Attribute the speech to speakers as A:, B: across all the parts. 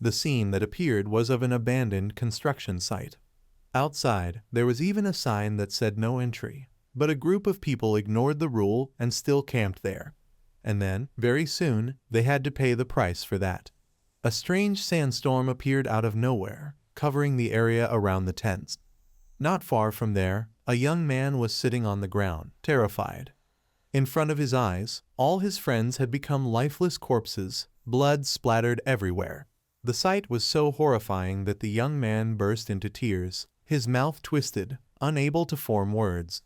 A: The scene that appeared was of an abandoned construction site. Outside, there was even a sign that said no entry, but a group of people ignored the rule and still camped there. And then, very soon, they had to pay the price for that. A strange sandstorm appeared out of nowhere, covering the area around the tents. Not far from there, a young man was sitting on the ground, terrified. In front of his eyes, all his friends had become lifeless corpses, blood splattered everywhere. The sight was so horrifying that the young man burst into tears, his mouth twisted, unable to form words.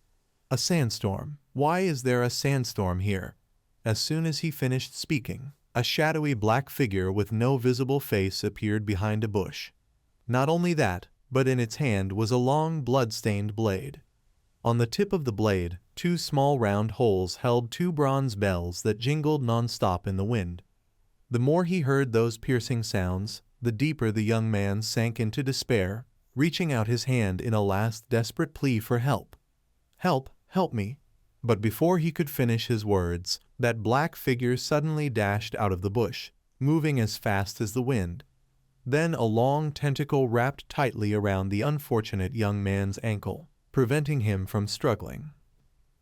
A: A sandstorm. Why is there a sandstorm here? As soon as he finished speaking, a shadowy black figure with no visible face appeared behind a bush. Not only that, but in its hand was a long blood-stained blade. On the tip of the blade, two small round holes held two bronze bells that jingled non-stop in the wind. The more he heard those piercing sounds, the deeper the young man sank into despair, reaching out his hand in a last desperate plea for help. "Help, help me." But before he could finish his words, that black figure suddenly dashed out of the bush, moving as fast as the wind. Then a long tentacle wrapped tightly around the unfortunate young man's ankle, preventing him from struggling.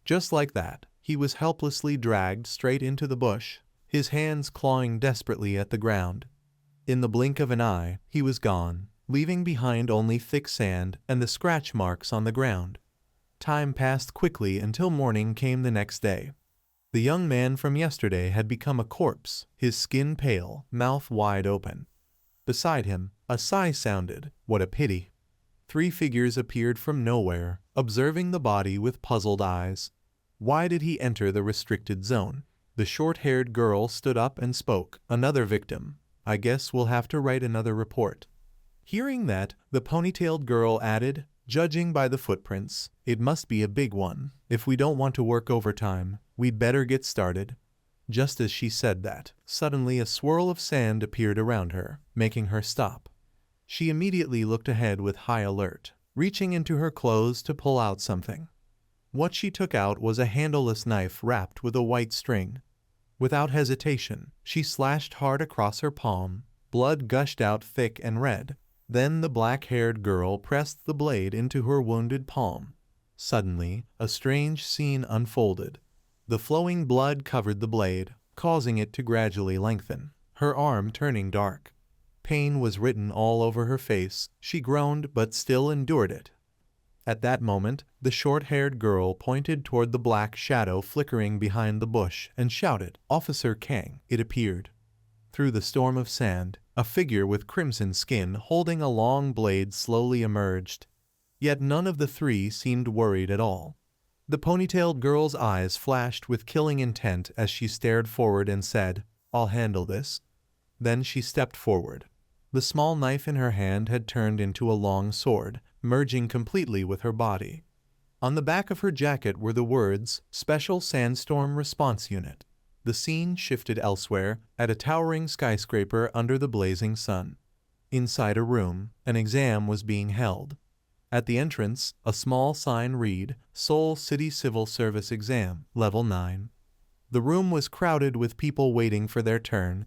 A: Just like that, he was helplessly dragged straight into the bush, his hands clawing desperately at the ground. In the blink of an eye, he was gone, leaving behind only thick sand and the scratch marks on the ground. Time passed quickly until morning came the next day. The young man from yesterday had become a corpse, his skin pale, mouth wide open. Beside him, a sigh sounded. What a pity. 3 figures appeared from nowhere, observing the body with puzzled eyes. Why did he enter the restricted zone? The short-haired girl stood up and spoke. "Another victim. I guess we'll have to write another report." Hearing that, the ponytailed girl added, "Judging by the footprints, it must be a big one. If we don't want to work overtime, we'd better get started." Just as she said that, suddenly a swirl of sand appeared around her, making her stop. She immediately looked ahead with high alert, reaching into her clothes to pull out something. What she took out was a handleless knife wrapped with a white string. Without hesitation, she slashed hard across her palm. Blood gushed out thick and red. Then the black-haired girl pressed the blade into her wounded palm. Suddenly, a strange scene unfolded. The flowing blood covered the blade, causing it to gradually lengthen, her arm turning dark. Pain was written all over her face. She groaned but still endured it. At that moment, the short-haired girl pointed toward the black shadow flickering behind the bush and shouted, "Officer Kang!" It appeared. Through the storm of sand, a figure with crimson skin holding a long blade slowly emerged. Yet none of the 3 seemed worried at all. The ponytailed girl's eyes flashed with killing intent as she stared forward and said, "I'll handle this." Then she stepped forward. The small knife in her hand had turned into a long sword, merging completely with her body. On the back of her jacket were the words, "Special Sandstorm Response Unit." The scene shifted elsewhere, at a towering skyscraper under the blazing sun. Inside a room, an exam was being held. At the entrance, a small sign read, "Seoul City Civil Service Exam, Level 9. The room was crowded with people waiting for their turn.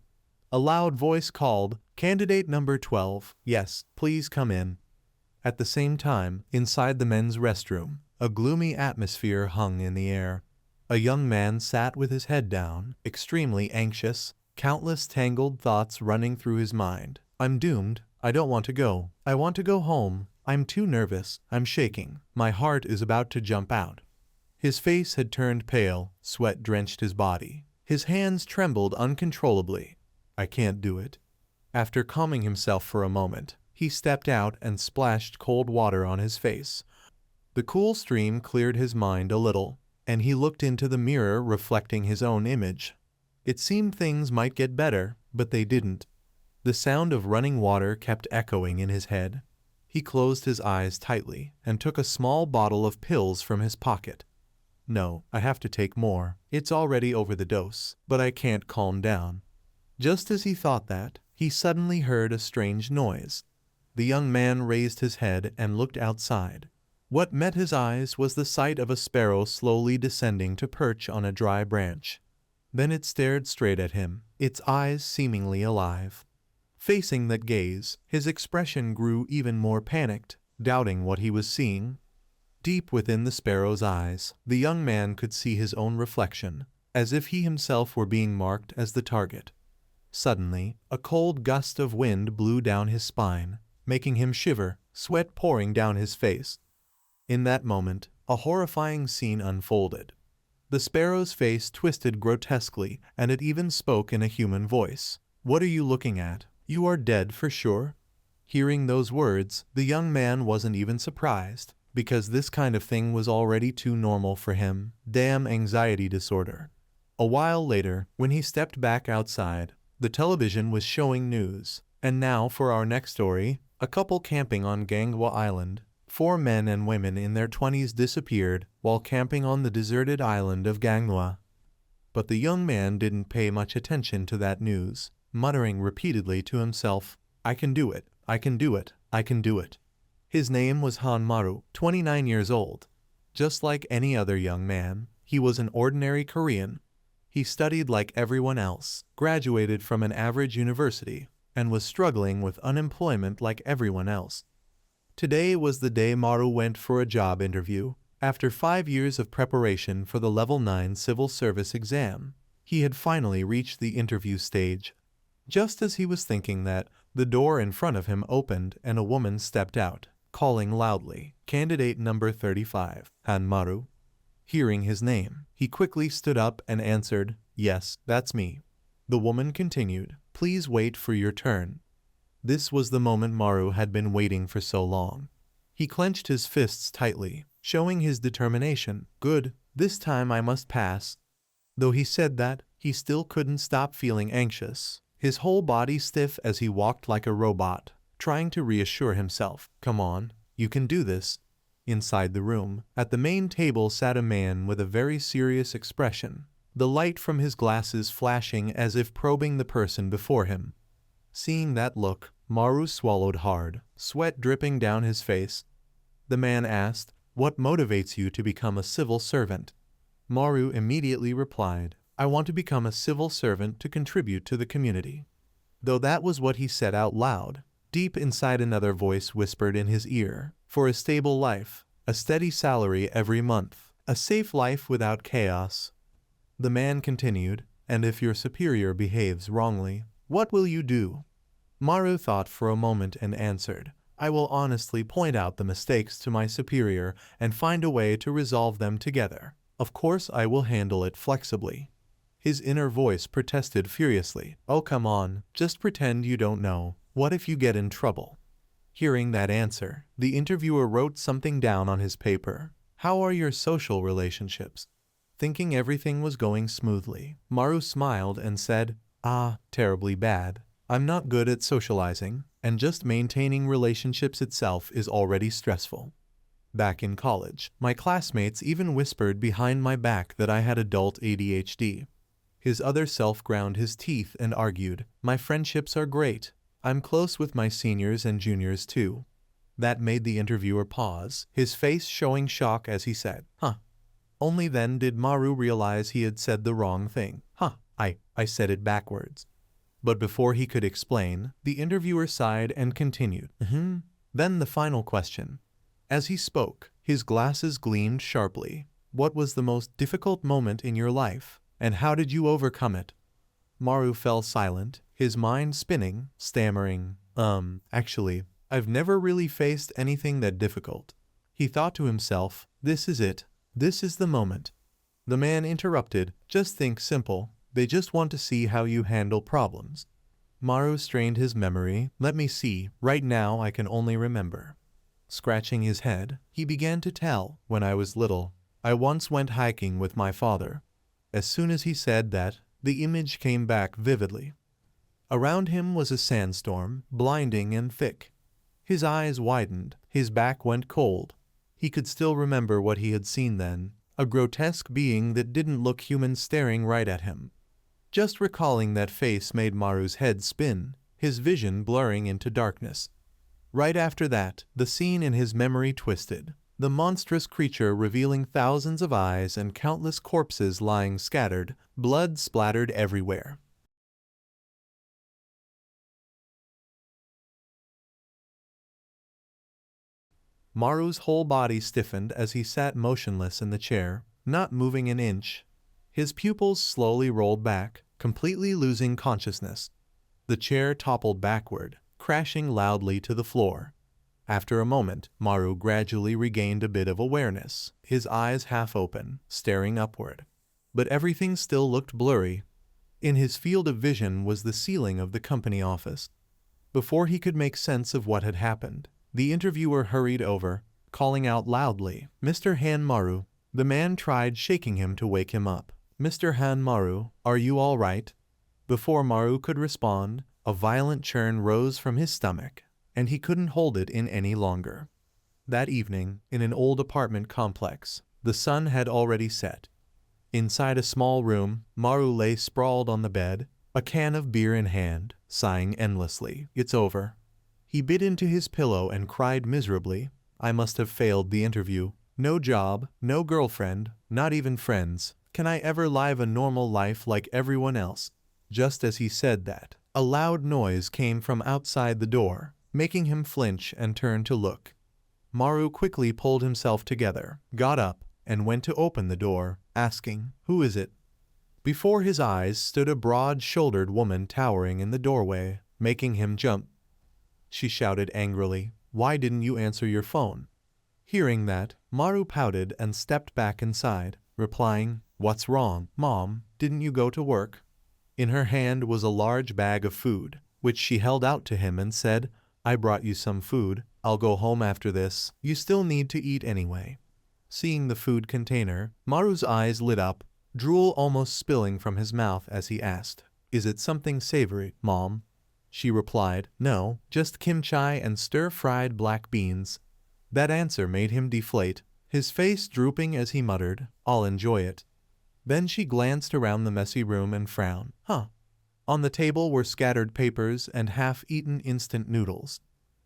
A: A loud voice called, "Candidate number 12, yes, please come in." At the same time, inside the men's restroom, a gloomy atmosphere hung in the air. A young man sat with his head down, extremely anxious, countless tangled thoughts running through his mind. "I'm doomed. I don't want to go. I want to go home. I'm too nervous. I'm shaking. My heart is about to jump out." His face had turned pale, sweat drenched his body. His hands trembled uncontrollably. "I can't do it." After calming himself for a moment, he stepped out and splashed cold water on his face. The cool stream cleared his mind a little, and he looked into the mirror reflecting his own image. It seemed things might get better, but they didn't. The sound of running water kept echoing in his head. He closed his eyes tightly and took a small bottle of pills from his pocket. "No, I have to take more. It's already over the dose, but I can't calm down." Just as he thought that, he suddenly heard a strange noise. The young man raised his head and looked outside. What met his eyes was the sight of a sparrow slowly descending to perch on a dry branch. Then it stared straight at him, its eyes seemingly alive. Facing that gaze, his expression grew even more panicked, doubting what he was seeing. Deep within the sparrow's eyes, the young man could see his own reflection, as if he himself were being marked as the target. Suddenly, a cold gust of wind blew down his spine, making him shiver, sweat pouring down his face. In that moment, a horrifying scene unfolded. The sparrow's face twisted grotesquely, and it even spoke in a human voice. "What are you looking at? You are dead for sure?" Hearing those words, the young man wasn't even surprised, because this kind of thing was already too normal for him. Damn anxiety disorder. A while later, when he stepped back outside, the television was showing news. And now for our next story, a couple camping on Ganghwa Island. 4 men and women in their 20s disappeared while camping on the deserted island of Ganghwa. But the young man didn't pay much attention to that news, muttering repeatedly to himself, "I can do it, I can do it, I can do it." His name was Han Maru, 29 years old. Just like any other young man, he was an ordinary Korean. He studied like everyone else, graduated from an average university, and was struggling with unemployment like everyone else. Today was the day Maru went for a job interview. After 5 years of preparation for the Level 9 civil service exam, he had finally reached the interview stage. Just as he was thinking that, the door in front of him opened and a woman stepped out, calling loudly, "Candidate number 35, Han Maru." Hearing his name, he quickly stood up and answered, "Yes, that's me." The woman continued, "Please wait for your turn." This was the moment Maru had been waiting for so long. He clenched his fists tightly, showing his determination. "Good, this time I must pass." Though he said that, he still couldn't stop feeling anxious, his whole body stiff as he walked like a robot, trying to reassure himself, "Come on, you can do this." Inside the room, at the main table sat a man with a very serious expression, the light from his glasses flashing as if probing the person before him. Seeing that look, Maru swallowed hard, sweat dripping down his face. The man asked, "What motivates you to become a civil servant?" Maru immediately replied, "I want to become a civil servant to contribute to the community." Though that was what he said out loud, deep inside another voice whispered in his ear, "For a stable life, a steady salary every month, a safe life without chaos." The man continued, "And if your superior behaves wrongly, what will you do?" Maru thought for a moment and answered, "I will honestly point out the mistakes to my superior and find a way to resolve them together. Of course I will handle it flexibly." His inner voice protested furiously, "Oh come on, just pretend you don't know. What if you get in trouble?" Hearing that answer, the interviewer wrote something down on his paper. "How are your social relationships?" Thinking everything was going smoothly, Maru smiled and said, "Terribly bad. I'm not good at socializing, and just maintaining relationships itself is already stressful. Back in college, my classmates even whispered behind my back that I had adult ADHD." His other self ground his teeth and argued, "My friendships are great. I'm close with my seniors and juniors too." That made the interviewer pause, his face showing shock as he said, "Huh." Only then did Maru realize he had said the wrong thing. I said it backwards." But before he could explain, the interviewer sighed and continued, Then the final question. As he spoke, his glasses gleamed sharply. "What was the most difficult moment in your life, and how did you overcome it?" Maru fell silent, his mind spinning, stammering, Actually, I've never really faced anything that difficult." He thought to himself, "This is it. This is the moment." The man interrupted, "Just think simple. They just want to see how you handle problems." Maru strained his memory. "Let me see, right now I can only remember." Scratching his head, he began to tell, "When I was little, I once went hiking with my father." As soon as he said that, the image came back vividly. Around him was a sandstorm, blinding and thick. His eyes widened, his back went cold. He could still remember what he had seen then, a grotesque being that didn't look human staring right at him. Just recalling that face made Maru's head spin, his vision blurring into darkness. Right after that, the scene in his memory twisted, the monstrous creature revealing thousands of eyes and countless corpses lying scattered, blood splattered everywhere. Maru's whole body stiffened as he sat motionless in the chair, not moving an inch. His pupils slowly rolled back, completely losing consciousness. The chair toppled backward, crashing loudly to the floor. After a moment, Maru gradually regained a bit of awareness, his eyes half open, staring upward. But everything still looked blurry. In his field of vision was the ceiling of the company office. Before he could make sense of what had happened, the interviewer hurried over, calling out loudly, "Mr. Hanmaru." The man tried shaking him to wake him up. "Mr. Hanmaru, are you all right?" Before Maru could respond, a violent churn rose from his stomach, and he couldn't hold it in any longer. That evening, in an old apartment complex, the sun had already set. Inside a small room, Maru lay sprawled on the bed, a can of beer in hand, sighing endlessly. "It's over." He bit into his pillow and cried miserably. "I must have failed the interview. No job, no girlfriend, not even friends. Can I ever live a normal life like everyone else?" Just as he said that, a loud noise came from outside the door, making him flinch and turn to look. Maru quickly pulled himself together, got up, and went to open the door, asking, "Who is it?" Before his eyes stood a broad-shouldered woman towering in the doorway, making him jump. She shouted angrily, "Why didn't you answer your phone?" Hearing that, Maru pouted and stepped back inside, replying, "What's wrong, Mom? Didn't you go to work?" In her hand was a large bag of food, which she held out to him and said, "I brought you some food. I'll go home after this. You still need to eat anyway." Seeing the food container, Maru's eyes lit up, drool almost spilling from his mouth as he asked, "Is it something savory, Mom?" She replied, "No, just kimchi and stir-fried black beans." That answer made him deflate, his face drooping as he muttered, "I'll enjoy it." Then she glanced around the messy room and frowned. On the table were scattered papers and half-eaten instant noodles.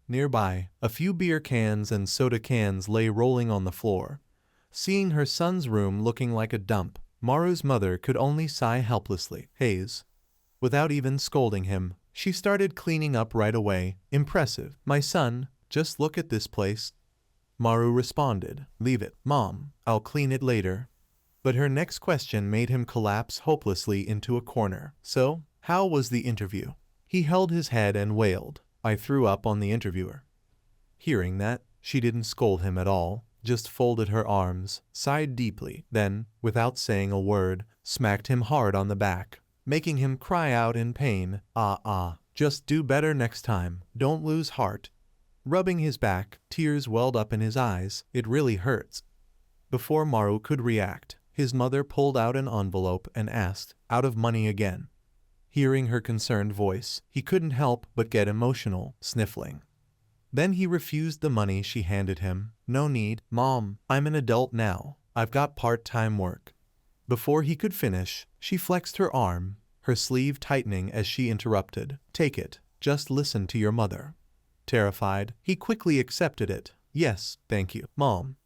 A: Nearby, a few beer cans and soda cans lay rolling on the floor. Seeing her son's room looking like a dump, Maru's mother could only sigh helplessly. "Hayes." Without even scolding him, she started cleaning up right away. "Impressive, my son. Just look at this place." Maru responded, "Leave it, Mom. I'll clean it later." But her next question made him collapse hopelessly into a corner. "So, how was the interview?" He held his head and wailed, "I threw up on the interviewer." Hearing that, she didn't scold him at all, just folded her arms, sighed deeply, then, without saying a word, smacked him hard on the back, making him cry out in pain, Just do better next time, don't lose heart." Rubbing his back, tears welled up in his eyes. "It really hurts." Before Maru could react, his mother pulled out an envelope and asked, "Out of money again?" Hearing her concerned voice, he couldn't help but get emotional, sniffling. Then he refused the money she handed him. "No need, Mom. I'm an adult now. I've got part-time work." Before he could finish, she flexed her arm, her sleeve tightening as she interrupted, "Take it. Just listen to your mother." Terrified, he quickly accepted it. "Yes, thank you, Mom."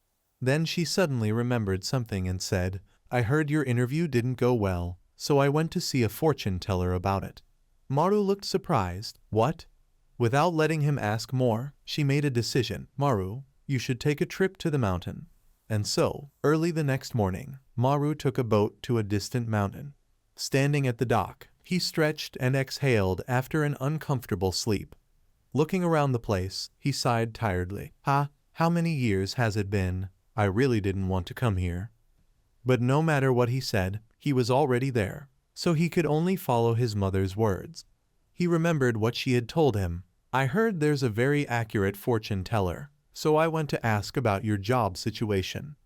A: Then she suddenly remembered something and said, "I heard your interview didn't go well, so I went to see a fortune teller about it." Maru looked surprised. "What?" Without letting him ask more, she made a decision. "Maru, you should take a trip to the mountain." And so, early the next morning, Maru took a boat to a distant mountain. Standing at the dock, he stretched and exhaled after an uncomfortable sleep. Looking around the place, he sighed tiredly. How many years has it been? I really didn't want to come here." But no matter what he said, he was already there, so he could only follow his mother's words. He remembered what she had told him. "I heard there's a very accurate fortune teller, so I went to ask about your job situation.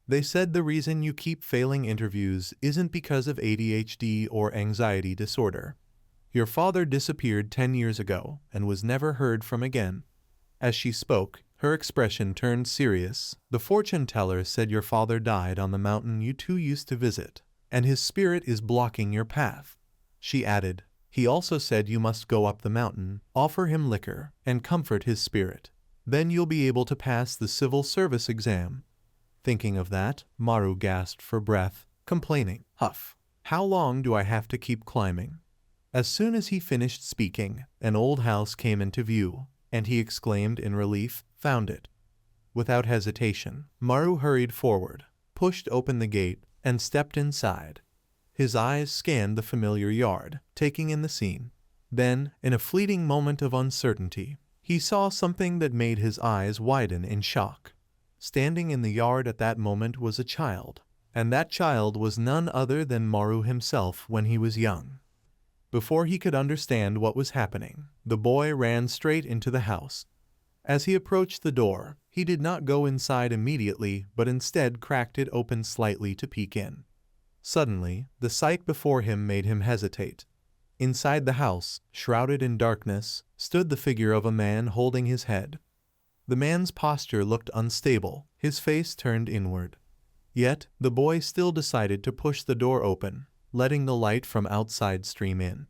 A: They said the reason you keep failing interviews isn't because of ADHD or anxiety disorder. Your father disappeared 10 years ago and was never heard from again." As she spoke, her expression turned serious. "The fortune teller said your father died on the mountain you two used to visit, and his spirit is blocking your path." She added, "He also said you must go up the mountain, offer him liquor, and comfort his spirit. Then you'll be able to pass the civil service exam." Thinking of that, Maru gasped for breath, complaining, "Huff, how long do I have to keep climbing?" As soon as he finished speaking, an old house came into view, and he exclaimed in relief, "Found it." Without hesitation, Maru hurried forward, pushed open the gate, and stepped inside. His eyes scanned the familiar yard, taking in the scene. Then, in a fleeting moment of uncertainty, he saw something that made his eyes widen in shock. Standing in the yard at that moment was a child, and that child was none other than Maru himself when he was young. Before he could understand what was happening, the boy ran straight into the house. As he approached the door, he did not go inside immediately but instead cracked it open slightly to peek in. Suddenly, the sight before him made him hesitate. Inside the house, shrouded in darkness, stood the figure of a man holding his head. The man's posture looked unstable, his face turned inward. Yet, the boy still decided to push the door open, letting the light from outside stream in.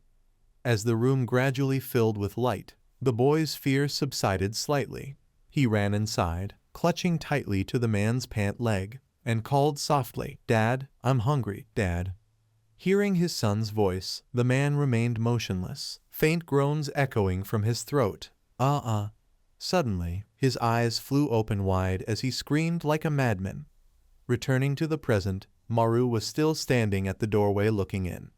A: As the room gradually filled with light, the boy's fear subsided slightly. He ran inside, clutching tightly to the man's pant leg, and called softly, "Dad, I'm hungry, Dad." Hearing his son's voice, the man remained motionless, faint groans echoing from his throat. Suddenly, his eyes flew open wide as he screamed like a madman. Returning to the present, Maru was still standing at the doorway looking in.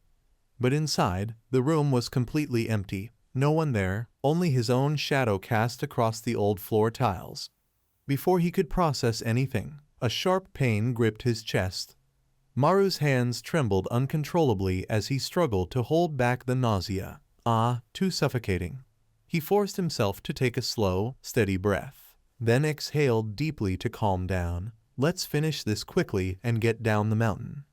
A: But inside, the room was completely empty. No one there, only his own shadow cast across the old floor tiles. Before he could process anything, a sharp pain gripped his chest. Maru's hands trembled uncontrollably as he struggled to hold back the nausea. Too suffocating. He forced himself to take a slow, steady breath, then exhaled deeply to calm down. Let's finish this quickly and get down the mountain.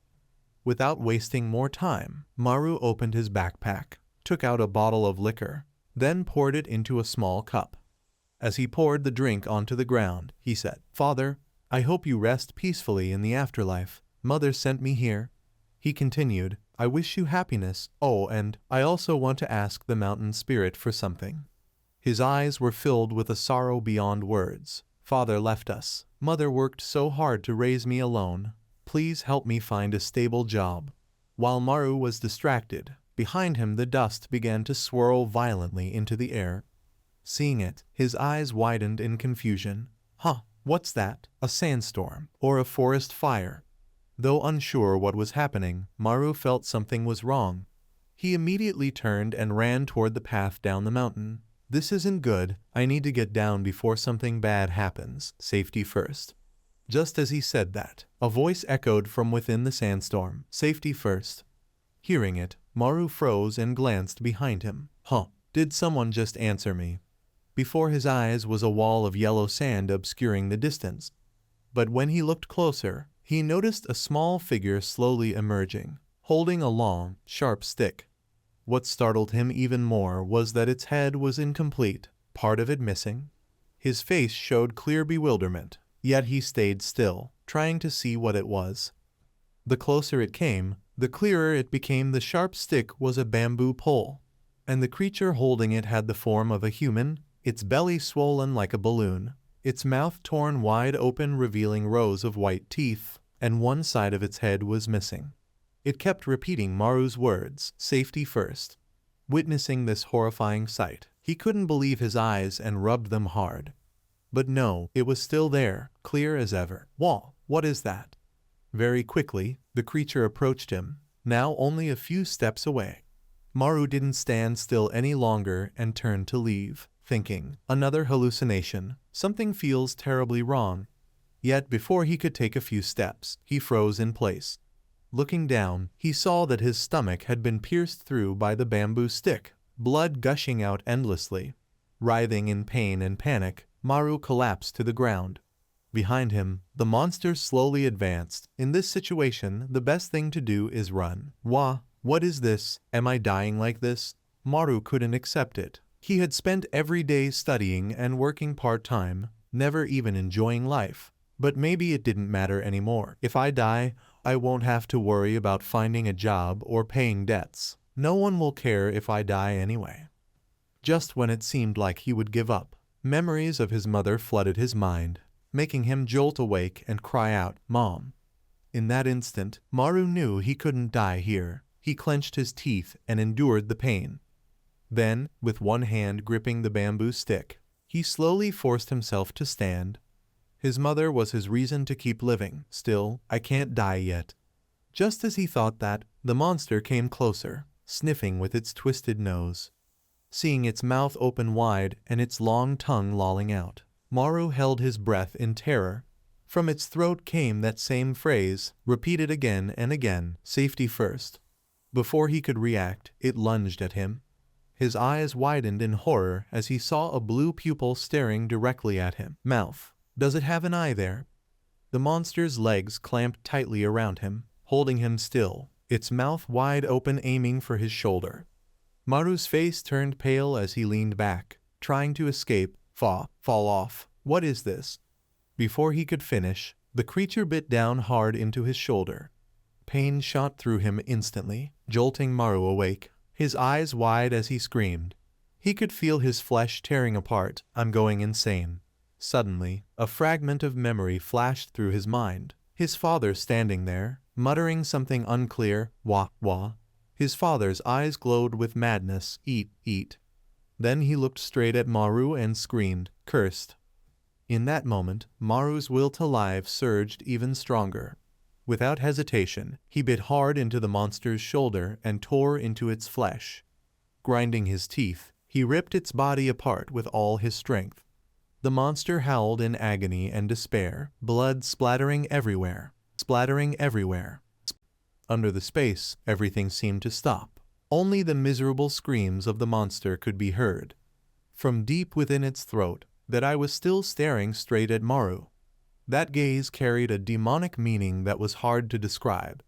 A: Without wasting more time, Maru opened his backpack, took out a bottle of liquor, then poured it into a small cup. As he poured the drink onto the ground, he said, "Father, I hope you rest peacefully in the afterlife. Mother sent me here." He continued, "I wish you happiness. Oh, and I also want to ask the mountain spirit for something." His eyes were filled with a sorrow beyond words. "Father left us. Mother worked so hard to raise me alone. Please help me find a stable job." While Maru was distracted, behind him the dust began to swirl violently into the air. Seeing it, his eyes widened in confusion. What's that? A sandstorm or a forest fire? Though unsure what was happening, Maru felt something was wrong. He immediately turned and ran toward the path down the mountain. "This isn't good. I need to get down before something bad happens. Safety first." Just as he said that, a voice echoed from within the sandstorm, "Safety first." Hearing it, Maru froze and glanced behind him. Did someone just answer me? Before his eyes was a wall of yellow sand obscuring the distance. But when he looked closer, he noticed a small figure slowly emerging, holding a long, sharp stick. What startled him even more was that its head was incomplete, part of it missing. His face showed clear bewilderment, yet he stayed still, trying to see what it was. The closer it came, the clearer it became. The sharp stick was a bamboo pole, and the creature holding it had the form of a human, its belly swollen like a balloon, its mouth torn wide open revealing rows of white teeth, and one side of its head was missing. It kept repeating Maru's words, "Safety first." Witnessing this horrifying sight, he couldn't believe his eyes and rubbed them hard. But no, it was still there, clear as ever. What is that?" Very quickly, the creature approached him, now only a few steps away. Maru didn't stand still any longer and turned to leave, thinking, "Another hallucination. Something feels terribly wrong." Yet before he could take a few steps, he froze in place. Looking down, he saw that his stomach had been pierced through by the bamboo stick, blood gushing out endlessly. Writhing in pain and panic, Maru collapsed to the ground. Behind him, the monster slowly advanced. In this situation, the best thing to do is run. What is this? Am I dying like this? Maru couldn't accept it. He had spent every day studying and working part-time, never even enjoying life. But maybe it didn't matter anymore. If I die, I won't have to worry about finding a job or paying debts. No one will care if I die anyway. Just when it seemed like he would give up, memories of his mother flooded his mind, making him jolt awake and cry out, "Mom." In that instant, Maru knew he couldn't die here. He clenched his teeth and endured the pain. Then, with one hand gripping the bamboo stick, he slowly forced himself to stand. His mother was his reason to keep living. Still, I can't die yet. Just as he thought that, the monster came closer, sniffing with its twisted nose. Seeing its mouth open wide and its long tongue lolling out, Maru held his breath in terror. From its throat came that same phrase, repeated again and again, safety first. Before he could react, it lunged at him. His eyes widened in horror as he saw a blue pupil staring directly at him. Mouth. Does it have an eye there? The monster's legs clamped tightly around him, holding him still, its mouth wide open aiming for his shoulder. Maru's face turned pale as he leaned back, trying to escape. Fall off. What is this? Before he could finish, the creature bit down hard into his shoulder. Pain shot through him instantly, jolting Maru awake, his eyes wide as he screamed. He could feel his flesh tearing apart. I'm going insane. Suddenly, a fragment of memory flashed through his mind. His father standing there, muttering something unclear. Wah, wah. His father's eyes glowed with madness. Eat, eat. Then he looked straight at Maru and screamed, cursed. In that moment, Maru's will to live surged even stronger. Without hesitation, he bit hard into the monster's shoulder and tore into its flesh. Grinding his teeth, he ripped its body apart with all his strength. The monster howled in agony and despair, blood splattering everywhere. Under the space, everything seemed to stop. Only the miserable screams of the monster could be heard. From deep within its throat, that eye was still staring straight at Maru. That gaze carried a demonic meaning that was hard to describe.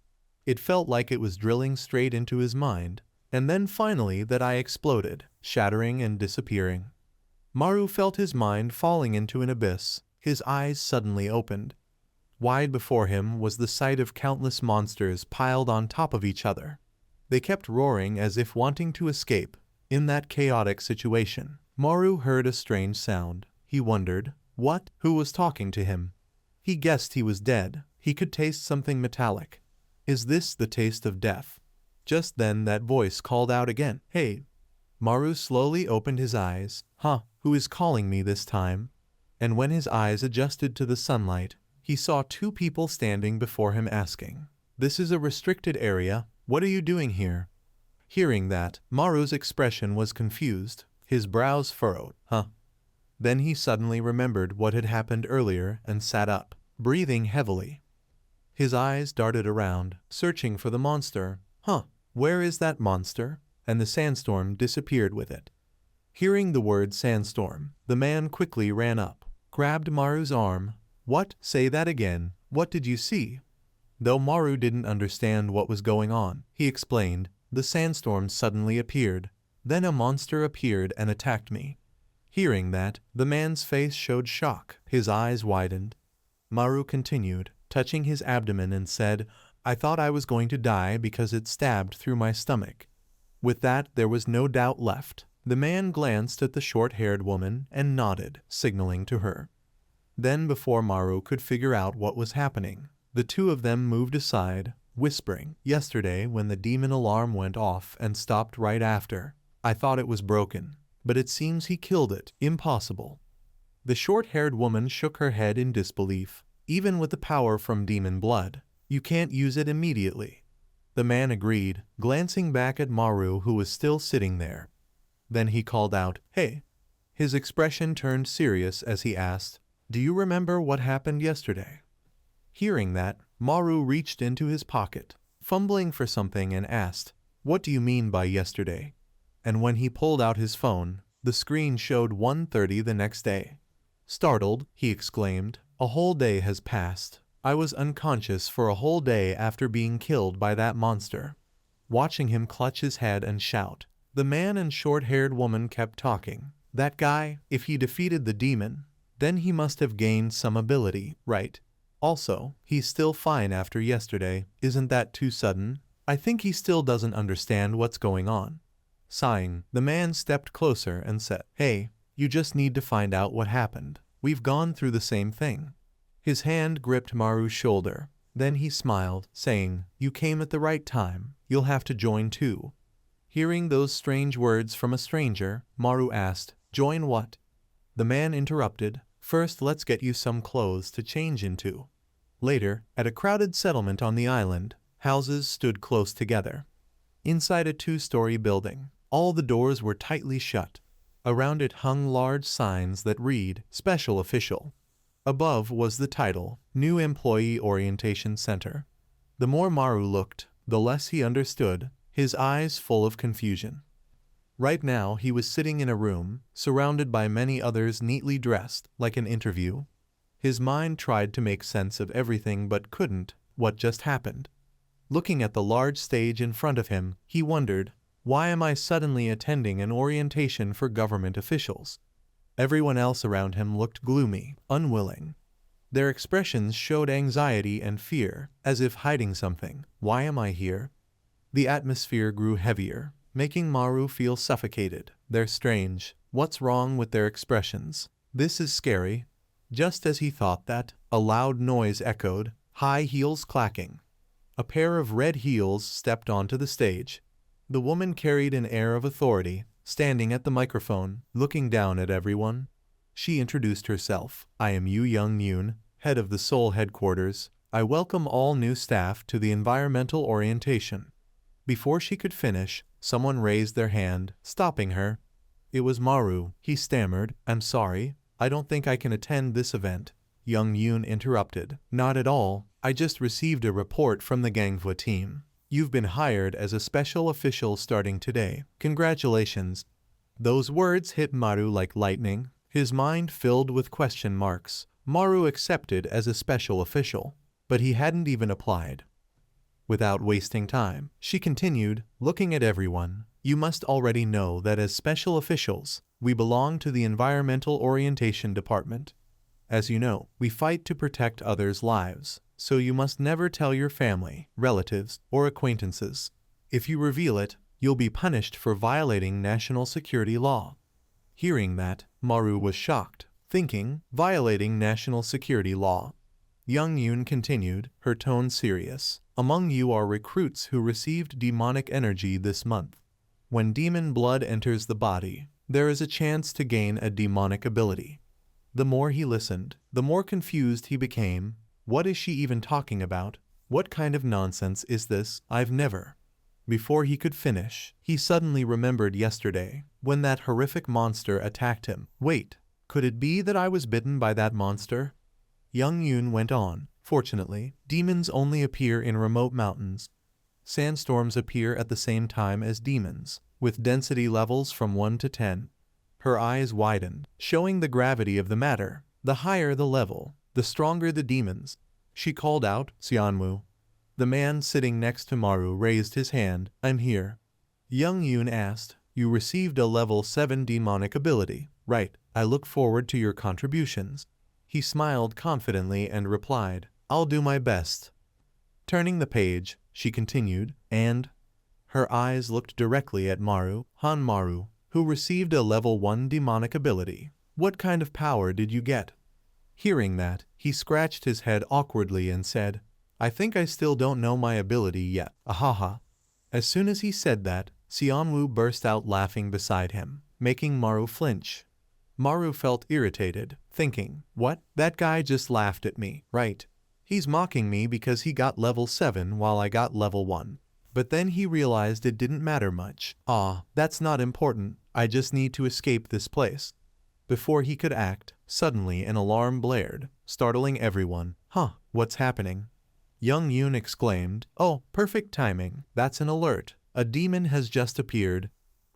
A: It felt like it was drilling straight into his mind, and then finally that eye exploded, shattering and disappearing. Maru felt his mind falling into an abyss. His eyes suddenly opened. Wide before him was the sight of countless monsters piled on top of each other. They kept roaring as if wanting to escape. In that chaotic situation, Maru heard a strange sound. He wondered, what? Who was talking to him? He guessed he was dead. He could taste something metallic. Is this the taste of death? Just then that voice called out again. Hey! Maru slowly opened his eyes. Who is calling me this time? And when his eyes adjusted to the sunlight, he saw two people standing before him asking, This is a restricted area. What are you doing here? Hearing that, Maru's expression was confused. His brows furrowed. Then he suddenly remembered what had happened earlier and sat up, breathing heavily. His eyes darted around, searching for the monster. Where is that monster? And the sandstorm disappeared with it. Hearing the word sandstorm, the man quickly ran up, grabbed Maru's arm. What? Say that again. What did you see? Though Maru didn't understand what was going on, he explained, the sandstorm suddenly appeared. Then a monster appeared and attacked me. Hearing that, the man's face showed shock. His eyes widened. Maru continued, touching his abdomen and said, I thought I was going to die because it stabbed through my stomach. With that, there was no doubt left. The man glanced at the short-haired woman and nodded, signaling to her. Then, before Maru could figure out what was happening, the two of them moved aside, whispering, Yesterday, when the demon alarm went off and stopped right after, I thought it was broken. But it seems he killed it. Impossible. The short-haired woman shook her head in disbelief. Even with the power from demon blood, you can't use it immediately. The man agreed, glancing back at Maru who was still sitting there. Then he called out, Hey! His expression turned serious as he asked, Do you remember what happened yesterday? Hearing that, Maru reached into his pocket, fumbling for something and asked, What do you mean by yesterday? And when he pulled out his phone, the screen showed 1:30 the next day. Startled, he exclaimed, A whole day has passed. I was unconscious for a whole day after being killed by that monster. Watching him clutch his head and shout, the man and short-haired woman kept talking. That guy, if he defeated the demon, then he must have gained some ability, right? Also, he's still fine after yesterday. Isn't that too sudden? I think he still doesn't understand what's going on. Sighing, the man stepped closer and said, Hey, you just need to find out what happened. We've gone through the same thing. His hand gripped Maru's shoulder. Then he smiled, saying, You came at the right time. You'll have to join too. Hearing those strange words from a stranger, Maru asked, Join what? The man interrupted, First, let's get you some clothes to change into. Later, at a crowded settlement on the island, houses stood close together. Inside a two-story building, all the doors were tightly shut. Around it hung large signs that read, Special Official. Above was the title, New Employee Orientation Center. The more Maru looked, the less he understood, his eyes full of confusion. Right now he was sitting in a room, surrounded by many others neatly dressed, like an interview. His mind tried to make sense of everything but couldn't. What just happened? Looking at the large stage in front of him, he wondered, why am I suddenly attending an orientation for government officials? Everyone else around him looked gloomy, unwilling. Their expressions showed anxiety and fear, as if hiding something. Why am I here? The atmosphere grew heavier, making Maru feel suffocated. They're strange. What's wrong with their expressions? This is scary. Just as he thought that, a loud noise echoed, high heels clacking. A pair of red heels stepped onto the stage. The woman carried an air of authority, standing at the microphone, looking down at everyone. She introduced herself. I am Yu Young Yoon, head of the Seoul headquarters. I welcome all new staff to the environmental orientation. Before she could finish, someone raised their hand, stopping her. It was Maru. He stammered, I'm sorry, I don't think I can attend this event. Young Yoon interrupted. Not at all, I just received a report from the Gangwoo team. You've been hired as a special official starting today. Congratulations. Those words hit Maru like lightning, his mind filled with question marks. Maru accepted as a special official, but he hadn't even applied. Without wasting time, she continued, looking at everyone. You must already know that as special officials, we belong to the Environmental Orientation Department. As you know, we fight to protect others' lives, so you must never tell your family, relatives, or acquaintances. If you reveal it, you'll be punished for violating national security law. Hearing that, Maru was shocked, thinking, violating national security law. Young Yoon continued, her tone serious. Among you are recruits who received demonic energy this month. When demon blood enters the body, there is a chance to gain a demonic ability. The more he listened, the more confused he became. What is she even talking about? What kind of nonsense is this? I've never. Before he could finish, he suddenly remembered yesterday, when that horrific monster attacked him. Wait, could it be that I was bitten by that monster? Young Yoon went on. Fortunately, demons only appear in remote mountains. Sandstorms appear at the same time as demons, with density levels from 1 to 10. Her eyes widened, showing the gravity of the matter. The higher the level, the stronger the demons. She called out, Seonwoo. The man sitting next to Maru raised his hand. I'm here. Young Yoon asked, you received a level 7 demonic ability, right? I look forward to your contributions. He smiled confidently and replied, I'll do my best. Turning the page, she continued, and her eyes looked directly at Maru, Han Maru, who received a level 1 demonic ability. What kind of power did you get? Hearing that, he scratched his head awkwardly and said, I think I still don't know my ability yet. Ahaha. As soon as he said that, Seonwoo burst out laughing beside him, making Maru flinch. Maru felt irritated, thinking, what? That guy just laughed at me, right? He's mocking me because he got level 7 while I got level 1. But then he realized it didn't matter much. That's not important. I just need to escape this place. Before he could act, suddenly an alarm blared, startling everyone. What's happening? Young Yoon exclaimed, oh, perfect timing. That's an alert. A demon has just appeared.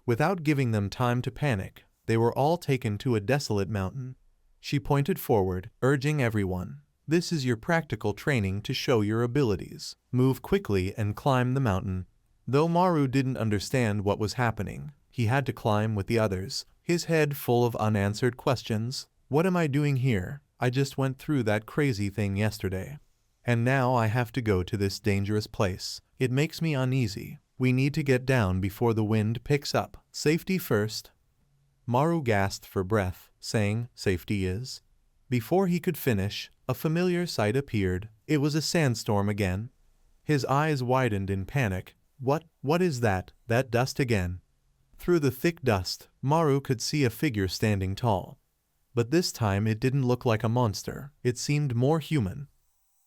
A: Without giving them time to panic, they were all taken to a desolate mountain. She pointed forward, urging everyone. This is your practical training to show your abilities. Move quickly and climb the mountain. Though Maru didn't understand what was happening, he had to climb with the others, his head full of unanswered questions. What am I doing here? I just went through that crazy thing yesterday. And now I have to go to this dangerous place. It makes me uneasy. We need to get down before the wind picks up. Safety first. Maru gasped for breath, saying, safety is. Before he could finish, a familiar sight appeared. It was a sandstorm again. His eyes widened in panic. What is that? That dust again? Through the thick dust, Maru could see a figure standing tall. But this time it didn't look like a monster, it seemed more human.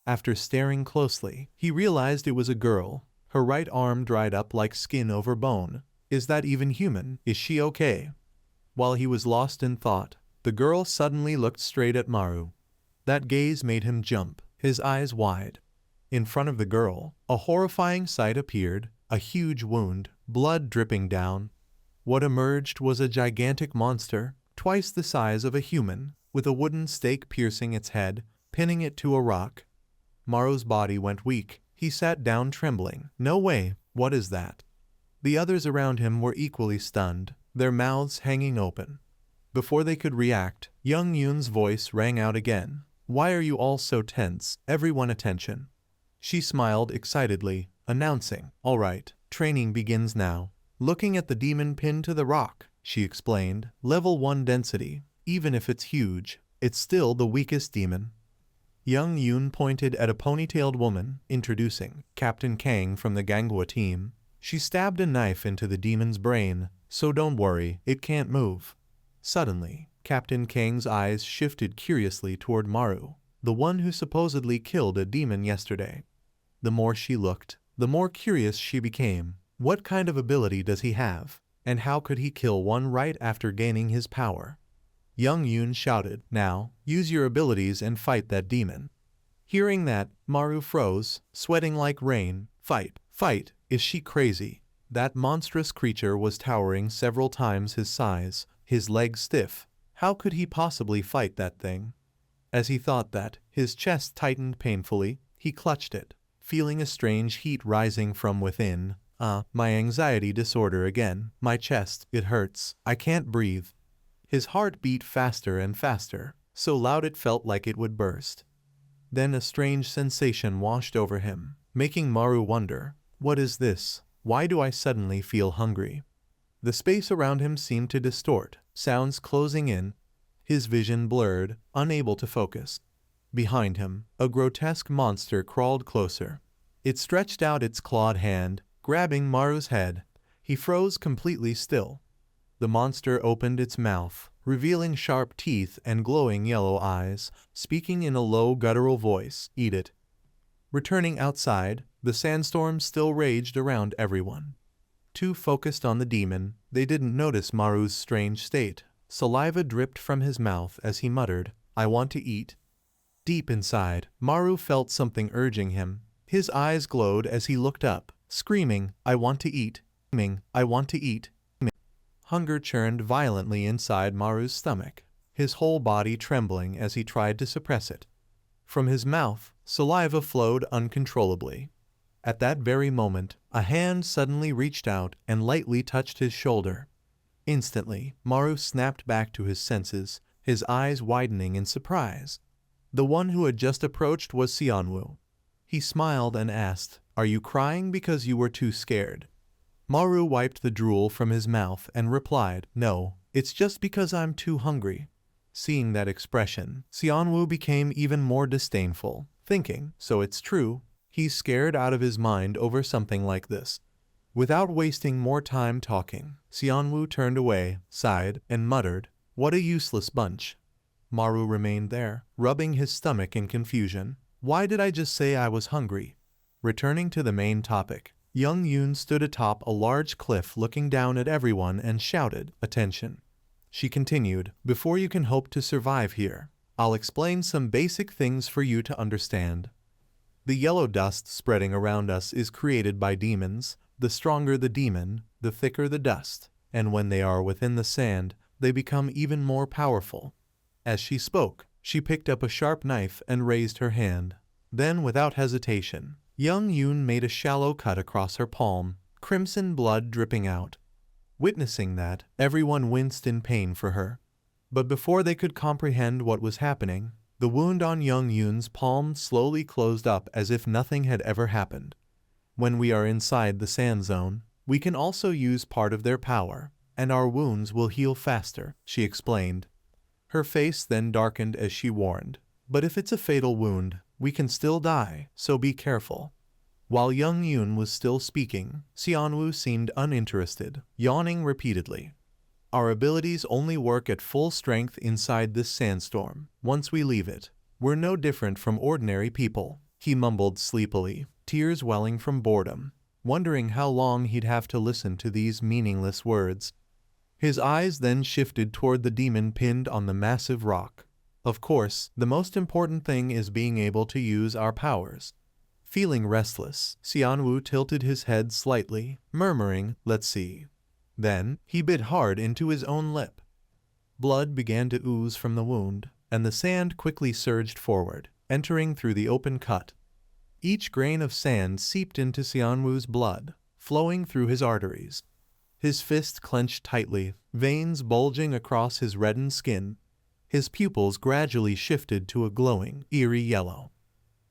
A: After staring closely, he realized it was a girl. Her right arm dried up like skin over bone. Is that even human? Is she okay? While he was lost in thought, the girl suddenly looked straight at Maru. That gaze made him jump, his eyes wide. In front of the girl, a horrifying sight appeared, a huge wound, blood dripping down. What emerged was a gigantic monster, twice the size of a human, with a wooden stake piercing its head, pinning it to a rock. Maru's body went weak. He sat down trembling. No way, what is that? The others around him were equally stunned, their mouths hanging open. Before they could react, Young Yoon's voice rang out again. Why are you all so tense? Everyone attention. She smiled excitedly, announcing, all right, training begins now. Looking at the demon pinned to the rock, she explained, level 1 density. Even if it's huge, it's still the weakest demon. Young Yoon pointed at a ponytailed woman, introducing Captain Kang from the Ganghwa team. She stabbed a knife into the demon's brain, so don't worry, it can't move. Suddenly, Captain Kang's eyes shifted curiously toward Maru, the one who supposedly killed a demon yesterday. The more she looked, the more curious she became. What kind of ability does he have, and how could he kill one right after gaining his power? Young Yoon shouted, now, use your abilities and fight that demon. Hearing that, Maru froze, sweating like rain. Fight, fight, is she crazy? That monstrous creature was towering several times his size, his legs stiff. How could he possibly fight that thing? As he thought that, his chest tightened painfully. He clutched it, feeling a strange heat rising from within. My anxiety disorder again. My chest, it hurts. I can't breathe. His heart beat faster and faster, so loud it felt like it would burst. Then a strange sensation washed over him, making Maru wonder, what is this? Why do I suddenly feel hungry? The space around him seemed to distort, sounds closing in. His vision blurred, unable to focus. Behind him, a grotesque monster crawled closer. It stretched out its clawed hand, grabbing Maru's head. He froze completely still. The monster opened its mouth, revealing sharp teeth and glowing yellow eyes, speaking in a low guttural voice, eat it. Returning outside, the sandstorm still raged around everyone. Too focused on the demon, they didn't notice Maru's strange state. Saliva dripped from his mouth as he muttered, I want to eat. Deep inside, Maru felt something urging him. His eyes glowed as he looked up, screaming, I want to eat. I want to eat. Hunger churned violently inside Maru's stomach, his whole body trembling as he tried to suppress it. From his mouth, saliva flowed uncontrollably. At that very moment, a hand suddenly reached out and lightly touched his shoulder. Instantly, Maru snapped back to his senses, his eyes widening in surprise. The one who had just approached was Xianwu. He smiled and asked, Are you crying because you were too scared? Maru wiped the drool from his mouth and replied, No, it's just because I'm too hungry. Seeing that expression, Xianwu became even more disdainful, thinking, so it's true, he's scared out of his mind over something like this. Without wasting more time talking, Xianwu turned away, sighed, and muttered, What a useless bunch. Maru remained there, rubbing his stomach in confusion. Why did I just say I was hungry? Returning to the main topic, Young Yoon stood atop a large cliff looking down at everyone and shouted, Attention. She continued, Before you can hope to survive here, I'll explain some basic things for you to understand. The yellow dust spreading around us is created by demons. The stronger the demon, the thicker the dust, and when they are within the sand, they become even more powerful. As she spoke, she picked up a sharp knife and raised her hand. Then, without hesitation, Young Yoon made a shallow cut across her palm, crimson blood dripping out. Witnessing that, everyone winced in pain for her. But before they could comprehend what was happening, the wound on Young Yoon's palm slowly closed up as if nothing had ever happened. When we are inside the sand zone, we can also use part of their power, and our wounds will heal faster, she explained. Her face then darkened as she warned, But if it's a fatal wound, we can still die, so be careful. While Young Yoon was still speaking, Xianwu seemed uninterested, yawning repeatedly. Our abilities only work at full strength inside this sandstorm. Once we leave it, we're no different from ordinary people," he mumbled sleepily, tears welling from boredom, wondering how long he'd have to listen to these meaningless words. His eyes then shifted toward the demon pinned on the massive rock. "Of course, the most important thing is being able to use our powers." Feeling restless, Xianwu tilted his head slightly, murmuring, "Let's see." Then, he bit hard into his own lip. Blood began to ooze from the wound, and the sand quickly surged forward, entering through the open cut. Each grain of sand seeped into Xianwu's blood, flowing through his arteries. His fist clenched tightly, veins bulging across his reddened skin. His pupils gradually shifted to a glowing, eerie yellow.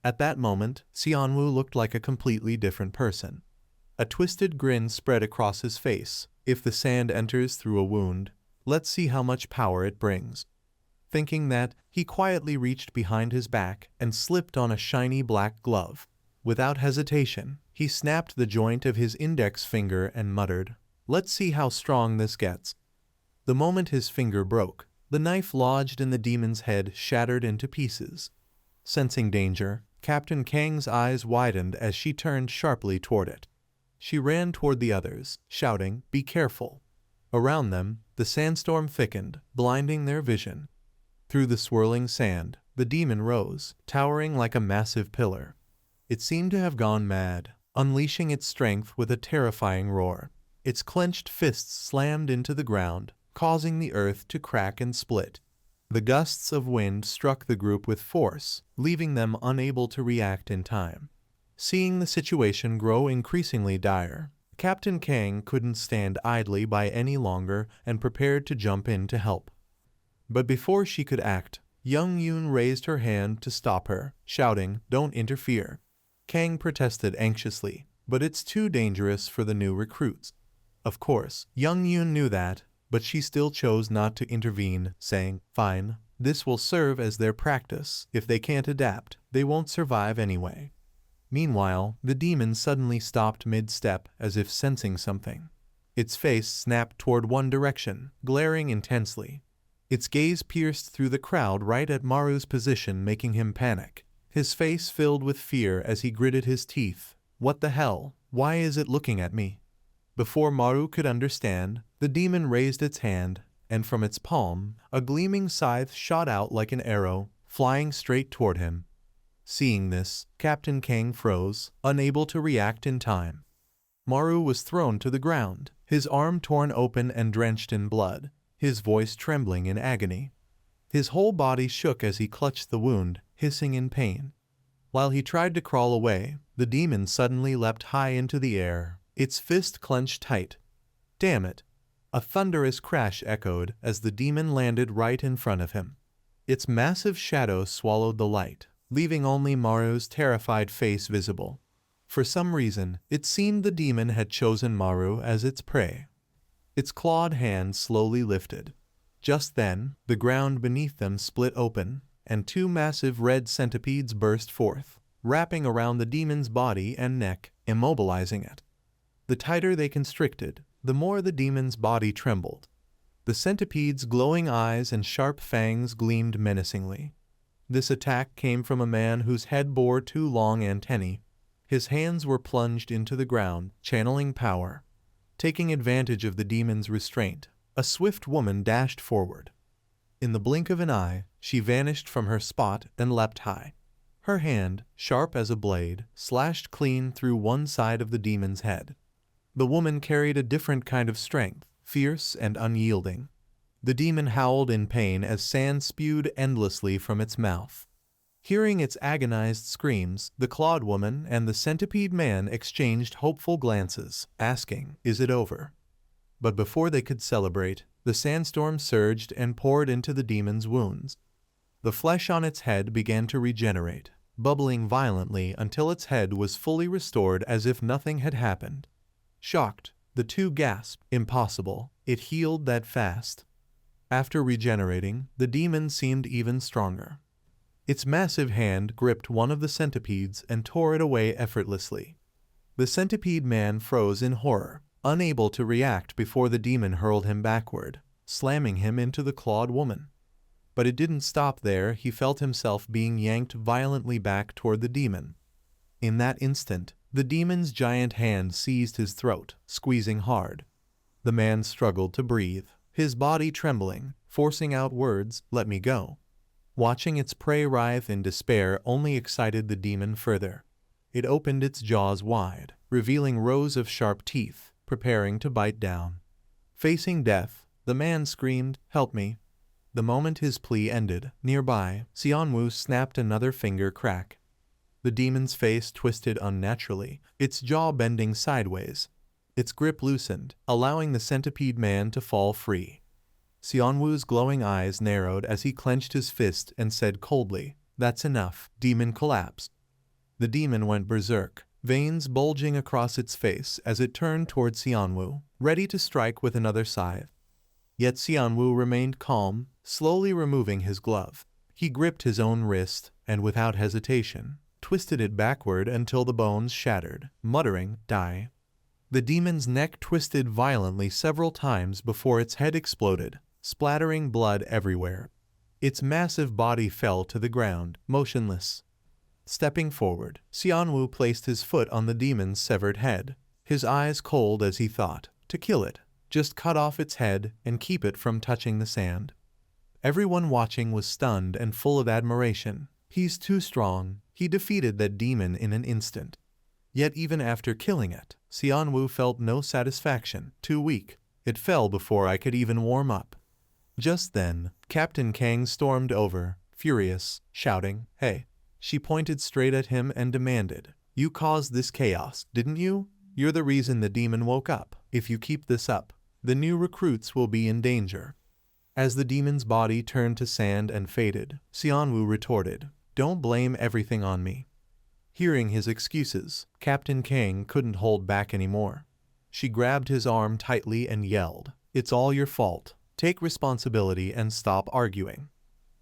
A: At that moment, Xianwu looked like a completely different person. A twisted grin spread across his face. If the sand enters through a wound, let's see how much power it brings. Thinking that, he quietly reached behind his back and slipped on a shiny black glove. Without hesitation, he snapped the joint of his index finger and muttered, "Let's see how strong this gets." The moment his finger broke, the knife lodged in the demon's head shattered into pieces. Sensing danger, Captain Kang's eyes widened as she turned sharply toward it. She ran toward the others, shouting, "Be careful." Around them, the sandstorm thickened, blinding their vision. Through the swirling sand, the demon rose, towering like a massive pillar. It seemed to have gone mad, unleashing its strength with a terrifying roar. Its clenched fists slammed into the ground, causing the earth to crack and split. The gusts of wind struck the group with force, leaving them unable to react in time. Seeing the situation grow increasingly dire, Captain Kang couldn't stand idly by any longer and prepared to jump in to help. But before she could act, Young Yoon raised her hand to stop her, shouting, "Don't interfere." Kang protested anxiously, "But it's too dangerous for the new recruits." Of course, Young Yoon knew that, but she still chose not to intervene, saying, "Fine, this will serve as their practice. If they can't adapt, they won't survive anyway." Meanwhile, the demon suddenly stopped mid-step as if sensing something. Its face snapped toward one direction, glaring intensely. Its gaze pierced through the crowd right at Maru's position, making him panic. His face filled with fear as he gritted his teeth. "What the hell? Why is it looking at me?" Before Maru could understand, the demon raised its hand, and from its palm, a gleaming scythe shot out like an arrow, flying straight toward him. Seeing this, Captain Kang froze, unable to react in time. Maru was thrown to the ground, his arm torn open and drenched in blood, his voice trembling in agony. His whole body shook as he clutched the wound, hissing in pain. While he tried to crawl away, the demon suddenly leapt high into the air, its fist clenched tight. "Damn it!" A thunderous crash echoed as the demon landed right in front of him. Its massive shadow swallowed the light, leaving only Maru's terrified face visible. For some reason, it seemed the demon had chosen Maru as its prey. Its clawed hand slowly lifted. Just then, the ground beneath them split open, and two massive red centipedes burst forth, wrapping around the demon's body and neck, immobilizing it. The tighter they constricted, the more the demon's body trembled. The centipede's glowing eyes and sharp fangs gleamed menacingly. This attack came from a man whose head bore two long antennae. His hands were plunged into the ground, channeling power. Taking advantage of the demon's restraint, a swift woman dashed forward. In the blink of an eye, she vanished from her spot and leapt high. Her hand, sharp as a blade, slashed clean through one side of the demon's head. The woman carried a different kind of strength, fierce and unyielding. The demon howled in pain as sand spewed endlessly from its mouth. Hearing its agonized screams, the clawed woman and the centipede man exchanged hopeful glances, asking, "Is it over?" But before they could celebrate, the sandstorm surged and poured into the demon's wounds. The flesh on its head began to regenerate, bubbling violently until its head was fully restored as if nothing had happened. Shocked, the two gasped, "Impossible, it healed that fast." After regenerating, the demon seemed even stronger. Its massive hand gripped one of the centipedes and tore it away effortlessly. The centipede man froze in horror, unable to react before the demon hurled him backward. slamming him into the clawed woman. But it didn't stop there. He felt himself being yanked violently back toward the demon. In that instant, the demon's giant hand seized his throat, squeezing hard. The man struggled to breathe, his body trembling, forcing out words, "Let me go." Watching its prey writhe in despair only excited the demon further. It opened its jaws wide, revealing rows of sharp teeth, preparing to bite down. Facing death, the man screamed, "Help me." The moment his plea ended, nearby, Xianwu snapped another finger crack. The demon's face twisted unnaturally, its jaw bending sideways. Its grip loosened, allowing the centipede man to fall free. Xianwu's glowing eyes narrowed as he clenched his fist and said coldly, "That's enough." Demon collapsed. The demon went berserk, veins bulging across its face as it turned toward Xianwu, ready to strike with another scythe. Yet Xianwu remained calm, slowly removing his glove. He gripped his own wrist, and without hesitation, twisted it backward until the bones shattered, muttering, "Die." The demon's neck twisted violently several times before its head exploded, splattering blood everywhere. Its massive body fell to the ground, motionless. Stepping forward, Xianwu placed his foot on the demon's severed head, his eyes cold as he thought, to kill it, just cut off its head and keep it from touching the sand. Everyone watching was stunned and full of admiration. He's too strong. He defeated that demon in an instant. Yet even after killing it, Xianwu felt no satisfaction. Too weak. It fell before I could even warm up. Just then, Captain Kang stormed over, furious, shouting, "Hey!" She pointed straight at him and demanded, "You caused this chaos, didn't you? You're the reason the demon woke up. If you keep this up, the new recruits will be in danger." As the demon's body turned to sand and faded, Xianwu retorted, "Don't blame everything on me." Hearing his excuses, Captain Kang couldn't hold back anymore. She grabbed his arm tightly and yelled, "It's all your fault. Take responsibility and stop arguing."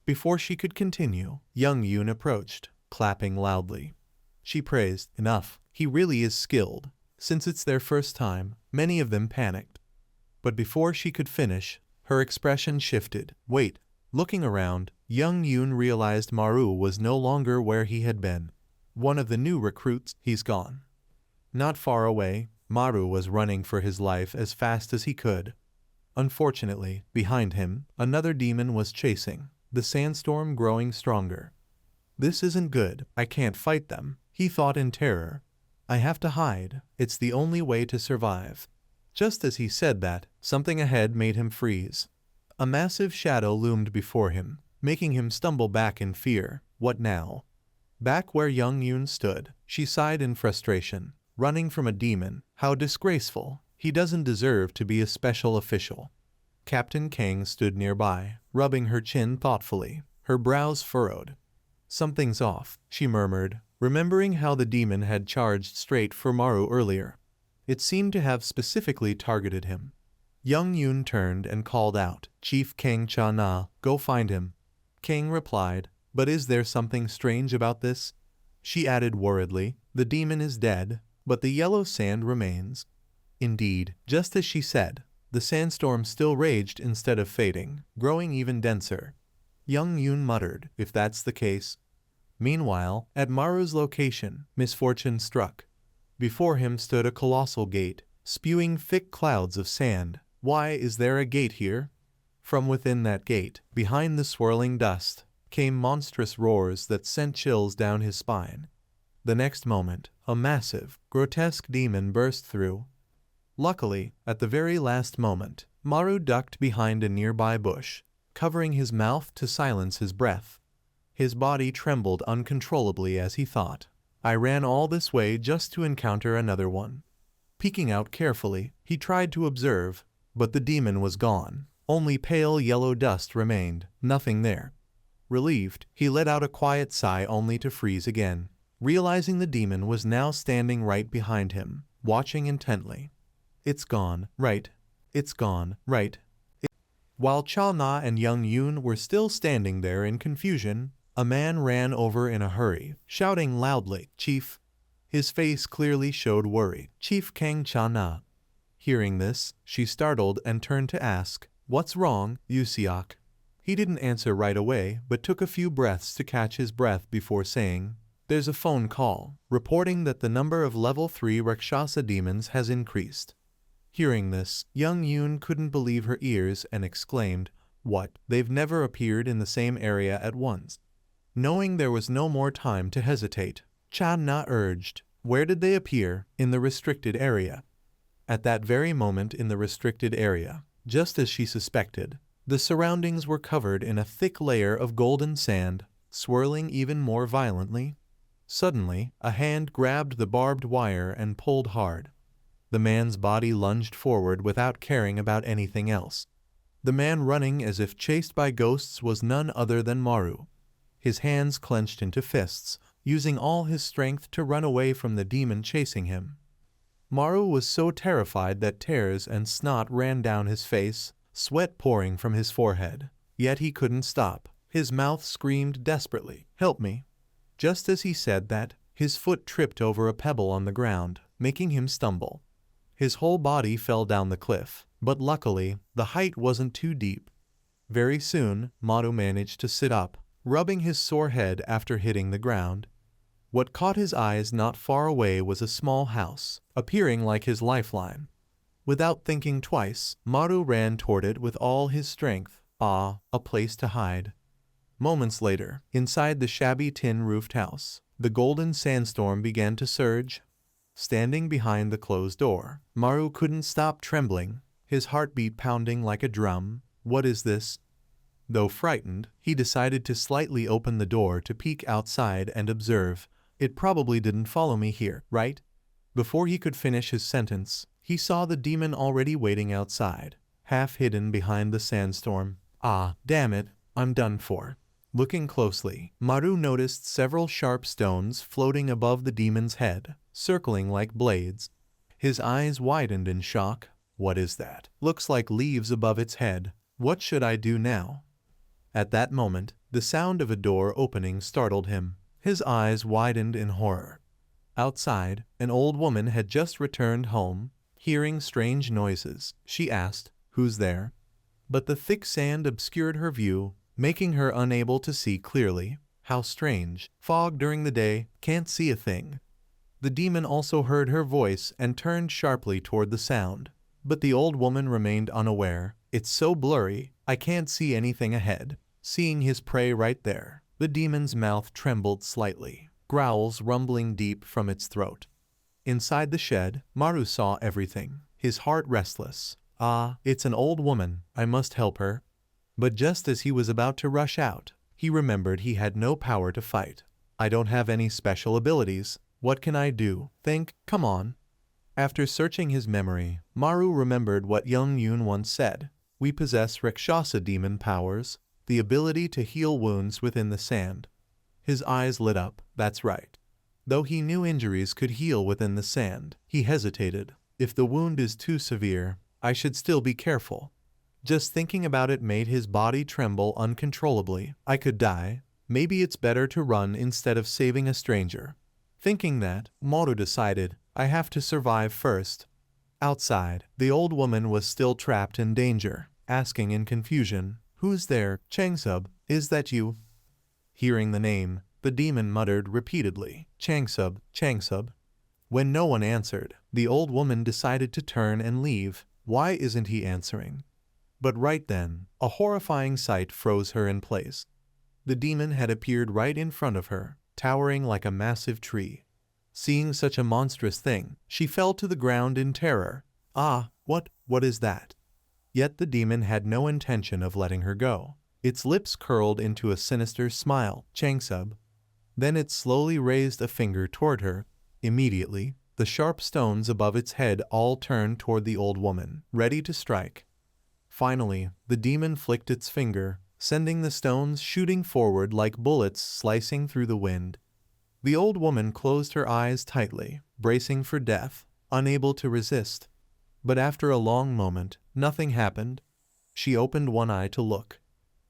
A: Before she could continue, Young Yun approached, clapping loudly. She praised, "Enough. He really is skilled." Since it's their first time, many of them panicked. But before she could finish, her expression shifted. "Wait." Looking around, Young Yun realized Maru was no longer where he had been. One of the new recruits, he's gone. Not far away, Maru was running for his life as fast as he could. Unfortunately, behind him, another demon was chasing, the sandstorm growing stronger. "This isn't good. I can't fight them," he thought in terror. "I have to hide. It's the only way to survive." Just as he said that, something ahead made him freeze. A massive shadow loomed before him, making him stumble back in fear. What now? Back where Young Yun stood, she sighed in frustration. Running from a demon, how disgraceful. He doesn't deserve to be a special official. Captain Kang stood nearby, rubbing her chin thoughtfully, her brows furrowed. "Something's off," she murmured, remembering how the demon had charged straight for Maru earlier. It seemed to have specifically targeted him. Young Yun turned and called out, "Chief Kang Cha-na, go find him." Kang replied, "But is there something strange about this?" She added worriedly, "The demon is dead, but the yellow sand remains." Indeed, just as she said, the sandstorm still raged instead of fading, growing even denser. Young Yun muttered, "If that's the case." Meanwhile, at Maru's location, misfortune struck. Before him stood a colossal gate, spewing thick clouds of sand. "Why is there a gate here?" From within that gate, behind the swirling dust, came monstrous roars that sent chills down his spine. The next moment, a massive, grotesque demon burst through. Luckily, at the very last moment, Maru ducked behind a nearby bush, covering his mouth to silence his breath. His body trembled uncontrollably as he thought, "I ran all this way just to encounter another one." Peeking out carefully, he tried to observe, but the demon was gone. Only pale yellow dust remained, nothing there. Relieved, he let out a quiet sigh only to freeze again, realizing the demon was now standing right behind him, watching intently. "It's gone, right? It's gone, right?" While Cha-na and Young Yun were still standing there in confusion, a man ran over in a hurry, shouting loudly, "Chief!" His face clearly showed worry. "Chief Kang Cha-na." Hearing this, she startled and turned to ask, "What's wrong, Yusiak?" He didn't answer right away, but took a few breaths to catch his breath before saying, "There's a phone call, reporting that the number of level 3 Rakshasa demons has increased." Hearing this, young Yoon couldn't believe her ears and exclaimed, "What? They've never appeared in the same area at once." Knowing there was no more time to hesitate, Chan Na urged, "Where did they appear?" "In the restricted area." At that very moment in the restricted area, just as she suspected, the surroundings were covered in a thick layer of golden sand, swirling even more violently. Suddenly, a hand grabbed the barbed wire and pulled hard. The man's body lunged forward without caring about anything else. The man running as if chased by ghosts was none other than Maru. His hands clenched into fists, using all his strength to run away from the demon chasing him. Maru was so terrified that tears and snot ran down his face, sweat pouring from his forehead. Yet he couldn't stop. His mouth screamed desperately, "Help me!" Just as he said that, his foot tripped over a pebble on the ground, making him stumble. His whole body fell down the cliff, but luckily, the height wasn't too deep. Very soon, Maru managed to sit up, rubbing his sore head after hitting the ground. What caught his eyes not far away was a small house, appearing like his lifeline. Without thinking twice, Maru ran toward it with all his strength. Ah, a place to hide. Moments later, inside the shabby tin-roofed house, the golden sandstorm began to surge. Standing behind the closed door, Maru couldn't stop trembling, his heartbeat pounding like a drum. What is this? Though frightened, he decided to slightly open the door to peek outside and observe. It probably didn't follow me here, right? Before he could finish his sentence, he saw the demon already waiting outside, half hidden behind the sandstorm. Ah, damn it, I'm done for. Looking closely, Maru noticed several sharp stones floating above the demon's head, circling like blades. His eyes widened in shock. What is that? Looks like leaves above its head. What should I do now? At that moment, the sound of a door opening startled him. His eyes widened in horror. Outside, an old woman had just returned home. Hearing strange noises, she asked, "Who's there?" But the thick sand obscured her view, making her unable to see clearly. How strange. Fog during the day, can't see a thing. The demon also heard her voice and turned sharply toward the sound. But the old woman remained unaware. It's so blurry, I can't see anything ahead. Seeing his prey right there, the demon's mouth trembled slightly, growls rumbling deep from its throat. Inside the shed, Maru saw everything, his heart restless. Ah, it's an old woman, I must help her. But just as he was about to rush out, he remembered he had no power to fight. I don't have any special abilities. What can I do? Think, come on. After searching his memory, Maru remembered what Young Yoon once said. We possess Rakshasa demon powers, the ability to heal wounds within the sand. His eyes lit up, that's right. Though he knew injuries could heal within the sand, he hesitated. If the wound is too severe, I should still be careful. Just thinking about it made his body tremble uncontrollably. I could die. Maybe it's better to run instead of saving a stranger. Thinking that, Maru decided, I have to survive first. Outside, the old woman was still trapped in danger, asking in confusion, "Who's there, Changsub? Is that you?" Hearing the name, the demon muttered repeatedly, "Changsub, Changsub." When no one answered, the old woman decided to turn and leave. Why isn't he answering? But right then, a horrifying sight froze her in place. The demon had appeared right in front of her, towering like a massive tree. Seeing such a monstrous thing, she fell to the ground in terror. Ah, what is that? Yet the demon had no intention of letting her go. Its lips curled into a sinister smile, "Changsub." Then it slowly raised a finger toward her. Immediately, the sharp stones above its head all turned toward the old woman, ready to strike. Finally, the demon flicked its finger, sending the stones shooting forward like bullets slicing through the wind. The old woman closed her eyes tightly, bracing for death, unable to resist. But after a long moment, nothing happened. She opened one eye to look.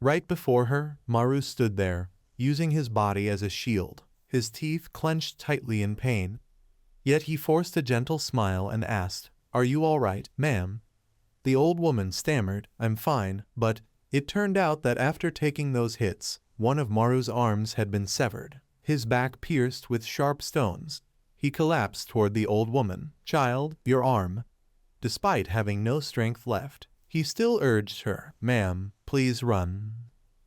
A: Right before her, Maru stood there, using his body as a shield, his teeth clenched tightly in pain. Yet he forced a gentle smile and asked, "Are you all right, ma'am?" The old woman stammered, "I'm fine, but..." It turned out that after taking those hits, one of Maru's arms had been severed, his back pierced with sharp stones. He collapsed toward the old woman. "Child, your arm." Despite having no strength left, he still urged her, "Ma'am, please run."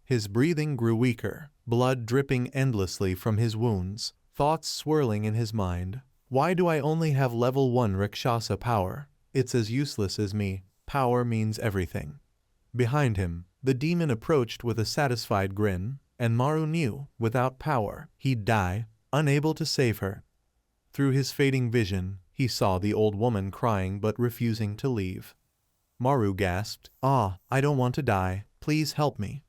A: His breathing grew weaker, blood dripping endlessly from his wounds, thoughts swirling in his mind. Why do I only have level 1 Rakshasa power? It's as useless as me. Power means everything. Behind him, the demon approached with a satisfied grin, and Maru knew, without power, he'd die, unable to save her. Through his fading vision, he saw the old woman crying but refusing to leave. Maru gasped, "Ah, I don't want to die. Please help me."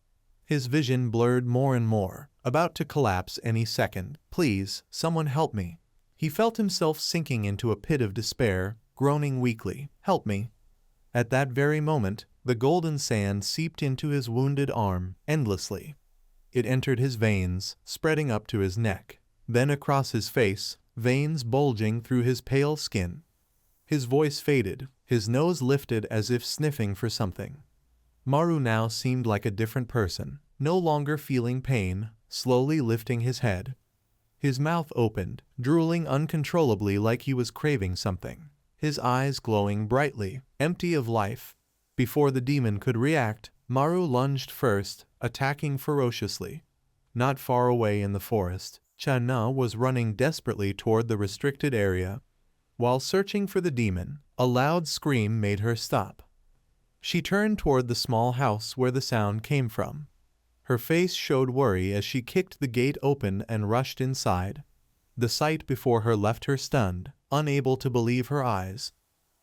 A: His vision blurred more and more, about to collapse any second. "Please, someone help me." He felt himself sinking into a pit of despair, groaning weakly, "Help me." At that very moment, the golden sand seeped into his wounded arm, endlessly. It entered his veins, spreading up to his neck, then across his face, veins bulging through his pale skin. His voice faded, his nose lifted as if sniffing for something. Maru now seemed like a different person, no longer feeling pain, slowly lifting his head. His mouth opened, drooling uncontrollably like he was craving something, his eyes glowing brightly, empty of life. Before the demon could react, Maru lunged first, attacking ferociously. Not far away in the forest, Channa was running desperately toward the restricted area. While searching for the demon, a loud scream made her stop. She turned toward the small house where the sound came from. Her face showed worry as she kicked the gate open and rushed inside. The sight before her left her stunned, unable to believe her eyes.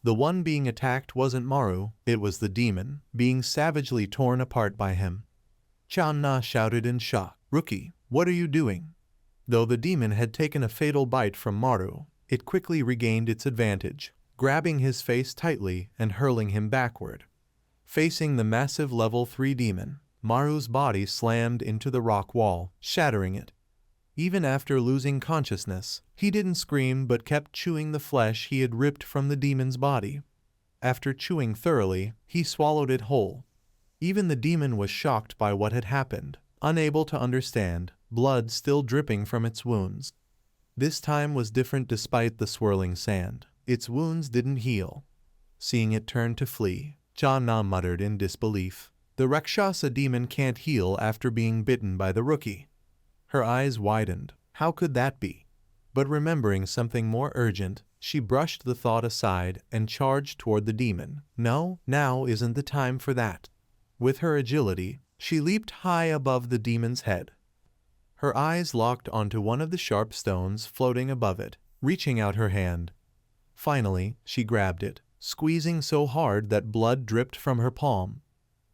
A: The one being attacked wasn't Maru, it was the demon, being savagely torn apart by him. Channa shouted in shock, "Rookie, what are you doing?" Though the demon had taken a fatal bite from Maru, it quickly regained its advantage, grabbing his face tightly and hurling him backward. Facing the massive level 3 demon, Maru's body slammed into the rock wall, shattering it. Even after losing consciousness, he didn't scream but kept chewing the flesh he had ripped from the demon's body. After chewing thoroughly, he swallowed it whole. Even the demon was shocked by what had happened, unable to understand, blood still dripping from its wounds. This time was different despite the swirling sand. Its wounds didn't heal. Seeing it turn to flee, Channa muttered in disbelief. The Rakshasa demon can't heal after being bitten by the rookie. Her eyes widened. How could that be? But remembering something more urgent, she brushed the thought aside and charged toward the demon. No, now isn't the time for that. With her agility, she leaped high above the demon's head. Her eyes locked onto one of the sharp stones floating above it, reaching out her hand. Finally, she grabbed it, squeezing so hard that blood dripped from her palm.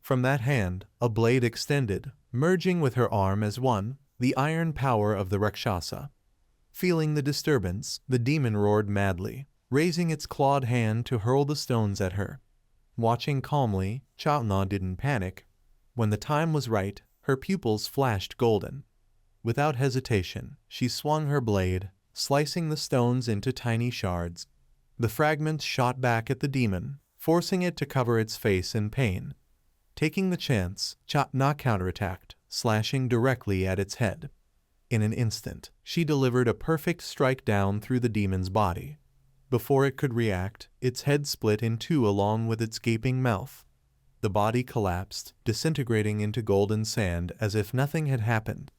A: From that hand, a blade extended, merging with her arm as one, the iron power of the Rakshasa. Feeling the disturbance, the demon roared madly, raising its clawed hand to hurl the stones at her. Watching calmly, Channa didn't panic. When the time was right, her pupils flashed golden. Without hesitation, she swung her blade, slicing the stones into tiny shards. The fragments shot back at the demon, forcing it to cover its face in pain. Taking the chance, Channa counterattacked, slashing directly at its head. In an instant, she delivered a perfect strike down through the demon's body. Before it could react, its head split in two along with its gaping mouth. The body collapsed, disintegrating into golden sand as if nothing had happened.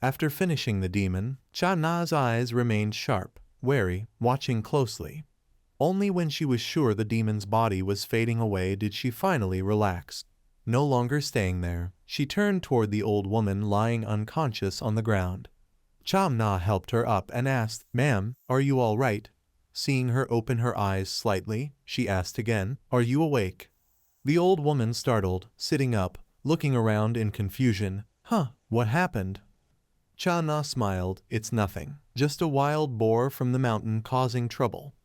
A: After finishing the demon, Channa's eyes remained sharp, wary, watching closely. Only when she was sure the demon's body was fading away did she finally relax. No longer staying there, she turned toward the old woman lying unconscious on the ground. Channa helped her up and asked, "Ma'am, are you all right?" Seeing her open her eyes slightly, she asked again, "Are you awake?" The old woman startled, sitting up, looking around in confusion. "Huh, what happened?" Channa smiled. "It's nothing, just a wild boar from the mountain causing trouble."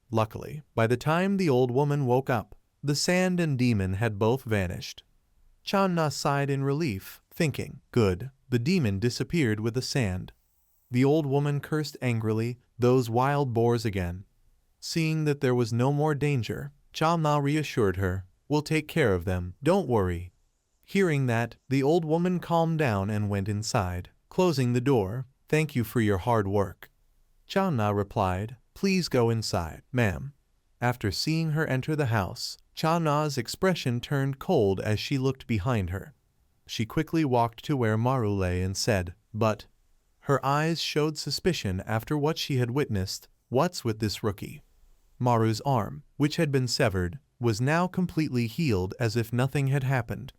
A: Luckily, by the time the old woman woke up, the sand and demon had both vanished. Channa sighed in relief, thinking, "Good, the demon disappeared with the sand." The old woman cursed angrily, "Those wild boars again." Seeing that there was no more danger, Channa reassured her, We'll take care of them, don't worry." Hearing that, the old woman calmed down and went inside, closing the door. "Thank you for your hard work." Cha Na replied, "Please go inside, ma'am." After seeing her enter the house, Cha Na's expression turned cold as she looked behind her. She quickly walked to where Maru lay and said, "But..." Her eyes showed suspicion after what she had witnessed. "What's with this rookie?" Maru's arm, which had been severed, was now completely healed as if nothing had happened.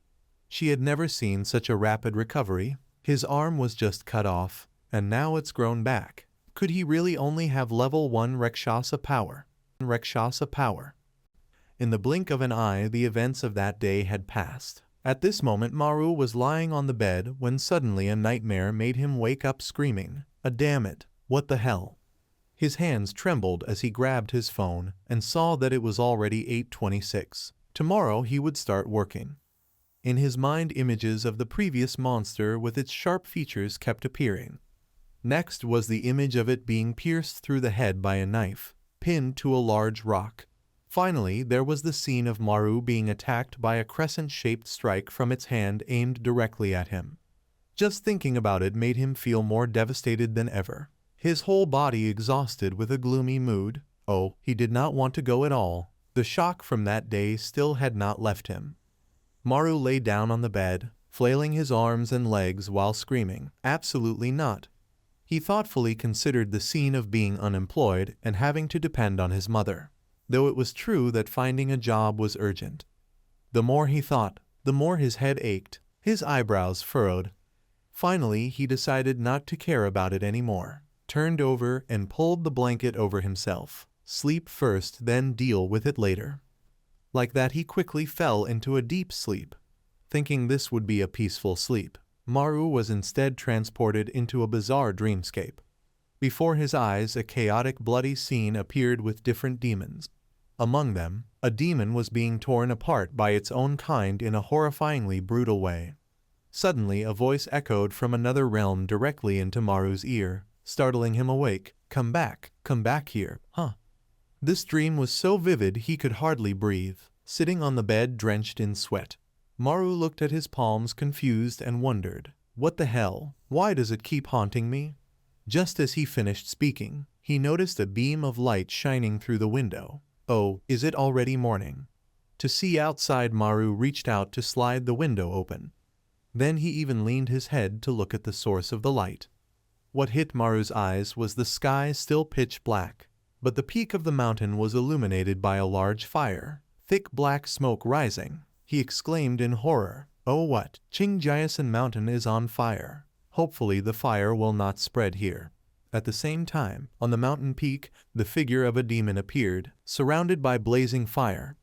A: She had never seen such a rapid recovery. His arm was just cut off, and now it's grown back. Could he really only have level 1 Rakshasa power? In the blink of an eye, the events of that day had passed. At this moment Maru was lying on the bed when suddenly a nightmare made him wake up screaming, Damn it, what the hell?" His hands trembled as he grabbed his phone and saw that it was already 8:26. Tomorrow he would start working. In his mind, images of the previous monster with its sharp features kept appearing. Next was the image of it being pierced through the head by a knife, pinned to a large rock. Finally, there was the scene of Maru being attacked by a crescent-shaped strike from its hand aimed directly at him. Just thinking about it made him feel more devastated than ever. His whole body exhausted with a gloomy mood. Oh, he did not want to go at all. The shock from that day still had not left him. Maru lay down on the bed, flailing his arms and legs while screaming, "Absolutely not." He thoughtfully considered the scene of being unemployed and having to depend on his mother, though it was true that finding a job was urgent. The more he thought, the more his head ached, his eyebrows furrowed. Finally, he decided not to care about it anymore, turned over and pulled the blanket over himself. Sleep first, then deal with it later. Like that, he quickly fell into a deep sleep. Thinking this would be a peaceful sleep, Maru was instead transported into a bizarre dreamscape. Before his eyes, a chaotic, bloody scene appeared with different demons. Among them, a demon was being torn apart by its own kind in a horrifyingly brutal way. Suddenly, a voice echoed from another realm directly into Maru's ear, startling him awake. Come back here, huh?" This dream was so vivid he could hardly breathe, sitting on the bed drenched in sweat. Maru looked at his palms confused and wondered, "What the hell? Why does it keep haunting me?" Just as he finished speaking, he noticed a beam of light shining through the window. Oh, is it already morning? To see outside, Maru reached out to slide the window open. Then he even leaned his head to look at the source of the light. What hit Maru's eyes was the sky still pitch black, but the peak of the mountain was illuminated by a large fire, thick black smoke rising. He exclaimed in horror, "Oh what? Qingjiasan Mountain is on fire. Hopefully the fire will not spread here." At the same time, on the mountain peak, the figure of a demon appeared, surrounded by blazing fire.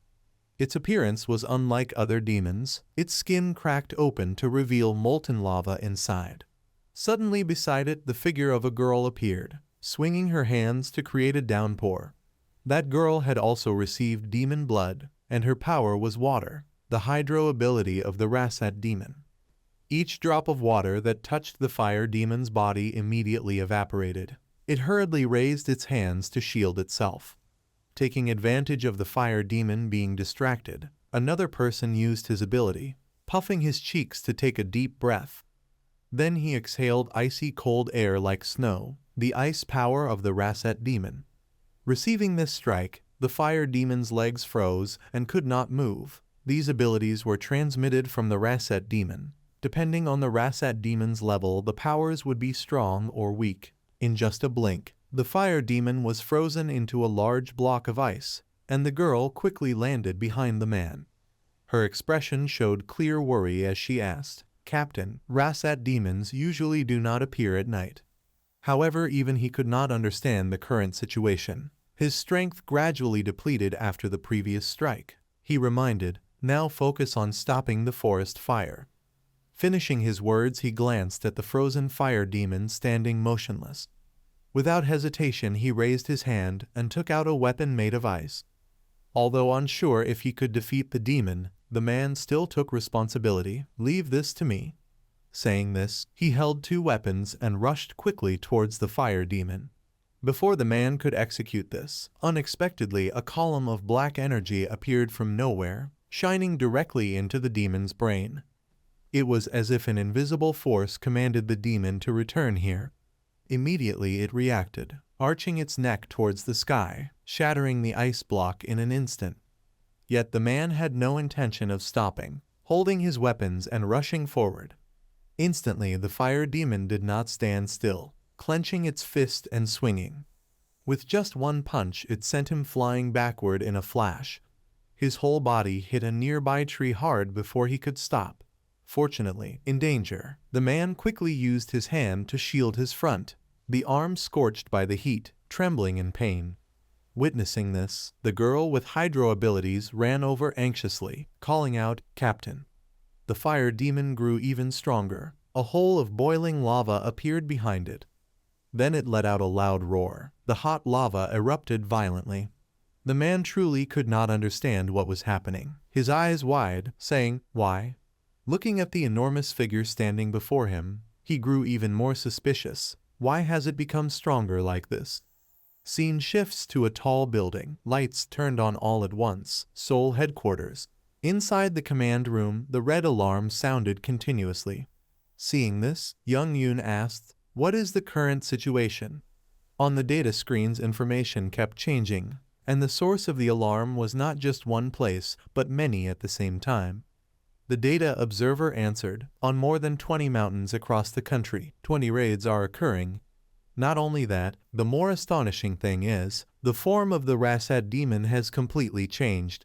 A: Its appearance was unlike other demons. Its skin cracked open to reveal molten lava inside. Suddenly beside it, the figure of a girl appeared, swinging her hands to create a downpour. That girl had also received demon blood, and her power was water, the hydro ability of the Rasat demon. Each drop of water that touched the fire demon's body immediately evaporated. It hurriedly raised its hands to shield itself. Taking advantage of the fire demon being distracted, another person used his ability, puffing his cheeks to take a deep breath. Then he exhaled icy cold air like snow, the ice power of the Rasat demon. Receiving this strike, the fire demon's legs froze and could not move. These abilities were transmitted from the Rasat demon. Depending on the Rasat demon's level, the powers would be strong or weak. In just a blink, the fire demon was frozen into a large block of ice, and the girl quickly landed behind the man. Her expression showed clear worry as she asked, "Captain, Rasat demons usually do not appear at night." However, even he could not understand the current situation. His strength gradually depleted after the previous strike. He reminded, "Now focus on stopping the forest fire." Finishing his words, he glanced at the frozen fire demon standing motionless. Without hesitation, he raised his hand and took out a weapon made of ice. Although unsure if he could defeat the demon, the man still took responsibility. "Leave this to me." Saying this, he held two weapons and rushed quickly towards the fire demon. Before the man could execute this, unexpectedly a column of black energy appeared from nowhere, shining directly into the demon's brain. It was as if an invisible force commanded the demon to return here. Immediately it reacted, arching its neck towards the sky, shattering the ice block in an instant. Yet the man had no intention of stopping, holding his weapons and rushing forward. Instantly the fire demon did not stand still, clenching its fist and swinging. With just one punch it sent him flying backward in a flash. His whole body hit a nearby tree hard before he could stop. Fortunately, in danger, the man quickly used his hand to shield his front, the arm scorched by the heat, trembling in pain. Witnessing this, the girl with hydro abilities ran over anxiously, calling out, "Captain." The fire demon grew even stronger. A hole of boiling lava appeared behind it. Then it let out a loud roar. The hot lava erupted violently. The man truly could not understand what was happening, his eyes wide, saying, "Why?" Looking at the enormous figure standing before him, he grew even more suspicious. Why has it become stronger like this? Scene shifts to a tall building. Lights turned on all at once. Seoul headquarters. Inside the command room, the red alarm sounded continuously. Seeing this, Young Yoon asked, "What is the current situation?" On the data screens, information kept changing, and the source of the alarm was not just one place, but many at the same time. The data observer answered, "On more than 20 mountains across the country, 20 raids are occurring." Not only that, the more astonishing thing is, the form of the Rasad demon has completely changed.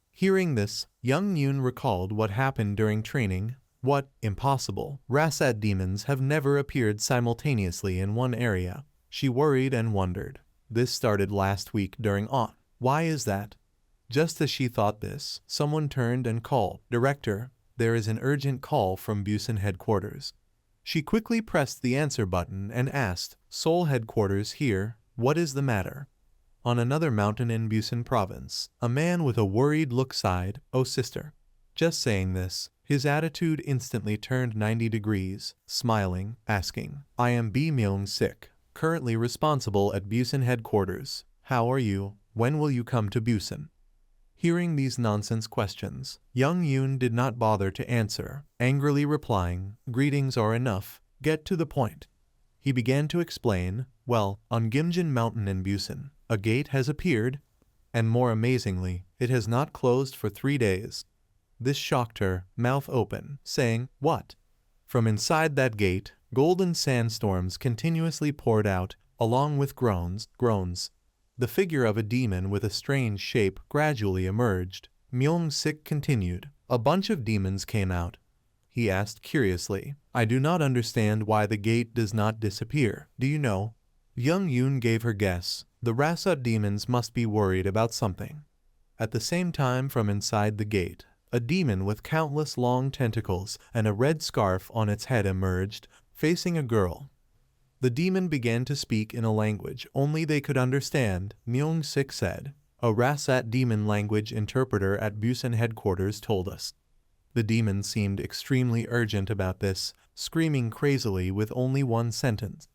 A: Hearing this, Young Yoon recalled what happened during training. What? Impossible. Rasad demons have never appeared simultaneously in one area. She worried and wondered. This started last week during On. Why is that? Just as she thought this, someone turned and called, "Director, there is an urgent call from Busan headquarters." She quickly pressed the answer button and asked, "Seoul headquarters here, what is the matter?" On another mountain in Busan province, a man with a worried look sighed, "Oh sister." Just saying this, his attitude instantly turned 90 degrees, smiling, asking, "I am B. Myung-sik, currently responsible at Busan headquarters. How are you? When will you come to Busan?" Hearing these nonsense questions, Young Yoon did not bother to answer, angrily replying, "Greetings are enough, get to the point." He began to explain, "Well, on Gimjin Mountain in Busan, a gate has appeared, and more amazingly, it has not closed for 3 days." This shocked her, mouth open, saying, "What?" From inside that gate, golden sandstorms continuously poured out, along with groans. The figure of a demon with a strange shape gradually emerged. Myung-sik continued, "A bunch of demons came out." He asked curiously, "I do not understand why the gate does not disappear. Do you know?" Young Yoon gave her guess. The Rasa demons must be worried about something. At the same time, from inside the gate, a demon with countless long tentacles and a red scarf on its head emerged, facing a girl. The demon began to speak in a language only they could understand. Myung-sik said, "A Rasat demon language interpreter at Busan headquarters told us." The demon seemed extremely urgent about this, screaming crazily with only one sentence.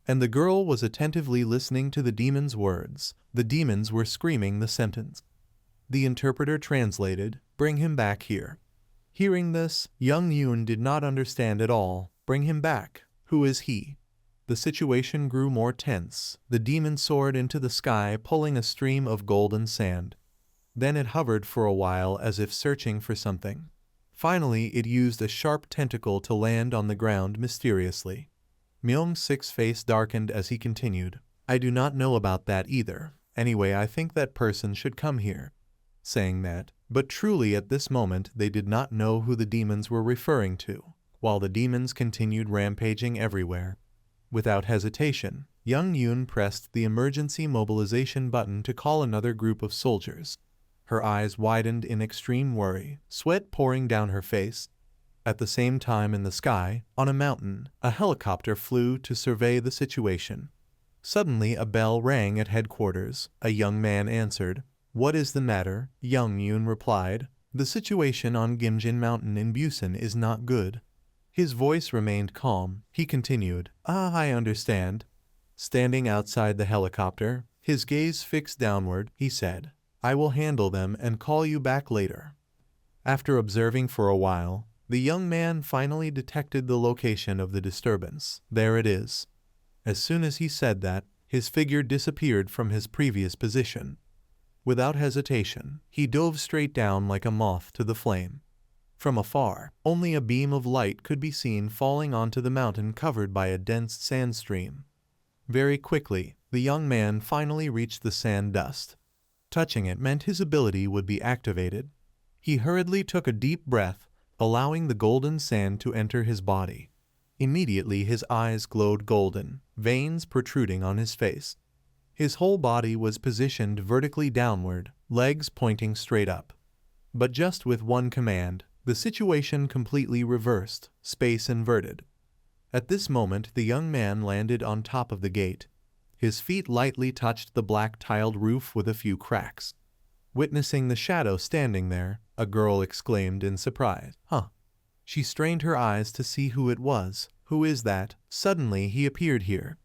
A: And the girl was attentively listening to the demon's words. The demons were screaming the sentence. The interpreter translated, "Bring him back here." Hearing this, Young Yoon did not understand at all. Bring him back. Who is he? The situation grew more tense. The demon soared into the sky, pulling a stream of golden sand. Then it hovered for a while as if searching for something. Finally, it used a sharp tentacle to land on the ground mysteriously. Myung-sik's face darkened as he continued, "I do not know about that either. Anyway, I think that person should come here." Saying that, but truly at this moment they did not know who the demons were referring to, while the demons continued rampaging everywhere. Without hesitation, Young Yoon pressed the emergency mobilization button to call another group of soldiers. Her eyes widened in extreme worry, sweat pouring down her face. At the same time in the sky, on a mountain, a helicopter flew to survey the situation. Suddenly a bell rang at headquarters. A young man answered. "What is the matter?" Young Yoon replied. "The situation on Gimjin Mountain in Busan is not good." His voice remained calm. He continued, I understand." Standing outside the helicopter, his gaze fixed downward, he said, "I will handle them and call you back later." After observing for a while, the young man finally detected the location of the disturbance. There it is. As soon as he said that, his figure disappeared from his previous position. Without hesitation, he dove straight down like a moth to the flame. From afar, only a beam of light could be seen falling onto the mountain covered by a dense sand stream. Very quickly, the young man finally reached the sand dust. Touching it meant his ability would be activated. He hurriedly took a deep breath, allowing the golden sand to enter his body. Immediately his eyes glowed golden, veins protruding on his face. His whole body was positioned vertically downward, legs pointing straight up. But just with one command, the situation completely reversed, space inverted. At this moment the young man landed on top of the gate. His feet lightly touched the black tiled roof with a few cracks. Witnessing the shadow standing there, a girl exclaimed in surprise, "Huh." She strained her eyes to see who it was. "Who is that? Suddenly he appeared here."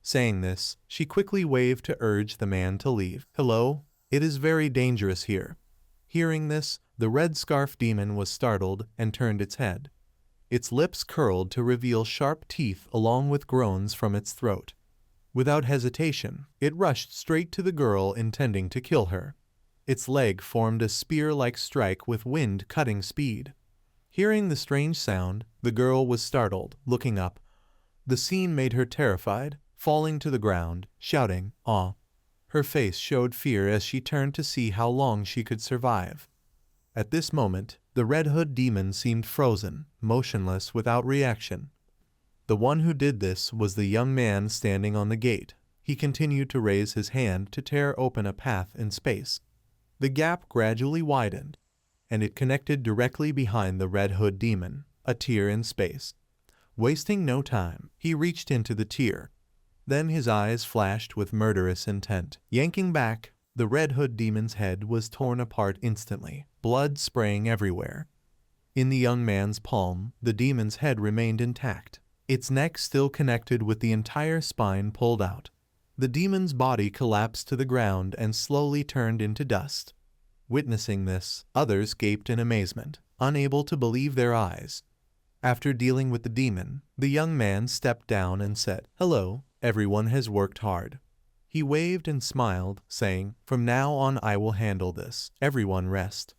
A: Saying this, she quickly waved to urge the man to leave. "Hello? It is very dangerous here." Hearing this, the red scarf demon was startled and turned its head. Its lips curled to reveal sharp teeth along with groans from its throat. Without hesitation, it rushed straight to the girl, intending to kill her. Its leg formed a spear-like strike with wind-cutting speed. Hearing the strange sound, the girl was startled, looking up. The scene made her terrified, falling to the ground, shouting, "Aw!" Her face showed fear as she turned to see how long she could survive. At this moment, the Red Hood demon seemed frozen, motionless, without reaction. The one who did this was the young man standing on the gate. He continued to raise his hand to tear open a path in space. The gap gradually widened, and it connected directly behind the Red Hood demon, a tier in space. Wasting no time, he reached into the tier. Then his eyes flashed with murderous intent. Yanking back, the Red Hood demon's head was torn apart instantly, blood spraying everywhere. In the young man's palm, the demon's head remained intact, its neck still connected with the entire spine pulled out. The demon's body collapsed to the ground and slowly turned into dust. Witnessing this, others gaped in amazement, unable to believe their eyes. After dealing with the demon, the young man stepped down and said, "Hello, everyone has worked hard." He waved and smiled, saying, "From now on I will handle this. Everyone rest."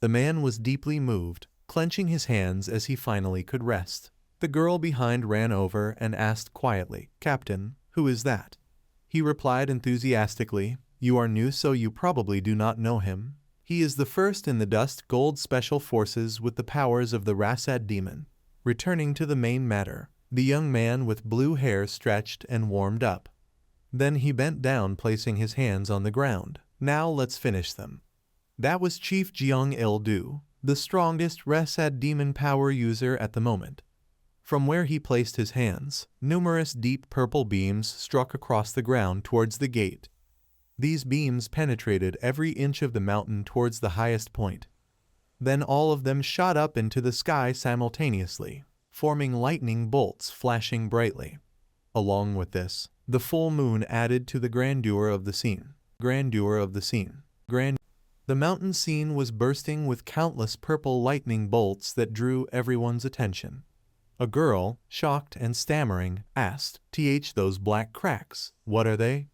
A: The man was deeply moved, clenching his hands as he finally could rest. The girl behind ran over and asked quietly, "Captain, who is that?" He replied enthusiastically, "You are new, so you probably do not know him. He is the first in the Dust Gold Special Forces with the powers of the Rassad demon." Returning to the main matter, the young man with blue hair stretched and warmed up. Then he bent down, placing his hands on the ground. "Now let's finish them." That was Chief Jeong Il-du, the strongest Rassad demon power user at the moment. From where he placed his hands, numerous deep purple beams struck across the ground towards the gate. These beams penetrated every inch of the mountain towards the highest point. Then all of them shot up into the sky simultaneously, forming lightning bolts flashing brightly. Along with this, the full moon added to the grandeur of the scene. The mountain scene was bursting with countless purple lightning bolts that drew everyone's attention. A girl, shocked and stammering, asked, "Those black cracks, what are they?"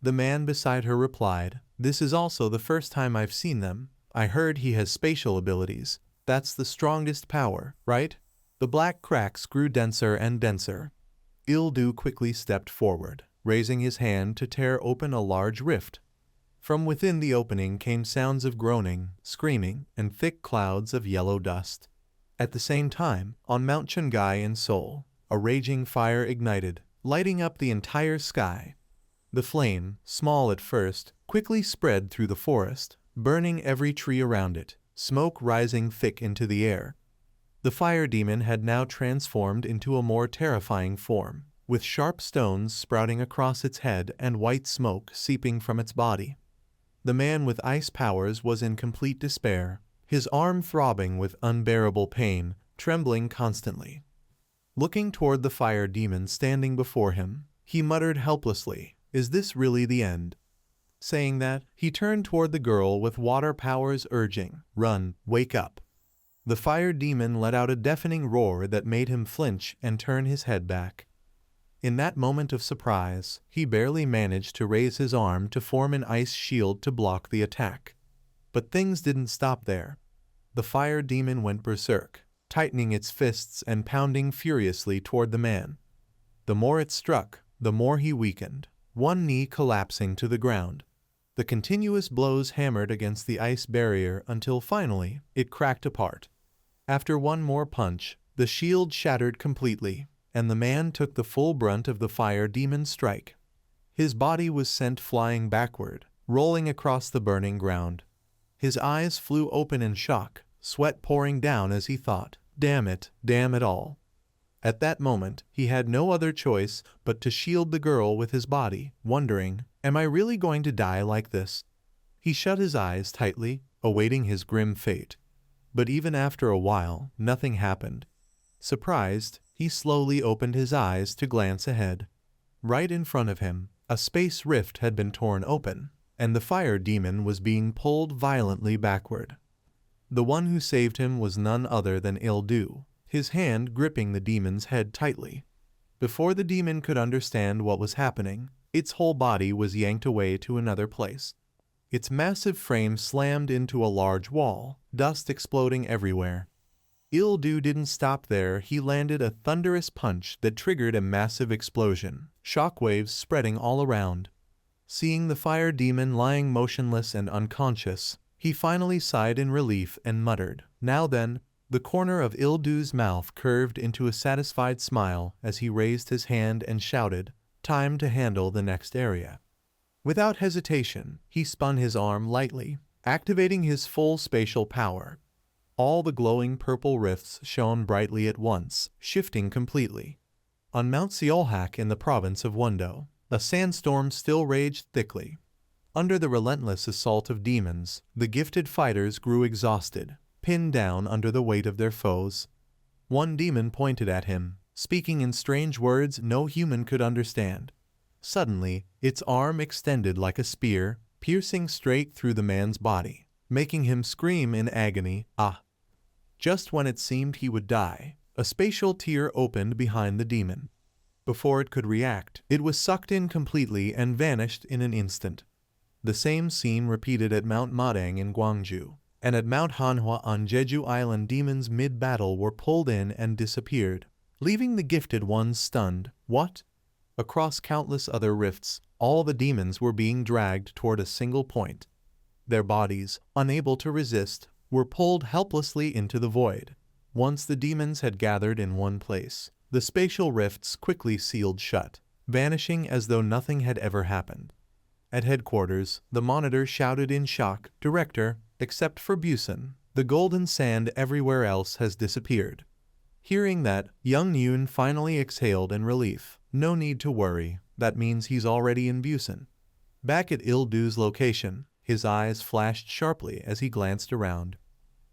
A: The man beside her replied, "This is also the first time I've seen them. I heard he has spatial abilities. That's the strongest power, right?" The black cracks grew denser and denser. Il-du quickly stepped forward, raising his hand to tear open a large rift. From within the opening came sounds of groaning, screaming, and thick clouds of yellow dust. At the same time, on Mount Chungai in Seoul, a raging fire ignited, lighting up the entire sky. The flame, small at first, quickly spread through the forest, burning every tree around it, smoke rising thick into the air. The fire demon had now transformed into a more terrifying form, with sharp stones sprouting across its head and white smoke seeping from its body. The man with ice powers was in complete despair, his arm throbbing with unbearable pain, trembling constantly. Looking toward the fire demon standing before him, he muttered helplessly, "Is this really the end?" Saying that, he turned toward the girl with water powers urging, "Run, wake up." The fire demon let out a deafening roar that made him flinch and turn his head back. In that moment of surprise, he barely managed to raise his arm to form an ice shield to block the attack. But things didn't stop there. The fire demon went berserk, tightening its fists and pounding furiously toward the man. The more it struck, the more he weakened, one knee collapsing to the ground. The continuous blows hammered against the ice barrier until finally it cracked apart. After one more punch, the shield shattered completely, and the man took the full brunt of the fire demon's strike. His body was sent flying backward, rolling across the burning ground. His eyes flew open in shock, sweat pouring down as he thought, damn it all." At that moment, he had no other choice but to shield the girl with his body, wondering, am I really going to die like this? He shut his eyes tightly, awaiting his grim fate. But even after a while, nothing happened. Surprised, he slowly opened his eyes to glance ahead. Right in front of him, a space rift had been torn open, and the fire demon was being pulled violently backward. The one who saved him was none other than Ildu, his hand gripping the demon's head tightly. Before the demon could understand what was happening, its whole body was yanked away to another place. Its massive frame slammed into a large wall, dust exploding everywhere. Ildu didn't stop there. He landed a thunderous punch that triggered a massive explosion, shockwaves spreading all around. Seeing the fire demon lying motionless and unconscious, he finally sighed in relief and muttered, "Now then." The corner of Ildu's mouth curved into a satisfied smile as he raised his hand and shouted, "Time to handle the next area." Without hesitation, he spun his arm lightly, activating his full spatial power. All the glowing purple rifts shone brightly at once, shifting completely. On Mount Seolhak in the province of Wando, a sandstorm still raged thickly. Under the relentless assault of demons, the gifted fighters grew exhausted, pinned down under the weight of their foes. One demon pointed at him, speaking in strange words no human could understand. Suddenly, its arm extended like a spear, piercing straight through the man's body, making him scream in agony, "Ah!" Just when it seemed he would die, a spatial tear opened behind the demon. Before it could react, it was sucked in completely and vanished in an instant. The same scene repeated at Mount Madang in Gwangju, and at Mount Hanhwa on Jeju Island. Demons mid-battle were pulled in and disappeared, leaving the gifted ones stunned. What? Across countless other rifts, all the demons were being dragged toward a single point. Their bodies, unable to resist, were pulled helplessly into the void. Once the demons had gathered in one place, the spatial rifts quickly sealed shut, vanishing as though nothing had ever happened. At headquarters, the monitor shouted in shock, "Director, except for Busan, the golden sand everywhere else has disappeared." Hearing that, Young Yoon finally exhaled in relief. No need to worry, that means he's already in Busan. Back at Ildu's location, his eyes flashed sharply as he glanced around.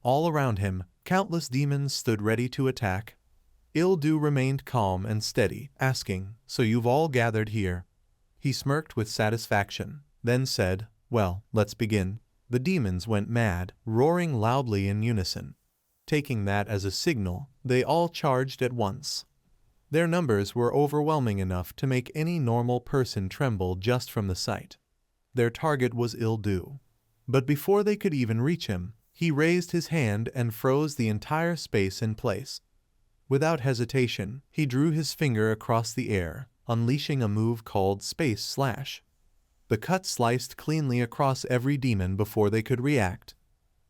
A: All around him, countless demons stood ready to attack. Ildu remained calm and steady, asking, "So you've all gathered here?" He smirked with satisfaction, then said, "Well, let's begin." The demons went mad, roaring loudly in unison. Taking that as a signal, they all charged at once. Their numbers were overwhelming enough to make any normal person tremble just from the sight. Their target was Ildu. But before they could even reach him, he raised his hand and froze the entire space in place. Without hesitation, he drew his finger across the air, unleashing a move called Space Slash. The cut sliced cleanly across every demon before they could react.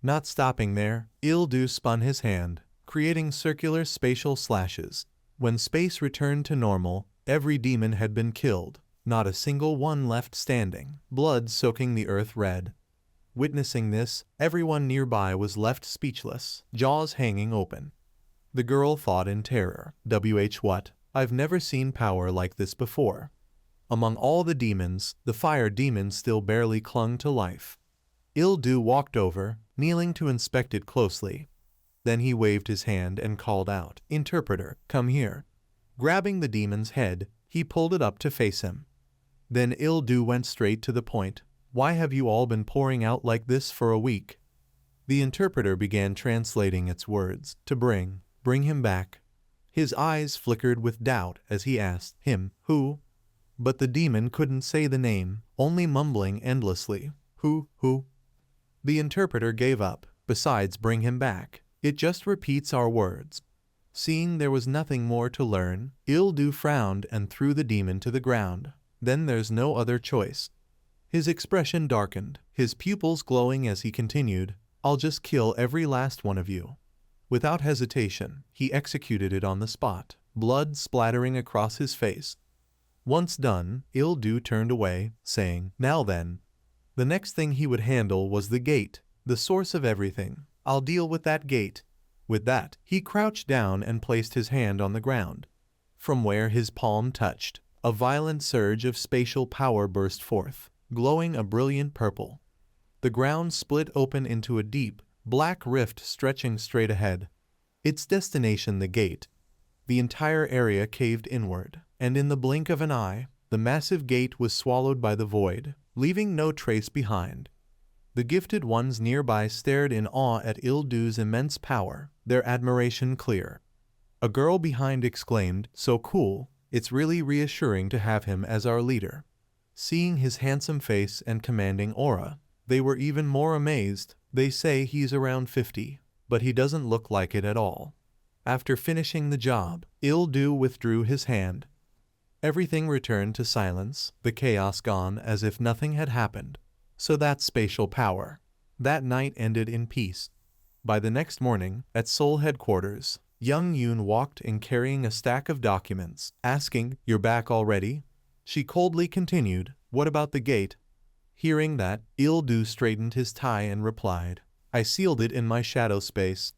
A: Not stopping there, Ildu spun his hand, creating circular spatial slashes. When space returned to normal, every demon had been killed, not a single one left standing, blood soaking the earth red. Witnessing this, everyone nearby was left speechless, jaws hanging open. The girl thought in terror, what? I've never seen power like this before. Among all the demons, the fire demon still barely clung to life. Ildu walked over, kneeling to inspect it closely. Then he waved his hand and called out, "Interpreter, come here." Grabbing the demon's head, he pulled it up to face him. Then Ildu went straight to the point. Why have you all been pouring out like this for a week?" The interpreter began translating its words. To bring him back. His eyes flickered with doubt as he asked, "Him, who?" But the demon couldn't say the name, only mumbling endlessly, Who? The interpreter gave up. Besides, bring him back. It just repeats our words. Seeing there was nothing more to learn, Ildu frowned and threw the demon to the ground. Then there's no other choice. His expression darkened, his pupils glowing as he continued, "I'll just kill every last one of you." Without hesitation, he executed it on the spot, blood splattering across his face. Once done, Ildu turned away, saying, "Now then." The next thing he would handle was the gate, the source of everything. "I'll deal with that gate." With that, he crouched down and placed his hand on the ground. From where his palm touched, a violent surge of spatial power burst forth, glowing a brilliant purple. The ground split open into a deep, black rift stretching straight ahead. Its destination the gate. The entire area caved inward, and in the blink of an eye, the massive gate was swallowed by the void, leaving no trace behind. The gifted ones nearby stared in awe at Ildu's immense power, their admiration clear. A girl behind exclaimed, "So cool, it's really reassuring to have him as our leader." Seeing his handsome face and commanding aura, they were even more amazed. "They say he's around 50, but he doesn't look like it at all." After finishing the job, Ildu withdrew his hand. Everything returned to silence, the chaos gone as if nothing had happened. So that's spatial power. That night ended in peace. By the next morning, at Seoul headquarters, young Yoon walked in carrying a stack of documents, asking, "You're back already?" She coldly continued, "What about the gate?" Hearing that, Ildu straightened his tie and replied, "I sealed it in my shadow space."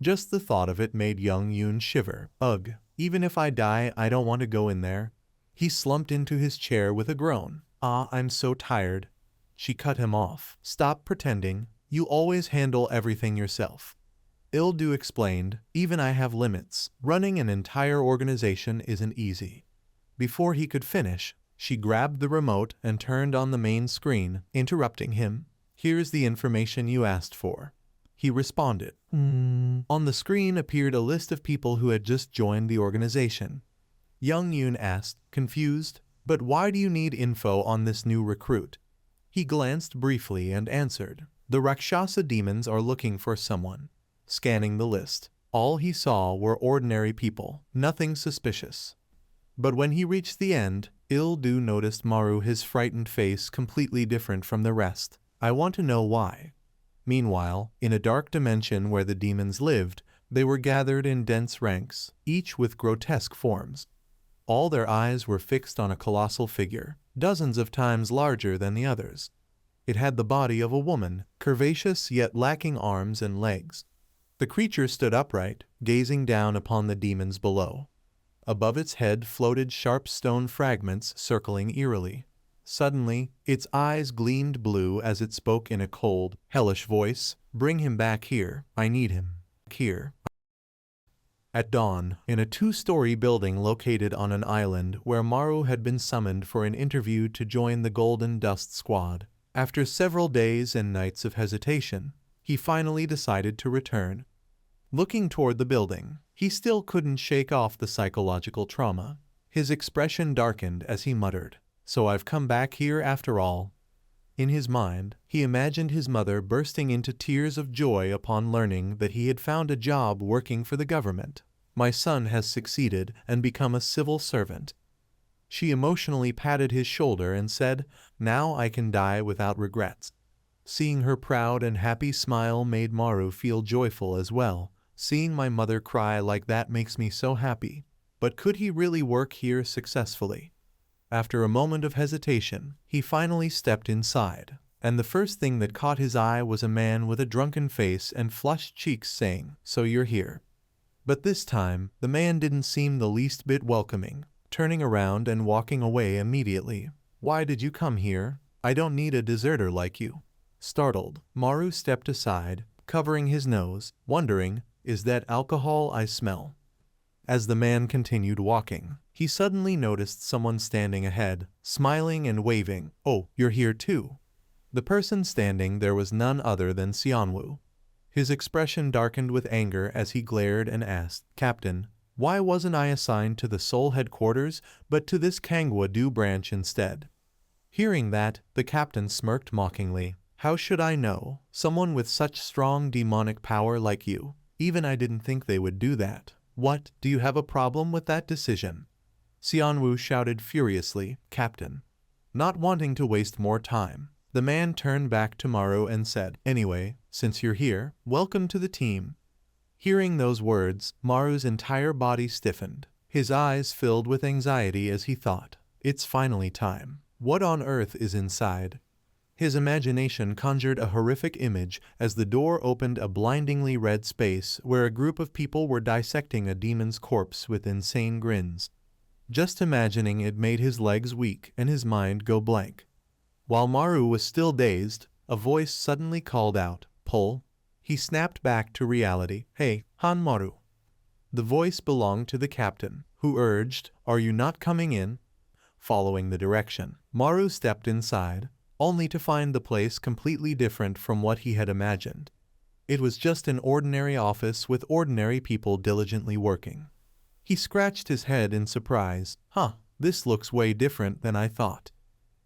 A: Just the thought of it made young Yoon shiver. "Ugh, even if I die, I don't want to go in there." He slumped into his chair with a groan. "Ah, I'm so tired." She cut him off. "Stop pretending. You always handle everything yourself." Ildu explained, "Even I have limits. Running an entire organization isn't easy." Before he could finish, she grabbed the remote and turned on the main screen, interrupting him. "Here's the information you asked for." He responded. On the screen appeared a list of people who had just joined the organization. Young Yoon asked, confused, "But why do you need info on this new recruit?" He glanced briefly and answered, "The Rakshasa demons are looking for someone." Scanning the list, all he saw were ordinary people, nothing suspicious. But when he reached the end, Ildu noticed Maru, his frightened face completely different from the rest. "I want to know why." Meanwhile, in a dark dimension where the demons lived, they were gathered in dense ranks, each with grotesque forms. All their eyes were fixed on a colossal figure, dozens of times larger than the others. It had the body of a woman, curvaceous yet lacking arms and legs. The creature stood upright, gazing down upon the demons below. Above its head floated sharp stone fragments circling eerily. Suddenly, its eyes gleamed blue as it spoke in a cold, hellish voice, "Bring him back here. I need him. Here." At dawn, in a two-story building located on an island where Maru had been summoned for an interview to join the Golden Dust Squad, after several days and nights of hesitation, he finally decided to return. Looking toward the building, he still couldn't shake off the psychological trauma. His expression darkened as he muttered, "So I've come back here after all." In his mind, he imagined his mother bursting into tears of joy upon learning that he had found a job working for the government. "My son has succeeded and become a civil servant." She emotionally patted his shoulder and said, "Now I can die without regrets." Seeing her proud and happy smile made Maru feel joyful as well. "Seeing my mother cry like that makes me so happy." But could he really work here successfully? After a moment of hesitation, he finally stepped inside, and the first thing that caught his eye was a man with a drunken face and flushed cheeks saying, "So you're here." But this time, the man didn't seem the least bit welcoming, turning around and walking away immediately. "Why did you come here? I don't need a deserter like you." Startled, Maru stepped aside, covering his nose, wondering, "Is that alcohol I smell?" As the man continued walking, he suddenly noticed someone standing ahead, smiling and waving. "Oh, you're here too." The person standing there was none other than Xianwu. His expression darkened with anger as he glared and asked, "Captain, why wasn't I assigned to the Seoul headquarters, but to this Kangwa-do branch instead?" Hearing that, the captain smirked mockingly. "How should I know? Someone with such strong demonic power like you. Even I didn't think they would do that. What, do you have a problem with that decision?" Xianwu shouted furiously, "Captain." Not wanting to waste more time, the man turned back to Maru and said, "Anyway, since you're here, welcome to the team." Hearing those words, Maru's entire body stiffened. His eyes filled with anxiety as he thought, "It's finally time. What on earth is inside?" His imagination conjured a horrific image as the door opened a blindingly red space where a group of people were dissecting a demon's corpse with insane grins. Just imagining it made his legs weak and his mind go blank. While Maru was still dazed, a voice suddenly called out, "Pull." He snapped back to reality. "Hey, Hanmaru." The voice belonged to the captain, who urged, "Are you not coming in?" Following the direction, Maru stepped inside, only to find the place completely different from what he had imagined. It was just an ordinary office with ordinary people diligently working. He scratched his head in surprise. This looks way different than I thought."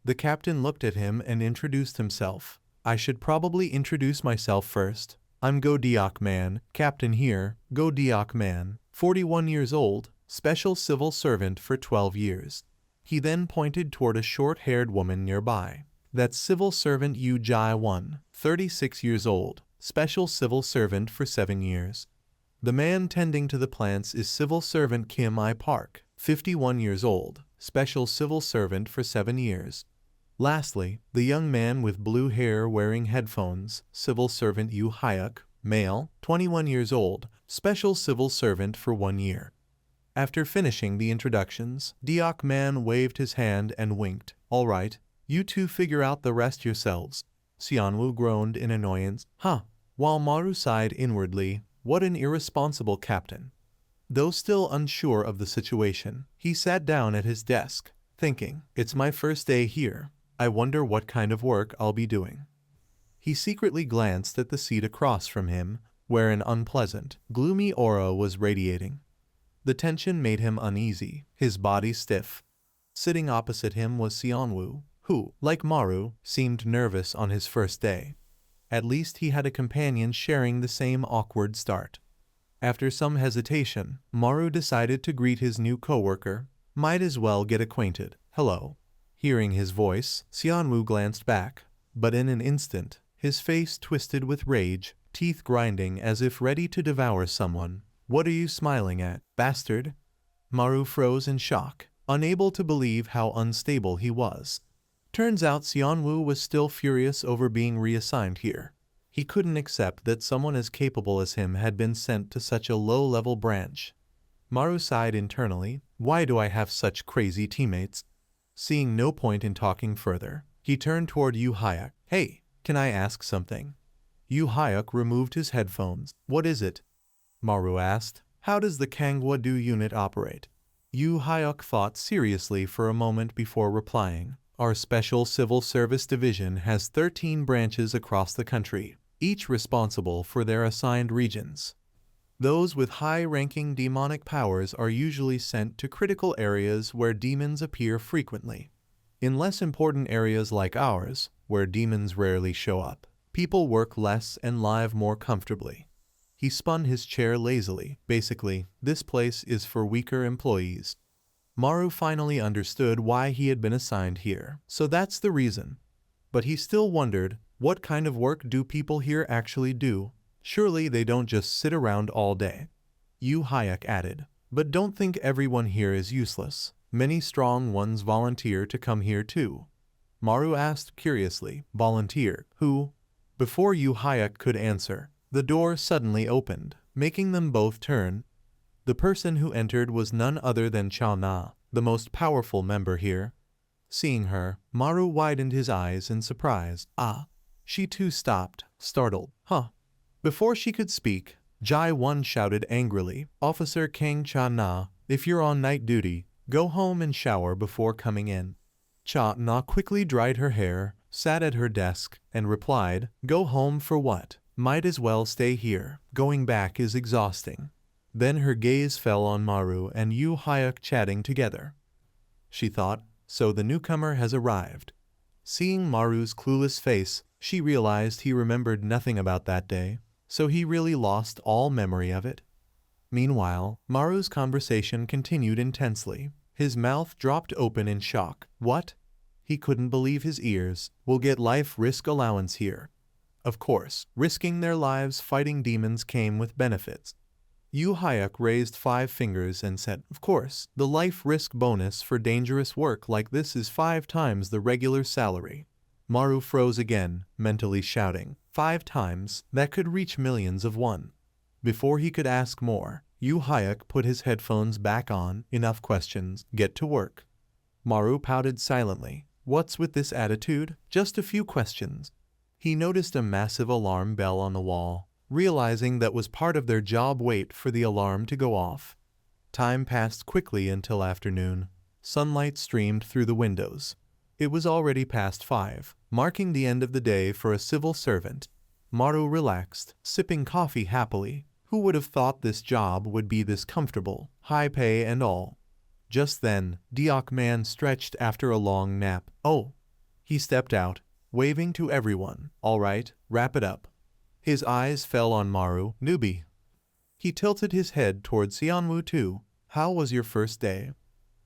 A: The captain looked at him and introduced himself. "I should probably introduce myself first. I'm Go Deok Man, captain here, Go Deok Man, 41 years old, special civil servant for 12 years. He then pointed toward a short-haired woman nearby. "That's civil servant Yu Jai-won, 36 years old, special civil servant for 7 years. The man tending to the plants is civil servant Kim I-park, 51 years old, special civil servant for 7 years. Lastly, the young man with blue hair wearing headphones, civil servant Yu Hyuk, male, 21 years old, special civil servant for 1 year." After finishing the introductions, Deok Man waved his hand and winked. "All right, you two figure out the rest yourselves." Xianwu groaned in annoyance. While Maru sighed inwardly, what an irresponsible captain. Though still unsure of the situation, he sat down at his desk, thinking, "It's my first day here. I wonder what kind of work I'll be doing." He secretly glanced at the seat across from him, where an unpleasant, gloomy aura was radiating. The tension made him uneasy, his body stiff. Sitting opposite him was Xianwu, who, like Maru, seemed nervous on his first day. At least he had a companion sharing the same awkward start. After some hesitation, Maru decided to greet his new coworker. Might as well get acquainted. "Hello." Hearing his voice, Xianwu glanced back, but in an instant, his face twisted with rage, teeth grinding as if ready to devour someone. "What are you smiling at, bastard?" Maru froze in shock, unable to believe how unstable he was. Turns out Xianwu was still furious over being reassigned here. He couldn't accept that someone as capable as him had been sent to such a low-level branch. Maru sighed internally. "Why do I have such crazy teammates?" Seeing no point in talking further, he turned toward Yu Hyuk. "Hey, can I ask something?" Yu Hyuk removed his headphones. "What is it?" Maru asked. "How does the Kangwa-do unit operate?" Yu Hyuk thought seriously for a moment before replying. "Our Special Civil Service Division has 13 branches across the country, each responsible for their assigned regions. Those with high-ranking demonic powers are usually sent to critical areas where demons appear frequently. In less important areas like ours, where demons rarely show up, people work less and live more comfortably." He spun his chair lazily. "Basically, this place is for weaker employees." Maru finally understood why he had been assigned here. So that's the reason. But he still wondered, what kind of work do people here actually do? Surely they don't just sit around all day. Yu Hyuk added, "But don't think everyone here is useless. Many strong ones volunteer to come here too." Maru asked curiously, "Volunteer? Who?" Before Yu Hyuk could answer, the door suddenly opened, making them both turn. The person who entered was none other than Cha Na, the most powerful member here. Seeing her, Maru widened his eyes in surprise. She too stopped, startled. Before she could speak, Jai-won shouted angrily, "Officer Kang Cha Na, if you're on night duty, go home and shower before coming in." Cha Na quickly dried her hair, sat at her desk, and replied, "Go home for what? Might as well stay here. Going back is exhausting." Then her gaze fell on Maru and Yu Hyuk chatting together. She thought, so the newcomer has arrived. Seeing Maru's clueless face, she realized he remembered nothing about that day, so he really lost all memory of it. Meanwhile, Maru's conversation continued intensely. His mouth dropped open in shock. What? He couldn't believe his ears. Will get life risk allowance here. Of course, risking their lives fighting demons came with benefits. Yu Hyuk raised 5 fingers and said, "Of course, the life risk bonus for dangerous work like this is 5 times the regular salary." Maru froze again, mentally shouting, 5 times? That could reach millions of won. Before he could ask more, Yu Hyuk put his headphones back on. Enough questions, get to work. Maru pouted silently. What's with this attitude? Just a few questions. He noticed a massive alarm bell on the wall, realizing that was part of their job. Wait for the alarm to go off. Time passed quickly until afternoon. Sunlight streamed through the windows. It was already past 5, marking the end of the day for a civil servant. Maru relaxed, sipping coffee happily. Who would have thought this job would be this comfortable, high pay and all? Just then, Deok Man stretched after a long nap. Oh! He stepped out, waving to everyone. All right, wrap it up. His eyes fell on Maru. Newbie. He tilted his head toward Xianwu too. How was your first day?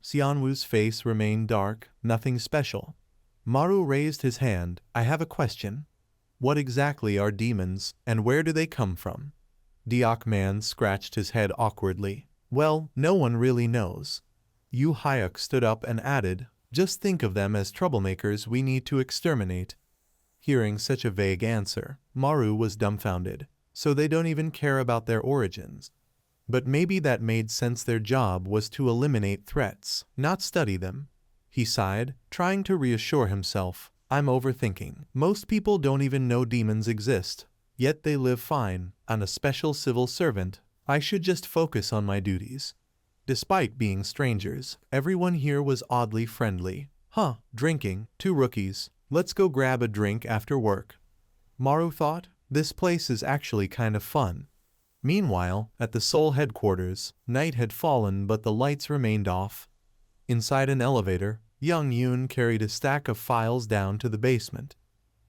A: Xianwu's face remained dark, nothing special. Maru raised his hand. I have a question. What exactly are demons, and where do they come from? Deok Man scratched his head awkwardly. Well, no one really knows. Yu Hyuk stood up and added, just think of them as troublemakers we need to exterminate. Hearing such a vague answer, Maru was dumbfounded. So they don't even care about their origins. But maybe that made sense. Their job was to eliminate threats, not study them. He sighed, trying to reassure himself. I'm overthinking. Most people don't even know demons exist, yet they live fine. I'm a special civil servant. I should just focus on my duties. Despite being strangers, everyone here was oddly friendly. Huh, drinking, 2 rookies. Let's go grab a drink after work. Maru thought, this place is actually kind of fun. Meanwhile, at the Seoul headquarters, night had fallen but the lights remained off. Inside an elevator, Young Yoon carried a stack of files down to the basement.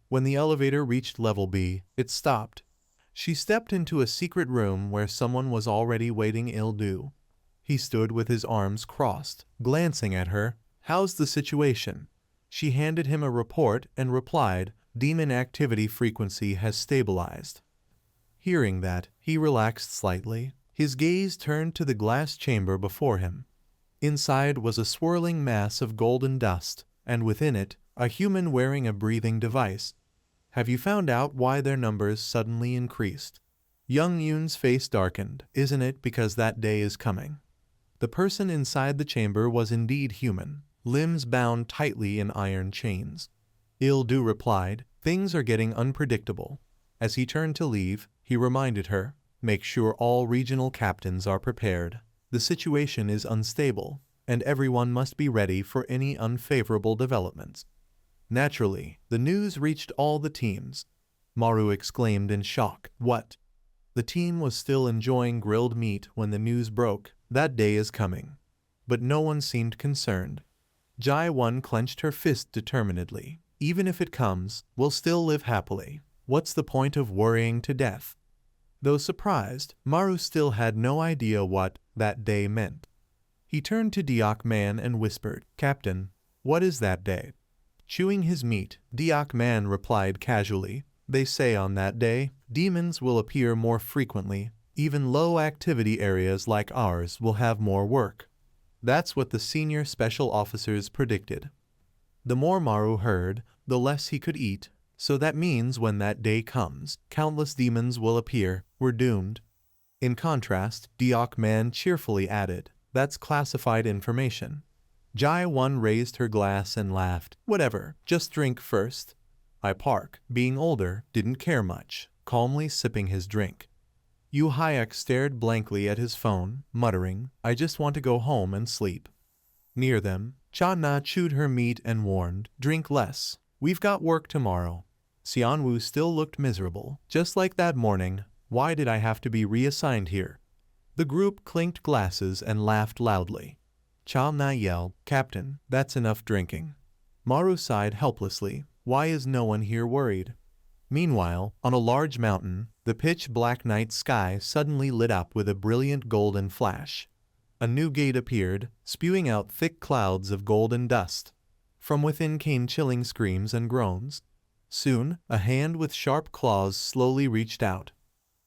A: When the elevator reached level B, it stopped. She stepped into a secret room where someone was already waiting. Il-do. He stood with his arms crossed, glancing at her. How's the situation? She handed him a report and replied, demon activity frequency has stabilized. Hearing that, he relaxed slightly. His gaze turned to the glass chamber before him. Inside was a swirling mass of golden dust, and within it, a human wearing a breathing device. Have you found out why their numbers suddenly increased? Young Yoon's face darkened. Isn't it because that day is coming? The person inside the chamber was indeed human, limbs bound tightly in iron chains. Il-do replied, things are getting unpredictable. As he turned to leave, he reminded her, make sure all regional captains are prepared. The situation is unstable, and everyone must be ready for any unfavorable developments. Naturally, the news reached all the teams. Maru exclaimed in shock. What? The team was still enjoying grilled meat when the news broke. That day is coming. But no one seemed concerned. Jae-won clenched her fist determinedly. Even if it comes, we'll still live happily. What's the point of worrying to death? Though surprised, Maru still had no idea what that day meant. He turned to Deok Man and whispered, Captain, what is that day? Chewing his meat, Deok Man replied casually, they say on that day, demons will appear more frequently. Even low-activity areas like ours will have more work. That's what the senior special officers predicted. The more Maru heard, the less he could eat. So that means when that day comes, countless demons will appear. We're doomed. In contrast, Deok Man cheerfully added, that's classified information. Jae-won raised her glass and laughed. Whatever, just drink first. Park, being older, didn't care much, calmly sipping his drink. Yu Hyuk stared blankly at his phone, muttering, I just want to go home and sleep. Near them, Cha-na chewed her meat and warned, drink less. We've got work tomorrow. Xianwu still looked miserable. Just like that morning, why did I have to be reassigned here? The group clinked glasses and laughed loudly. Cha Na yelled, Captain, that's enough drinking. Maru sighed helplessly. Why is no one here worried? Meanwhile, on a large mountain, the pitch-black night sky suddenly lit up with a brilliant golden flash. A new gate appeared, spewing out thick clouds of golden dust. From within came chilling screams and groans. Soon, a hand with sharp claws slowly reached out.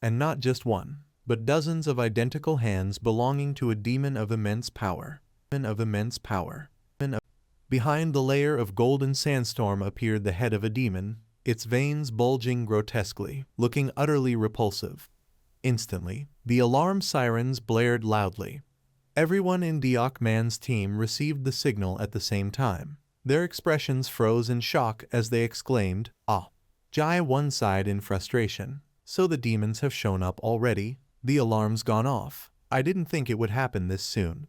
A: And not just one, but dozens of identical hands belonging to a demon of immense power. Behind the layer of golden sandstorm appeared the head of a demon, its veins bulging grotesquely, looking utterly repulsive. Instantly, the alarm sirens blared loudly. Everyone in Deok Man's team received the signal at the same time. Their expressions froze in shock as they exclaimed, Ah! Jai one sighed in frustration. So the demons have shown up already? The alarm's gone off. I didn't think it would happen this soon.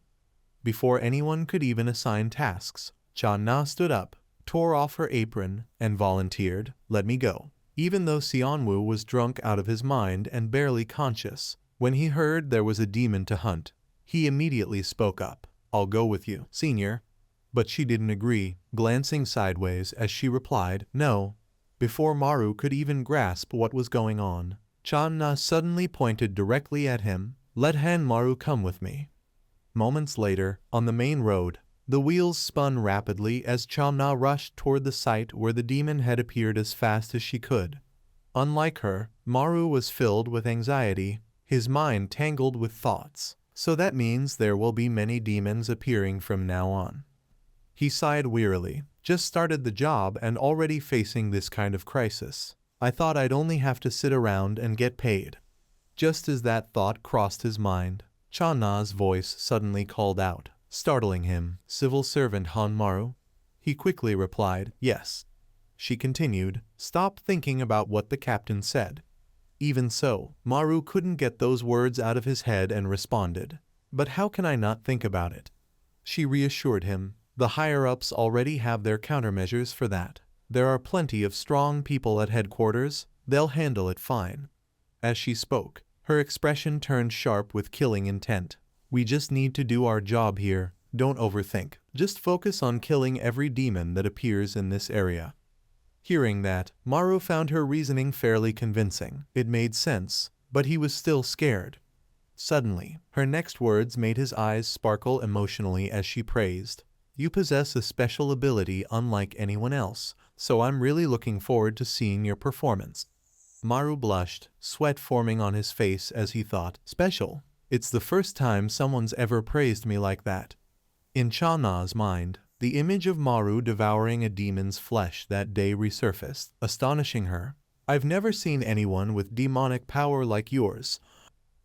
A: Before anyone could even assign tasks, Cha Na stood up, tore off her apron, and volunteered, Let me go. Even though Xianwu was drunk out of his mind and barely conscious, when he heard there was a demon to hunt, he immediately spoke up. I'll go with you, Senior. But she didn't agree, glancing sideways as she replied, No. Before Maru could even grasp what was going on, Cha Na suddenly pointed directly at him. Let Han Maru come with me. Moments later, on the main road, the wheels spun rapidly as Cha Na rushed toward the site where the demon had appeared as fast as she could. Unlike her, Maru was filled with anxiety, his mind tangled with thoughts. So that means there will be many demons appearing from now on. He sighed wearily. Just started the job and already facing this kind of crisis. I thought I'd only have to sit around and get paid. Just as that thought crossed his mind, Cha Na's voice suddenly called out, startling him, Civil Servant Han Maru? He quickly replied, Yes. She continued, Stop thinking about what the captain said. Even so, Maru couldn't get those words out of his head and responded, But how can I not think about it? She reassured him, The higher-ups already have their countermeasures for that. There are plenty of strong people at headquarters, they'll handle it fine. As she spoke, her expression turned sharp with killing intent. We just need to do our job here, don't overthink. Just focus on killing every demon that appears in this area. Hearing that, Maru found her reasoning fairly convincing. It made sense, but he was still scared. Suddenly, her next words made his eyes sparkle emotionally as she praised. You possess a special ability unlike anyone else, so I'm really looking forward to seeing your performance. Maru blushed, sweat forming on his face as he thought, Special? It's the first time someone's ever praised me like that. In Cha Na's mind, the image of Maru devouring a demon's flesh that day resurfaced, astonishing her. I've never seen anyone with demonic power like yours.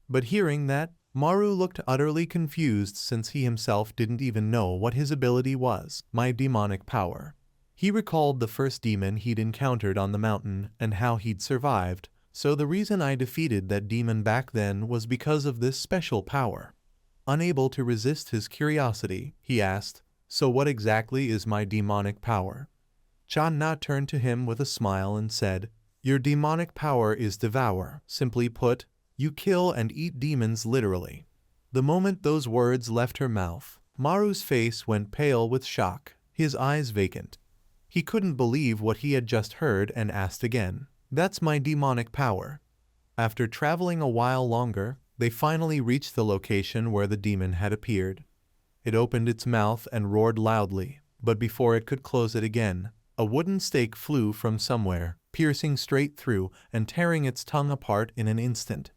A: But hearing that, Maru looked utterly confused since he himself didn't even know what his ability was. My demonic power. He recalled the first demon he'd encountered on the mountain and how he'd survived, so the reason I defeated that demon back then was because of this special power. Unable to resist his curiosity, he asked, So what exactly is my demonic power? Cha Na turned to him with a smile and said, Your demonic power is devour. Simply put, you kill and eat demons literally. The moment those words left her mouth, Maru's face went pale with shock, his eyes vacant. He couldn't believe what he had just heard and asked again, That's my demonic power. After traveling a while longer, they finally reached the location where the demon had appeared. It opened its mouth and roared loudly, but before it could close it again, a wooden stake flew from somewhere, piercing straight through and tearing its tongue apart in an instant.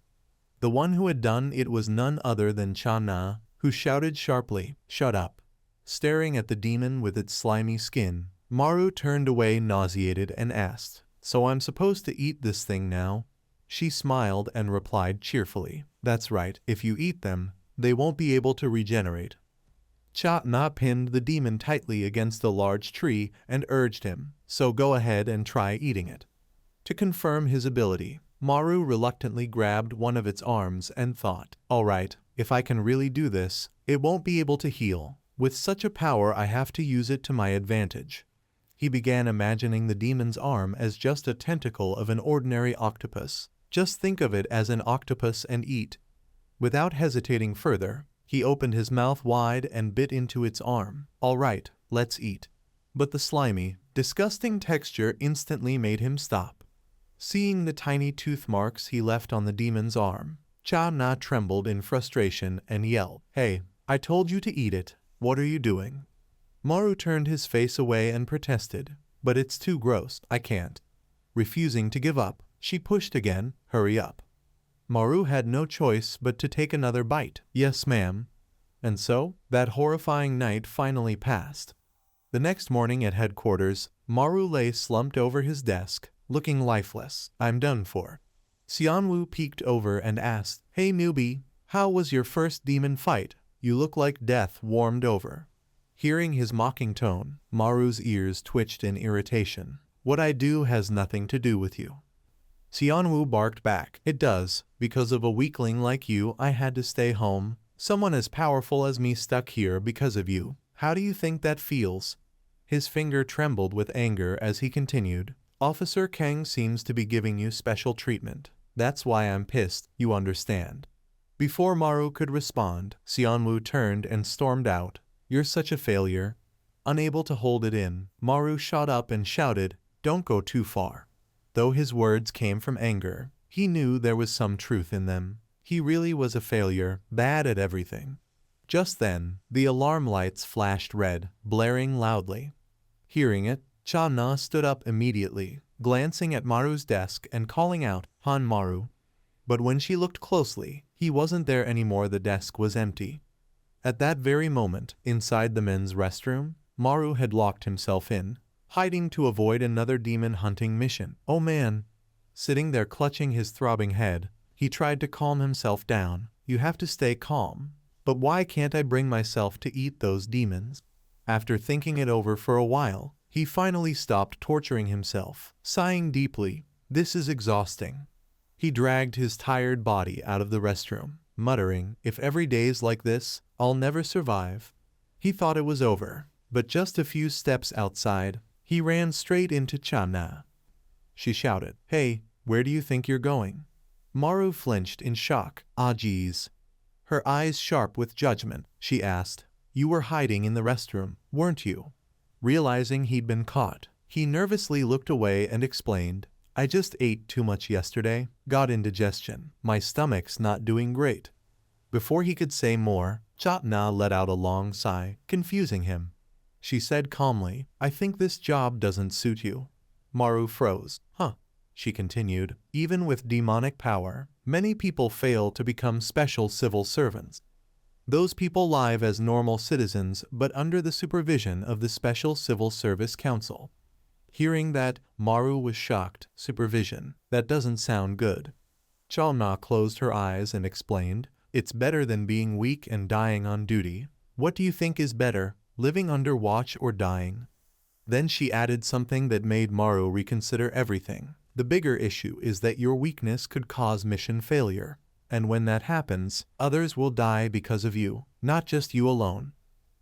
A: The one who had done it was none other than Cha Na, who shouted sharply, Shut up. Staring at the demon with its slimy skin, Maru turned away nauseated and asked, So I'm supposed to eat this thing now? She smiled and replied cheerfully, That's right, if you eat them, they won't be able to regenerate. Cha Na pinned the demon tightly against a large tree and urged him, So go ahead and try eating it. To confirm his ability, Maru reluctantly grabbed one of its arms and thought, All right, if I can really do this, it won't be able to heal. With such a power I have to use it to my advantage. He began imagining the demon's arm as just a tentacle of an ordinary octopus. Just think of it as an octopus and eat. Without hesitating further, he opened his mouth wide and bit into its arm. All right, let's eat. But the slimy, disgusting texture instantly made him stop. Seeing the tiny tooth marks he left on the demon's arm, Cha Na trembled in frustration and yelled, "Hey, I told you to eat it. What are you doing?" Maru turned his face away and protested, "But it's too gross, I can't." Refusing to give up, she pushed again, "Hurry up." Maru had no choice but to take another bite. "Yes, ma'am." And so, that horrifying night finally passed. The next morning at headquarters, Maru lay slumped over his desk, looking lifeless. "I'm done for." Xianwu peeked over and asked, "Hey newbie, how was your first demon fight? You look like death warmed over." Hearing his mocking tone, Maru's ears twitched in irritation. "What I do has nothing to do with you." Xianwu barked back, "It does. Because of a weakling like you, I had to stay home. Someone as powerful as me stuck here because of you. How do you think that feels?" His finger trembled with anger as he continued, "Officer Kang seems to be giving you special treatment. That's why I'm pissed, you understand." Before Maru could respond, Xianwu turned and stormed out. "You're such a failure." Unable to hold it in, Maru shot up and shouted, "Don't go too far." Though his words came from anger, he knew there was some truth in them. He really was a failure, bad at everything. Just then, the alarm lights flashed red, blaring loudly. Hearing it, Cha Na stood up immediately, glancing at Maru's desk and calling out, "Han Maru." But when she looked closely, he wasn't there anymore. The desk was empty. At that very moment, inside the men's restroom, Maru had locked himself in, hiding to avoid another demon hunting mission. Oh man! Sitting there clutching his throbbing head, he tried to calm himself down. "You have to stay calm. But why can't I bring myself to eat those demons?" After thinking it over for a while, he finally stopped torturing himself, sighing deeply. "This is exhausting." He dragged his tired body out of the restroom, muttering, "If every day's like this, I'll never survive." He thought it was over, but just a few steps outside, he ran straight into Cha Na. She shouted, "Hey, where do you think you're going?" Maru flinched in shock. "Ah geez." Her eyes sharp with judgment, she asked, "You were hiding in the restroom, weren't you?" Realizing he'd been caught, he nervously looked away and explained, "I just ate too much yesterday, got indigestion. My stomach's not doing great." Before he could say more, Cha Na let out a long sigh, confusing him. She said calmly, "I think this job doesn't suit you." Maru froze. "Huh," she continued, "even with demonic power, many people fail to become special civil servants. Those people live as normal citizens but under the supervision of the Special Civil Service Council." Hearing that, Maru was shocked. Supervision. That doesn't sound good. Cha Na closed her eyes and explained, "It's better than being weak and dying on duty. What do you think is better, living under watch or dying?" Then she added something that made Maru reconsider everything. "The bigger issue is that your weakness could cause mission failure. And when that happens, others will die because of you, not just you alone."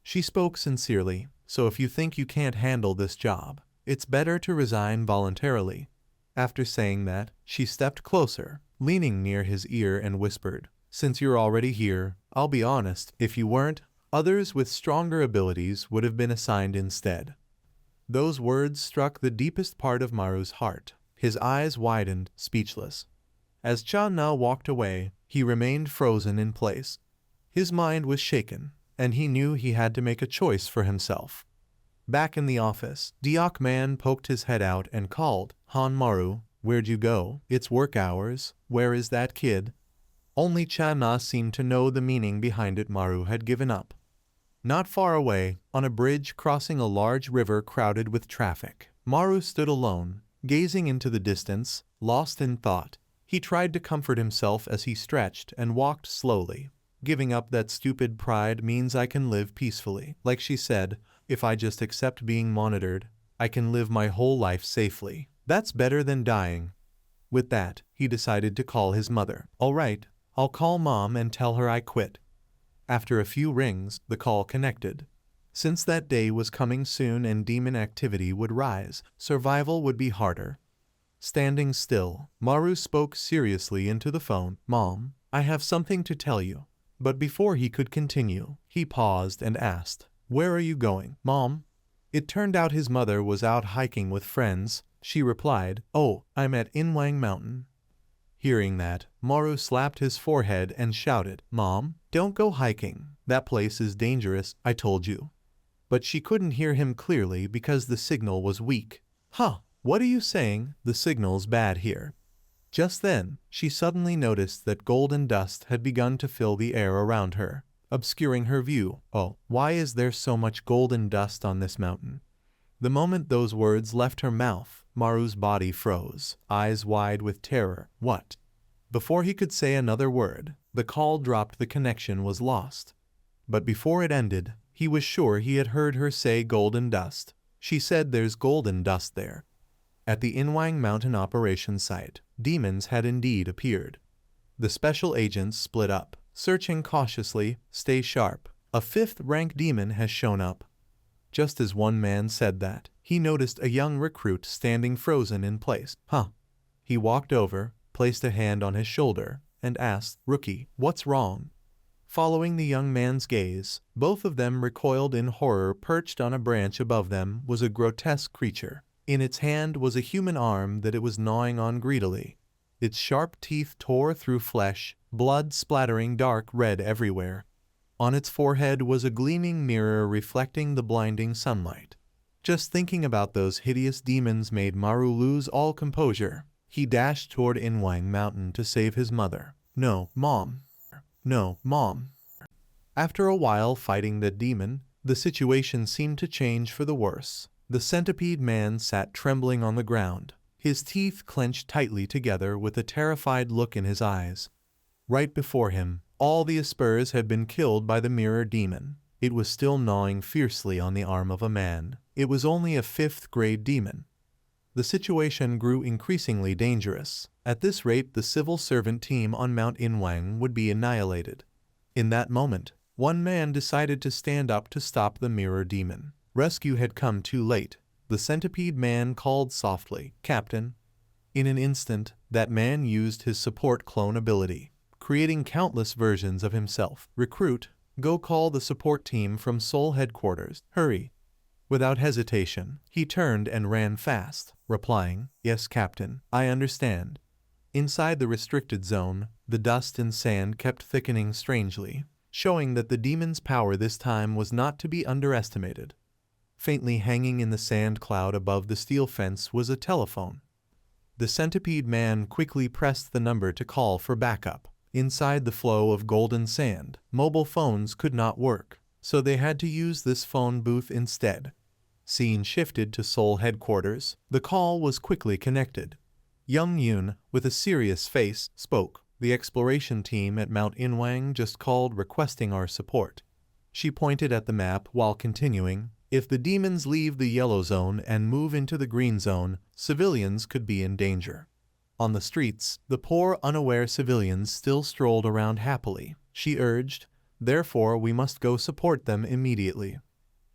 A: She spoke sincerely, "So if you think you can't handle this job, it's better to resign voluntarily." After saying that, she stepped closer, leaning near his ear and whispered, "Since you're already here, I'll be honest, if you weren't, others with stronger abilities would have been assigned instead." Those words struck the deepest part of Maru's heart. His eyes widened, speechless. As Cha Na walked away, he remained frozen in place. His mind was shaken, and he knew he had to make a choice for himself. Back in the office, Deok Man poked his head out and called, "Han Maru, where'd you go? It's work hours. Where is that kid?" Only Cha Na seemed to know the meaning behind it. Maru had given up. Not far away, on a bridge crossing a large river crowded with traffic, Maru stood alone, gazing into the distance, lost in thought. He tried to comfort himself as he stretched and walked slowly. "Giving up that stupid pride means I can live peacefully. Like she said, if I just accept being monitored, I can live my whole life safely. That's better than dying." With that, he decided to call his mother. "All right, I'll call Mom and tell her I quit." After a few rings, the call connected. Since that day was coming soon and demon activity would rise, survival would be harder. Standing still, Maru spoke seriously into the phone. Mom, I have something to tell you. But before he could continue, he paused and asked, Where are you going, Mom? It turned out his mother was out hiking with friends. She replied, Oh, I'm at Inwang Mountain. Hearing that, Maru slapped his forehead and shouted, Mom, don't go hiking. That place is dangerous, I told you. But she couldn't hear him clearly because the signal was weak. Huh, what are you saying? The signal's bad here. Just then, she suddenly noticed that golden dust had begun to fill the air around her, obscuring her view. Oh, why is there so much golden dust on this mountain? The moment those words left her mouth, Maru's body froze, eyes wide with terror. What? Before he could say another word, the call dropped. The connection was lost. But before it ended, he was sure he had heard her say golden dust. She said there's golden dust there. At the Inwang Mountain operation site, demons had indeed appeared. The special agents split up, searching cautiously. Stay sharp. A 5th-rank demon has shown up. Just as one man said that, he noticed a young recruit standing frozen in place. Huh. He walked over, placed a hand on his shoulder, and asked, Rookie, what's wrong? Following the young man's gaze, both of them recoiled in horror. Perched on a branch above them was a grotesque creature. In its hand was a human arm that it was gnawing on greedily. Its sharp teeth tore through flesh, blood splattering dark red everywhere. On its forehead was a gleaming mirror reflecting the blinding sunlight. Just thinking about those hideous demons made Maru lose all composure. He dashed toward Inwang Mountain to save his mother. No, Mom. No, Mom. After a while fighting the demon, the situation seemed to change for the worse. The centipede man sat trembling on the ground, his teeth clenched tightly together with a terrified look in his eyes. Right before him, all the Aspers had been killed by the mirror demon. It was still gnawing fiercely on the arm of a man. It was only a 5th-grade demon. The situation grew increasingly dangerous. At this rate, the civil servant team on Mount Inwang would be annihilated. In that moment, one man decided to stand up to stop the mirror demon. Rescue had come too late. The centipede man called softly, Captain. In an instant, that man used his support clone ability, creating countless versions of himself. Recruit, go call the support team from Seoul headquarters. Hurry. Without hesitation, he turned and ran fast, replying, Yes, Captain, I understand. Inside the restricted zone, the dust and sand kept thickening strangely, showing that the demon's power this time was not to be underestimated. Faintly hanging in the sand cloud above the steel fence was a telephone. The centipede man quickly pressed the number to call for backup. Inside the flow of golden sand, mobile phones could not work, so they had to use this phone booth instead. Scene shifted to Seoul headquarters. The call was quickly connected. Young Yoon, with a serious face, spoke. The exploration team at Mount Inwang just called requesting our support. She pointed at the map while continuing, If the demons leave the yellow zone and move into the green zone, civilians could be in danger. On the streets, the poor, unaware civilians still strolled around happily. She urged, Therefore we must go support them immediately.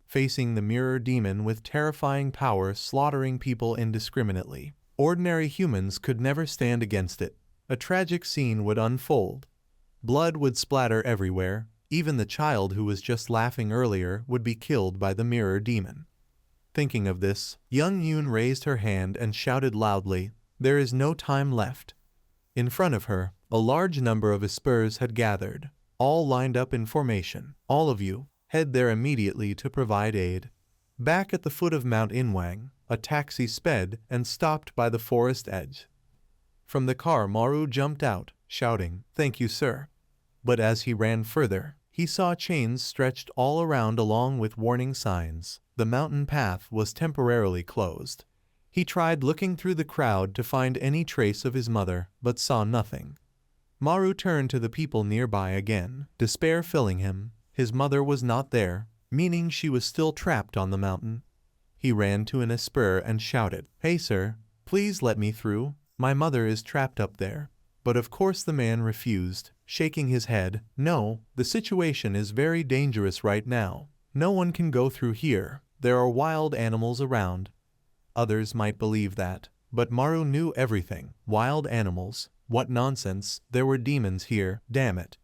A: Facing the mirror demon with terrifying power slaughtering people indiscriminately, ordinary humans could never stand against it. A tragic scene would unfold. Blood would splatter everywhere. Even the child who was just laughing earlier would be killed by the mirror demon. Thinking of this, young Yoon raised her hand and shouted loudly, There is no time left. In front of her, a large number of Aspers had gathered, all lined up in formation. All of you, head there immediately to provide aid. Back at the foot of Mount Inwang, a taxi sped and stopped by the forest edge. From the car Maru jumped out, shouting, Thank you, sir. But as he ran further, he saw chains stretched all around along with warning signs. The mountain path was temporarily closed. He tried looking through the crowd to find any trace of his mother, but saw nothing. Maru turned to the people nearby again, despair filling him. His mother was not there, meaning she was still trapped on the mountain. He ran to an Asper and shouted, Hey sir, please let me through. My mother is trapped up there. But of course the man refused, shaking his head. No, the situation is very dangerous right now. No one can go through here. There are wild animals around. Others might believe that, but Maru knew everything. Wild animals? What nonsense, there were demons here, damn it.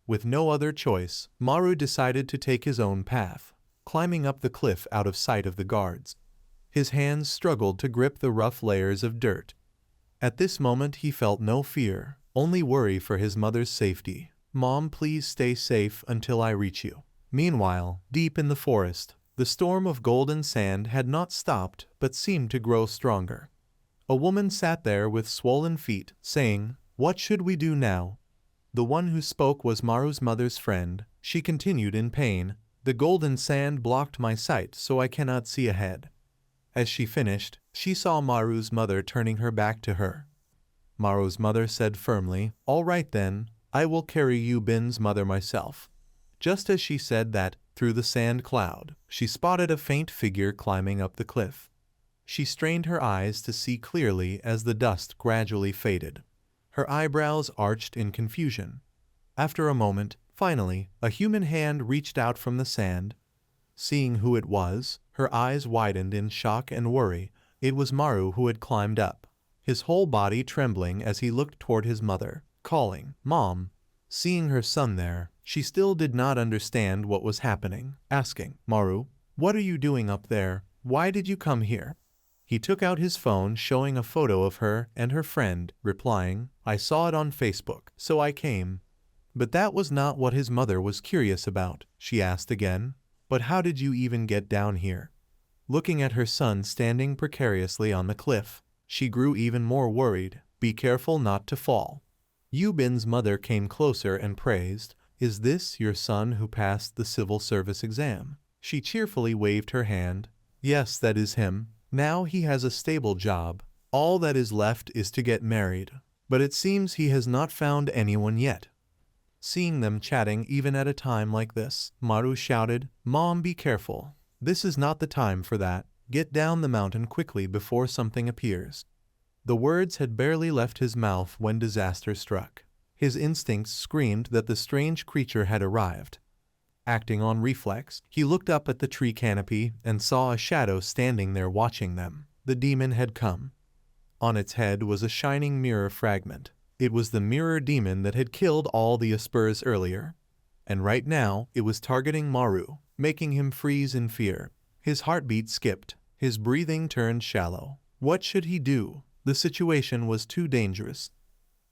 A: With no other choice, Maru decided to take his own path, climbing up the cliff out of sight of the guards. His hands struggled to grip the rough layers of dirt. At this moment he felt no fear, only worry for his mother's safety. "Mom, please stay safe until I reach you." Meanwhile, deep in the forest, the storm of golden sand had not stopped but seemed to grow stronger. A woman sat there with swollen feet, saying, "What should we do now?" The one who spoke was Maru's mother's friend. She continued in pain, "The golden sand blocked my sight, so I cannot see ahead." As she finished, she saw Maru's mother turning her back to her. Maru's mother said firmly, "All right then, I will carry Yubin's mother myself." Just as she said that, through the sand cloud, she spotted a faint figure climbing up the cliff. She strained her eyes to see clearly as the dust gradually faded. Her eyebrows arched in confusion. After a moment, finally, a human hand reached out from the sand. Seeing who it was, her eyes widened in shock and worry. It was Maru who had climbed up, his whole body trembling as he looked toward his mother, calling, "Mom." Seeing her son there, she still did not understand what was happening, asking, "Maru, what are you doing up there? Why did you come here?" He took out his phone, showing a photo of her and her friend, replying, "I saw it on Facebook, so I came." But that was not what his mother was curious about. She asked again, "But how did you even get down here?" Looking at her son standing precariously on the cliff, she grew even more worried. "Be careful not to fall." Yubin's mother came closer and praised, "Is this your son who passed the civil service exam?" She cheerfully waved her hand. "Yes, that is him. Now he has a stable job. All that is left is to get married. But it seems he has not found anyone yet." Seeing them chatting even at a time like this, Maru shouted, "Mom, be careful. This is not the time for that. Get down the mountain quickly before something appears." The words had barely left his mouth when disaster struck. His instincts screamed that the strange creature had arrived. Acting on reflex, he looked up at the tree canopy and saw a shadow standing there watching them. The demon had come. On its head was a shining mirror fragment. It was the mirror demon that had killed all the Aspurs earlier. And right now, it was targeting Maru, making him freeze in fear. His heartbeat skipped. His breathing turned shallow. What should he do? The situation was too dangerous.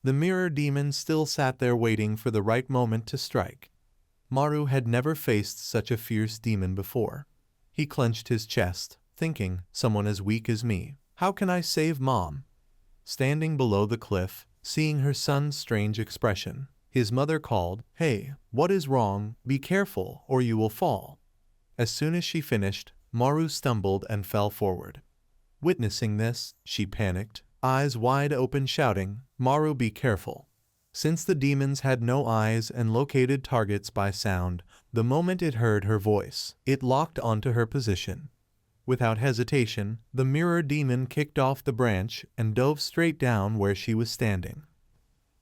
A: The mirror demon still sat there waiting for the right moment to strike. Maru had never faced such a fierce demon before. He clenched his chest, thinking, "Someone as weak as me. How can I save Mom?" Standing below the cliff, seeing her son's strange expression, his mother called, "Hey, what is wrong? Be careful, or you will fall." As soon as she finished, Maru stumbled and fell forward. Witnessing this, she panicked, eyes wide open, shouting, "Maru, be careful." Since the demons had no eyes and located targets by sound, the moment it heard her voice, it locked onto her position. Without hesitation, the mirror demon kicked off the branch and dove straight down where she was standing.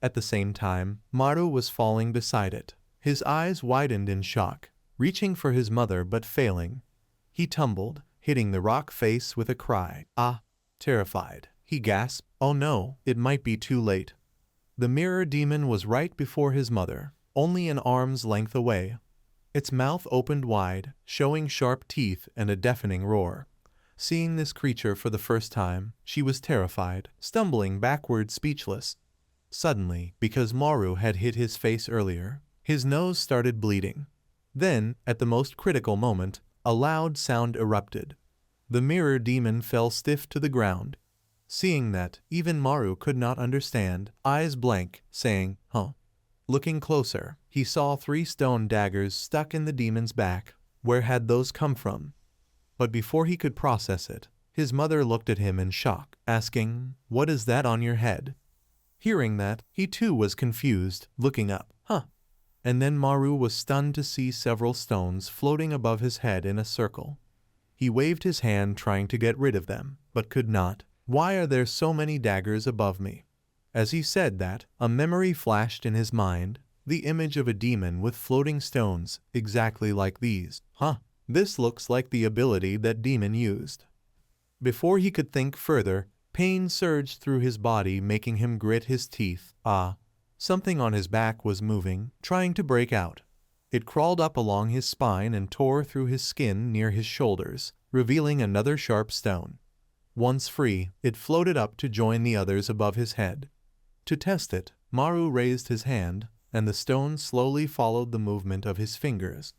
A: At the same time, Maru was falling beside it. His eyes widened in shock, reaching for his mother but failing. He tumbled, hitting the rock face with a cry. "Ah!" Terrified, he gasped, "Oh no, it might be too late." The mirror demon was right before his mother, only an arm's length away. Its mouth opened wide, showing sharp teeth and a deafening roar. Seeing this creature for the first time, she was terrified, stumbling backward speechless. Suddenly, because Maru had hit his face earlier, his nose started bleeding. Then, at the most critical moment, a loud sound erupted. The mirror demon fell stiff to the ground. Seeing that, even Maru could not understand, eyes blank, saying, "Huh?" Looking closer, he saw 3 stone daggers stuck in the demon's back. Where had those come from? But before he could process it, his mother looked at him in shock, asking, "What is that on your head?" Hearing that, he too was confused, looking up. "Huh?" And then Maru was stunned to see several stones floating above his head in a circle. He waved his hand trying to get rid of them, but could not. "Why are there so many daggers above me?" As he said that, a memory flashed in his mind, the image of a demon with floating stones, exactly like these. "Huh?" This looks like the ability that demon used. Before he could think further, pain surged through his body, making him grit his teeth. Something on his back was moving, trying to break out. It crawled up along his spine and tore through his skin near his shoulders, revealing another sharp stone. Once free, it floated up to join the others above his head. To test it, Maru raised his hand, and the stone slowly followed the movement of his fingers.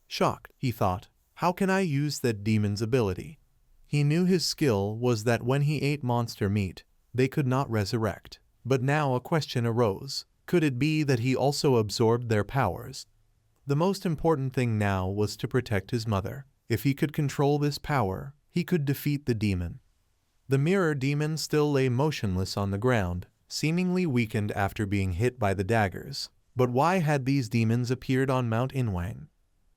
A: Shocked, he thought, how can I use that demon's ability? He knew his skill was that when he ate monster meat, they could not resurrect. But now a question arose. Could it be that he also absorbed their powers? The most important thing now was to protect his mother. If he could control this power, he could defeat the demon. The mirror demon still lay motionless on the ground, seemingly weakened after being hit by the daggers. But why had these demons appeared on Mount Inwang?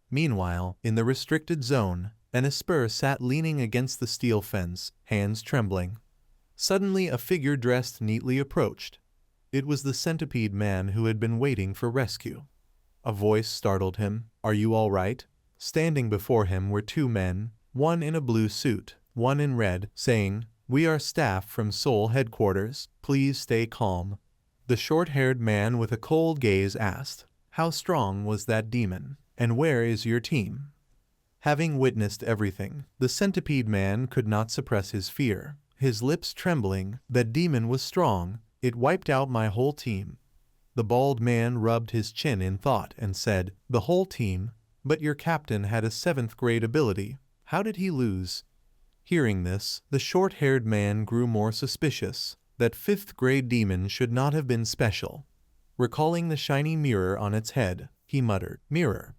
A: Meanwhile, in the restricted zone, an Esper sat leaning against the steel fence, hands trembling. Suddenly a figure dressed neatly approached. It was the centipede man who had been waiting for rescue. A voice startled him. Are you all right? Standing before him were two men, one in a blue suit, one in red, saying, We are staff from Seoul headquarters. Please stay calm. The short-haired man with a cold gaze asked, How strong was that demon? And where is your team? Having witnessed everything, the centipede man could not suppress his fear. His lips trembling, that demon was strong. It wiped out my whole team. The bald man rubbed his chin in thought and said, The whole team? But your captain had a 7th grade ability. How did he lose? Hearing this, the short-haired man grew more suspicious. That 5th grade demon should not have been special. Recalling the shiny mirror on its head, he muttered, Mirror.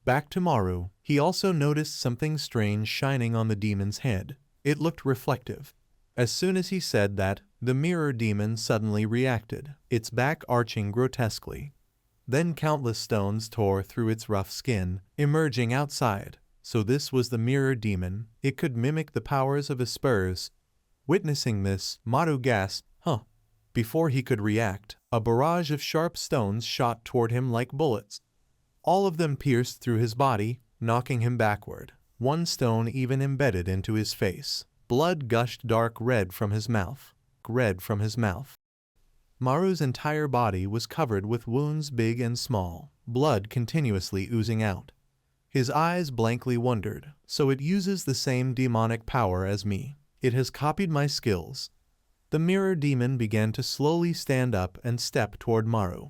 A: Back to Maru, he also noticed something strange shining on the demon's head. It looked reflective. As soon as he said that, the mirror demon suddenly reacted, its back arching grotesquely. Then countless stones tore through its rough skin, emerging outside. So this was the mirror demon. It could mimic the powers of Espers. Witnessing this, Maru gasped, Before he could react, a barrage of sharp stones shot toward him like bullets. All of them pierced through his body, knocking him backward. One stone even embedded into his face. Blood gushed dark red from his mouth. Maru's entire body was covered with wounds big and small, blood continuously oozing out. His eyes blankly wondered, so it uses the same demonic power as me. It has copied my skills. The mirror demon began to slowly stand up and step toward Maru.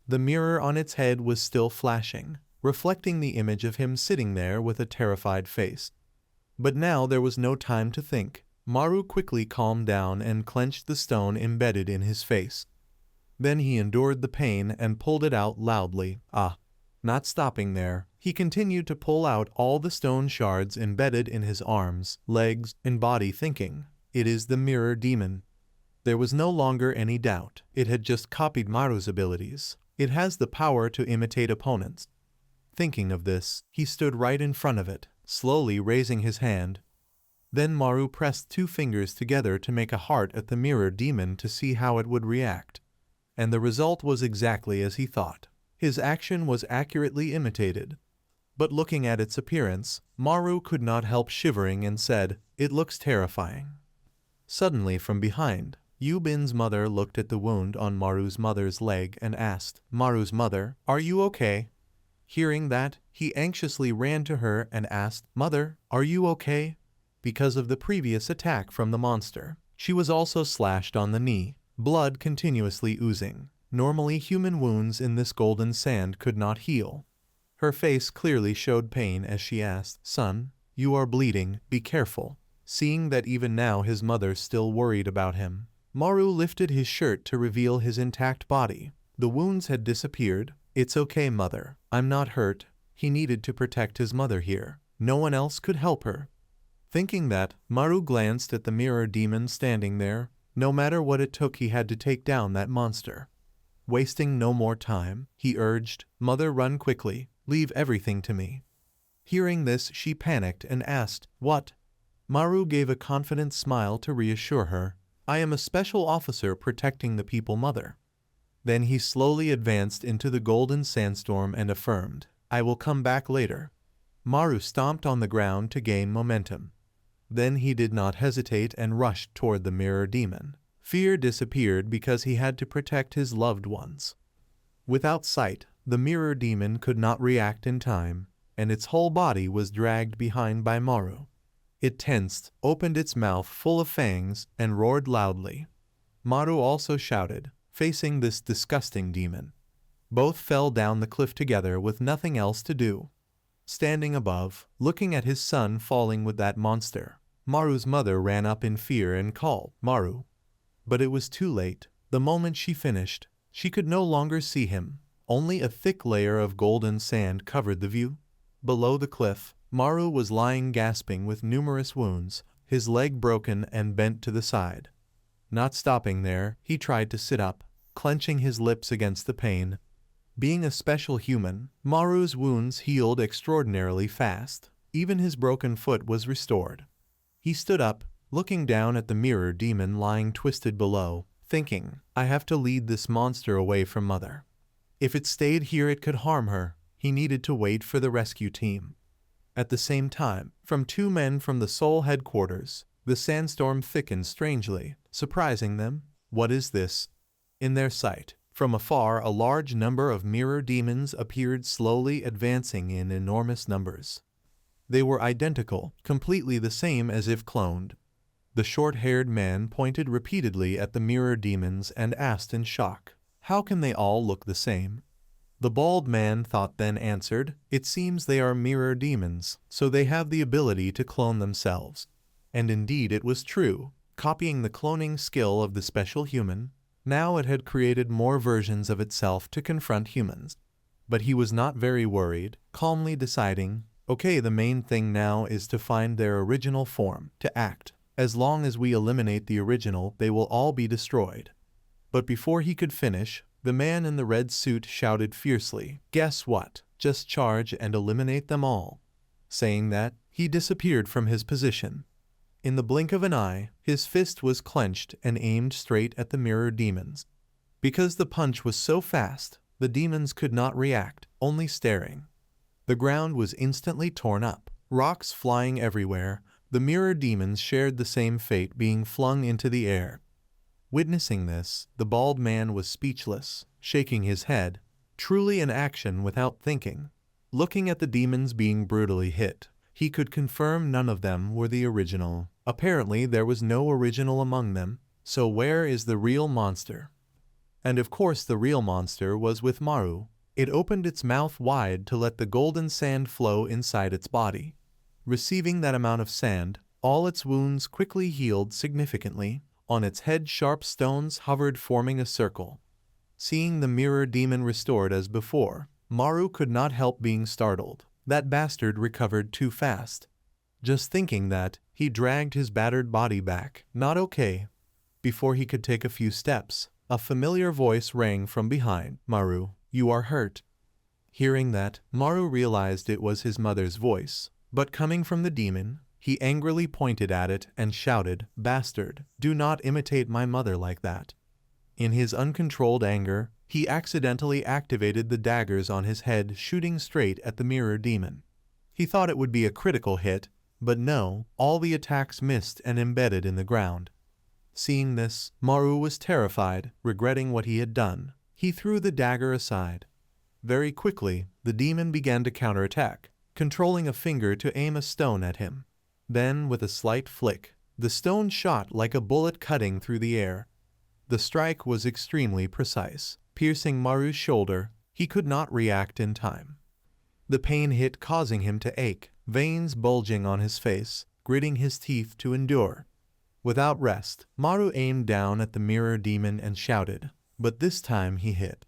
A: The mirror on its head was still flashing, reflecting the image of him sitting there with a terrified face. But now there was no time to think. Maru quickly calmed down and clenched the stone embedded in his face. Then he endured the pain and pulled it out loudly. Not stopping there, he continued to pull out all the stone shards embedded in his arms, legs, and body, thinking, It is the mirror demon. There was no longer any doubt. It had just copied Maru's abilities. It has the power to imitate opponents. Thinking of this, he stood right in front of it, slowly raising his hand. Then Maru pressed 2 fingers together to make a heart at the mirror demon to see how it would react. And the result was exactly as he thought. His action was accurately imitated. But looking at its appearance, Maru could not help shivering and said, It looks terrifying. Suddenly from behind, Yubin's mother looked at the wound on Maru's mother's leg and asked, Maru's mother, are you okay? Hearing that, he anxiously ran to her and asked, Mother, are you okay? Because of the previous attack from the monster, she was also slashed on the knee, blood continuously oozing. Normally human wounds in this golden sand could not heal. Her face clearly showed pain as she asked, Son, you are bleeding, be careful. Seeing that even now his mother still worried about him, Maru lifted his shirt to reveal his intact body. The wounds had disappeared. It's okay, mother. I'm not hurt. He needed to protect his mother here. No one else could help her. Thinking that, Maru glanced at the mirror demon standing there. No matter what it took, he had to take down that monster. Wasting no more time, he urged, Mother, run quickly. Leave everything to me. Hearing this, she panicked and asked, What? Maru gave a confident smile to reassure her. I am a special officer protecting the people, mother. Then he slowly advanced into the golden sandstorm and affirmed, I will come back later. Maru stomped on the ground to gain momentum. Then he did not hesitate and rushed toward the mirror demon. Fear disappeared because he had to protect his loved ones. Without sight, the mirror demon could not react in time, and its whole body was dragged behind by Maru. It tensed, opened its mouth full of fangs, and roared loudly. Maru also shouted, facing this disgusting demon. Both fell down the cliff together with nothing else to do. Standing above, looking at his son falling with that monster, Maru's mother ran up in fear and called, "Maru." But it was too late. The moment she finished, she could no longer see him. Only a thick layer of golden sand covered the view. Below the cliff, Maru was lying gasping with numerous wounds, his leg broken and bent to the side. Not stopping there, he tried to sit up, clenching his lips against the pain. Being a special human, Maru's wounds healed extraordinarily fast. Even his broken foot was restored. He stood up, looking down at the mirror demon lying twisted below, thinking, "I have to lead this monster away from Mother. If it stayed here it could harm her." He needed to wait for the rescue team. At the same time, from two men from the Soul headquarters, the sandstorm thickened strangely, surprising them. What is this? In their sight, from afar, a large number of mirror demons appeared slowly advancing in enormous numbers. They were identical, completely the same as if cloned. The short-haired man pointed repeatedly at the mirror demons and asked in shock, "How can they all look the same?" The bald man thought then answered, "It seems they are mirror demons, so they have the ability to clone themselves." And indeed it was true. Copying the cloning skill of the special human, now it had created more versions of itself to confront humans. But he was not very worried, calmly deciding, "Okay, the main thing now is to find their original form, to act. As long as we eliminate the original, they will all be destroyed." But before he could finish, the man in the red suit shouted fiercely, "Guess what? Just charge and eliminate them all." Saying that, he disappeared from his position. In the blink of an eye, his fist was clenched and aimed straight at the mirror demons. Because the punch was so fast, the demons could not react, only staring. The ground was instantly torn up, rocks flying everywhere. The mirror demons shared the same fate, being flung into the air. Witnessing this, the bald man was speechless, shaking his head, truly an action without thinking. Looking at the demons being brutally hit, he could confirm none of them were the original. Apparently there was no original among them, so where is the real monster? And of course the real monster was with Maru. It opened its mouth wide to let the golden sand flow inside its body. Receiving that amount of sand, all its wounds quickly healed significantly. On its head sharp stones hovered, forming a circle. Seeing the mirror demon restored as before, Maru could not help being startled. That bastard recovered too fast. Just thinking that, he dragged his battered body back. Not okay. Before he could take a few steps, a familiar voice rang from behind. "Maru, you are hurt." Hearing that, Maru realized it was his mother's voice, but coming from the demon, he angrily pointed at it and shouted, "Bastard, do not imitate my mother like that." In his uncontrolled anger, he accidentally activated the daggers on his head, shooting straight at the mirror demon. He thought it would be a critical hit, but no, all the attacks missed and embedded in the ground. Seeing this, Maru was terrified, regretting what he had done. He threw the dagger aside. Very quickly, the demon began to counterattack, controlling a finger to aim a stone at him. Then, with a slight flick, the stone shot like a bullet cutting through the air. The strike was extremely precise, piercing Maru's shoulder. He could not react in time. The pain hit, causing him to ache, veins bulging on his face, gritting his teeth to endure. Without rest, Maru aimed down at the mirror demon and shouted, but this time he hit.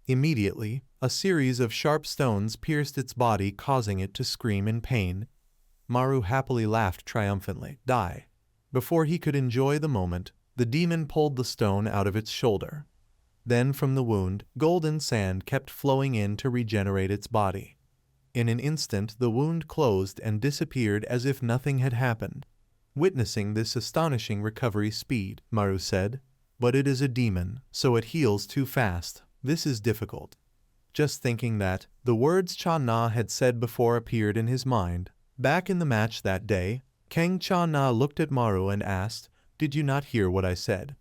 A: Immediately, a series of sharp stones pierced its body, causing it to scream in pain. Maru happily laughed triumphantly. "Die." Before he could enjoy the moment, the demon pulled the stone out of its shoulder. Then from the wound, golden sand kept flowing in to regenerate its body. In an instant the wound closed and disappeared as if nothing had happened. Witnessing this astonishing recovery speed, Maru said, "But it is a demon, so it heals too fast. This is difficult." just thinking that the words Cha Na had said before appeared in his mind. Back in the match that day, Kang Cha Na looked at Maru and asked, "Did you not hear what I said?"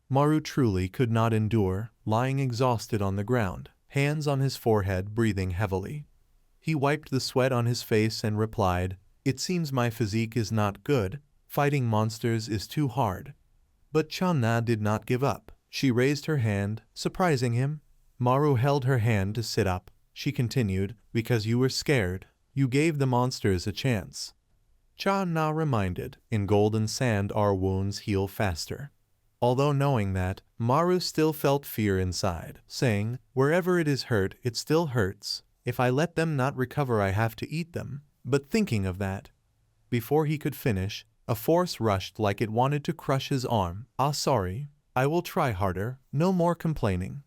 A: Maru truly could not endure lying exhausted on the ground, hands on his forehead, breathing heavily. He wiped the sweat on his face and replied, "It seems my physique is not good. Fighting monsters is too hard." But Cha Na did not give up. She raised her hand, surprising him. Maru held her hand to sit up. She continued, "Because you were scared. You gave the monsters a chance." Cha Na reminded, "In Golden Sand our wounds heal faster." Although knowing that, Maru still felt fear inside, saying, "Wherever it is hurt, it still hurts. If I let them not recover, I have to eat them." But thinking of that, before he could finish, a force rushed like it wanted to crush his arm. "Ah, sorry. I will try harder. No more complaining."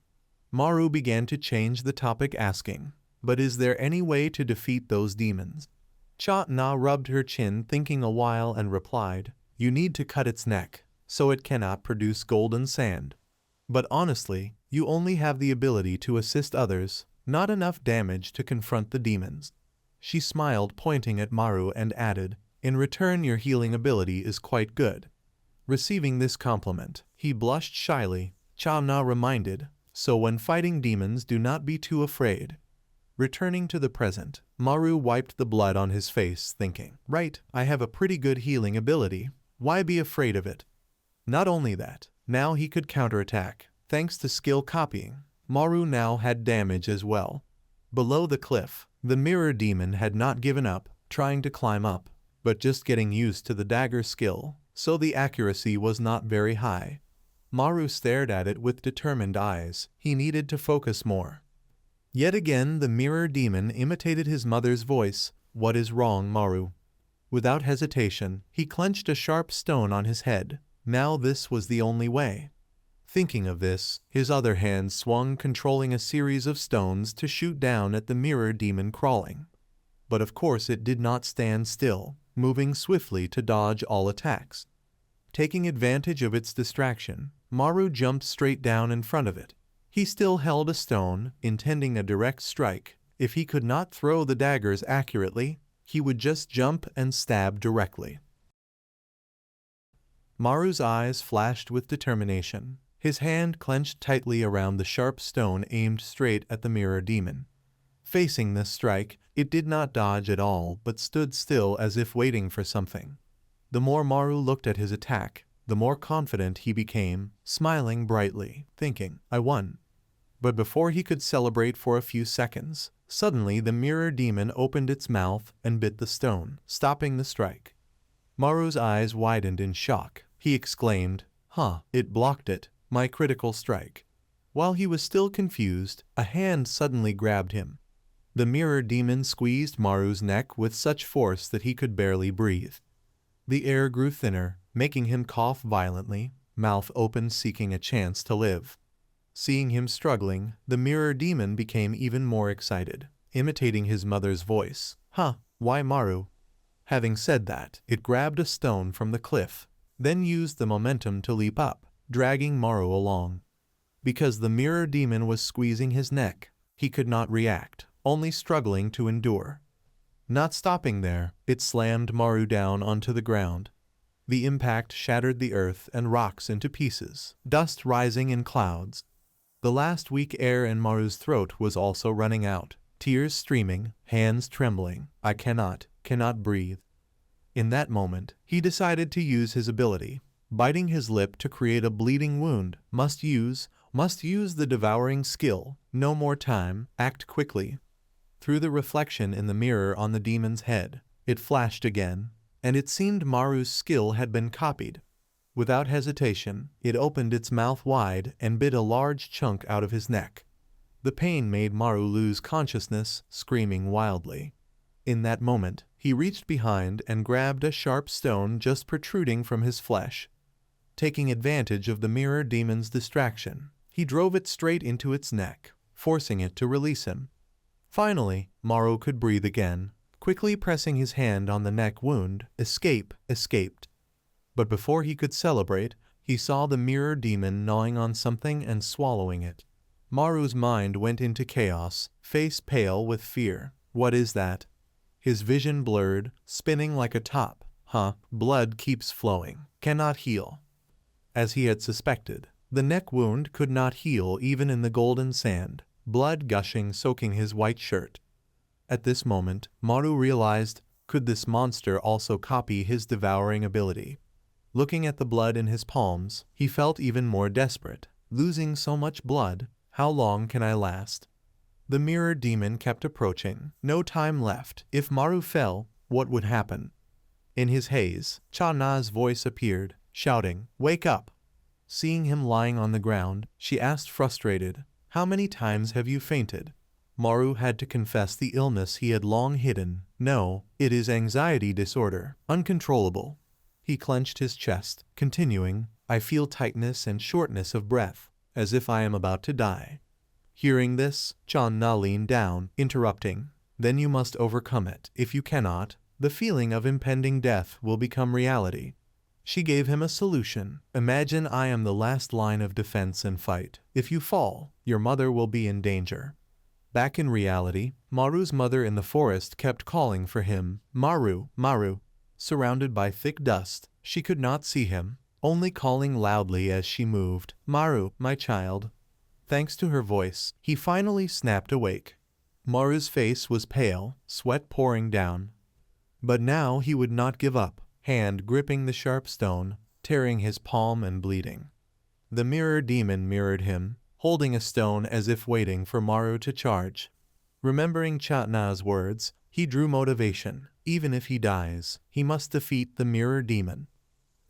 A: Maru began to change the topic, asking, "But is there any way to defeat those demons?" Cha Na rubbed her chin, thinking a while, and replied, "You need to cut its neck, so it cannot produce golden sand. But honestly, you only have the ability to assist others, not enough damage to confront the demons." She smiled, pointing at Maru, and added, "In return, your healing ability is quite good." Receiving this compliment, he blushed shyly. Cha Na reminded, "So when fighting demons, do not be too afraid." Returning to the present, Maru wiped the blood on his face, thinking, "Right, I have a pretty good healing ability. Why be afraid of it?" Not only that, now he could counterattack. Thanks to skill copying, Maru now had damage as well. Below the cliff, the mirror demon had not given up trying to climb up, but just getting used to the dagger skill, so the accuracy was not very high. Maru stared at it with determined eyes. He needed to focus more. Yet again the mirror demon imitated his mother's voice. "What is wrong, Maru?" Without hesitation, he clenched a sharp stone on his head. Now this was the only way. Thinking of this, his other hand swung, controlling a series of stones to shoot down at the mirror demon crawling. But of course it did not stand still, moving swiftly to dodge all attacks. Taking advantage of its distraction, Maru jumped straight down in front of it. He still held a stone, intending a direct strike. If he could not throw the daggers accurately, he would just jump and stab directly. Maru's eyes flashed with determination. His hand clenched tightly around the sharp stone aimed straight at the mirror demon. Facing this strike, it did not dodge at all, but stood still as if waiting for something. The more Maru looked at his attack, the more confident he became, smiling brightly, thinking, "I won." But before he could celebrate for a few seconds, suddenly the mirror demon opened its mouth and bit the stone, stopping the strike. Maru's eyes widened in shock. He exclaimed, "Huh, it blocked it, my critical strike." While he was still confused, a hand suddenly grabbed him. The mirror demon squeezed Maru's neck with such force that he could barely breathe. The air grew thinner, making him cough violently, mouth open, seeking a chance to live. Seeing him struggling, the mirror demon became even more excited, imitating his mother's voice. "Huh, why Maru?" Having said that, it grabbed a stone from the cliff, then used the momentum to leap up, dragging Maru along. Because the mirror demon was squeezing his neck, he could not react, only struggling to endure. Not stopping there, it slammed Maru down onto the ground. The impact shattered the earth and rocks into pieces, dust rising in clouds. The last weak air in Maru's throat was also running out, tears streaming, hands trembling. "I cannot breathe." In that moment, he decided to use his ability. Biting his lip to create a bleeding wound, must use the devouring skill. No more time, act quickly. Through the reflection in the mirror on the demon's head, it flashed again, and it seemed Maru's skill had been copied. Without hesitation, it opened its mouth wide and bit a large chunk out of his neck. The pain made Maru lose consciousness, screaming wildly. In that moment, he reached behind and grabbed a sharp stone just protruding from his flesh. Taking advantage of the mirror demon's distraction, he drove it straight into its neck, forcing it to release him. Finally, Maru could breathe again. Quickly pressing his hand on the neck wound, escaped. But before he could celebrate, he saw the mirror demon gnawing on something and swallowing it. Maru's mind went into chaos, face pale with fear. What is that? His vision blurred, spinning like a top. Blood keeps flowing. Cannot heal. As he had suspected, the neck wound could not heal even in the golden sand, blood gushing soaking his white shirt. At this moment, Maru realized, could this monster also copy his devouring ability? Looking at the blood in his palms, he felt even more desperate. Losing so much blood, how long can I last? The mirror demon kept approaching. No time left. If Maru fell, what would happen? In his haze, Cha Na's voice appeared, shouting, "Wake up!" Seeing him lying on the ground, she asked frustrated, "How many times have you fainted?" Maru had to confess the illness he had long hidden. "No, it is anxiety disorder, uncontrollable." He clenched his chest, continuing, "I feel tightness and shortness of breath, as if I am about to die." Hearing this, Cha Na leaned down, interrupting, "Then you must overcome it. If you cannot, the feeling of impending death will become reality." She gave him a solution. "Imagine I am the last line of defense and fight. If you fall, your mother will be in danger." Back in reality, Maru's mother in the forest kept calling for him, "Maru, Maru." Surrounded by thick dust, she could not see him, only calling loudly as she moved, "Maru, my child." Thanks to her voice, he finally snapped awake. Maru's face was pale, sweat pouring down. But now he would not give up, hand gripping the sharp stone, tearing his palm and bleeding. The mirror demon mirrored him, holding a stone as if waiting for Maru to charge. Remembering Cha Na's words, he drew motivation. Even if he dies, he must defeat the mirror demon.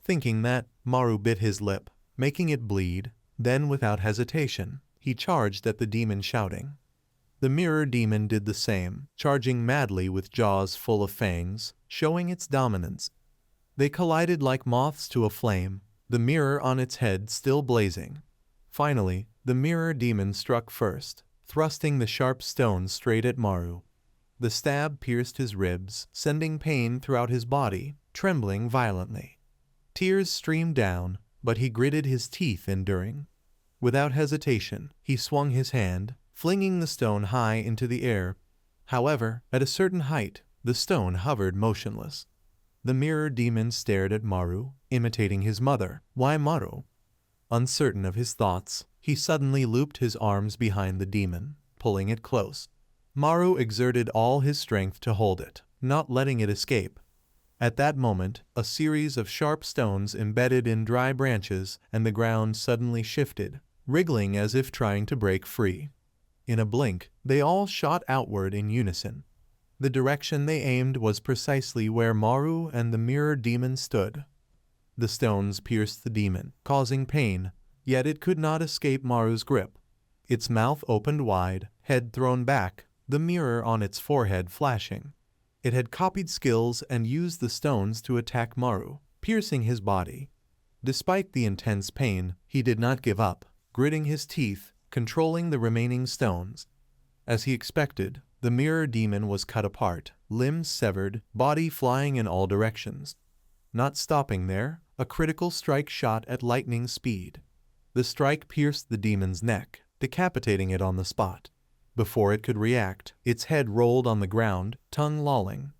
A: Thinking that, Maru bit his lip, making it bleed. Then without hesitation, he charged at the demon shouting. The mirror demon did the same, charging madly with jaws full of fangs, showing its dominance. They collided like moths to a flame, the mirror on its head still blazing. Finally, the mirror demon struck first, thrusting the sharp stone straight at Maru. The stab pierced his ribs, sending pain throughout his body, trembling violently. Tears streamed down, but he gritted his teeth, enduring. Without hesitation, he swung his hand, flinging the stone high into the air. However, at a certain height, the stone hovered motionless. The mirror demon stared at Maru, imitating his mother. "Why Maru?" Uncertain of his thoughts, he suddenly looped his arms behind the demon, pulling it close. Maru exerted all his strength to hold it, not letting it escape. At that moment, a series of sharp stones embedded in dry branches, and the ground suddenly shifted, wriggling as if trying to break free. In a blink, they all shot outward in unison. The direction they aimed was precisely where Maru and the mirror demon stood. The stones pierced the demon, causing pain, yet it could not escape Maru's grip. Its mouth opened wide, head thrown back, the mirror on its forehead flashing. It had copied skills and used the stones to attack Maru, piercing his body. Despite the intense pain, he did not give up, gritting his teeth, controlling the remaining stones. As he expected, the mirror demon was cut apart, limbs severed, body flying in all directions. Not stopping there, a critical strike shot at lightning speed. The strike pierced the demon's neck, decapitating it on the spot. Before it could react, its head rolled on the ground, tongue lolling.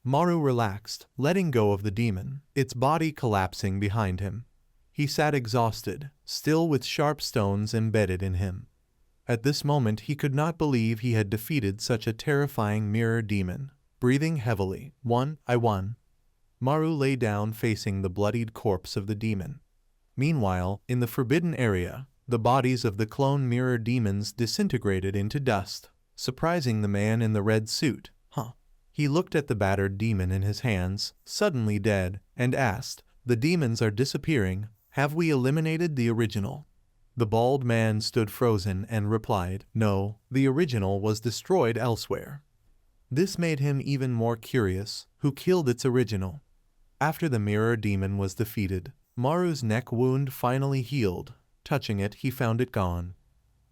A: Maru relaxed, letting go of the demon, its body collapsing behind him. He sat exhausted, still with sharp stones embedded in him. At this moment he could not believe he had defeated such a terrifying mirror demon. Breathing heavily, I won. Maru lay down facing the bloodied corpse of the demon. Meanwhile, in the forbidden area, the bodies of the clone mirror demons disintegrated into dust, surprising the man in the red suit. He looked at the battered demon in his hands, suddenly dead, and asked, "The demons are disappearing. Have we eliminated the original?" The bald man stood frozen and replied, "No, the original was destroyed elsewhere." This made him even more curious. Who killed its original? After the mirror demon was defeated, Maru's neck wound finally healed. Touching it, he found it gone.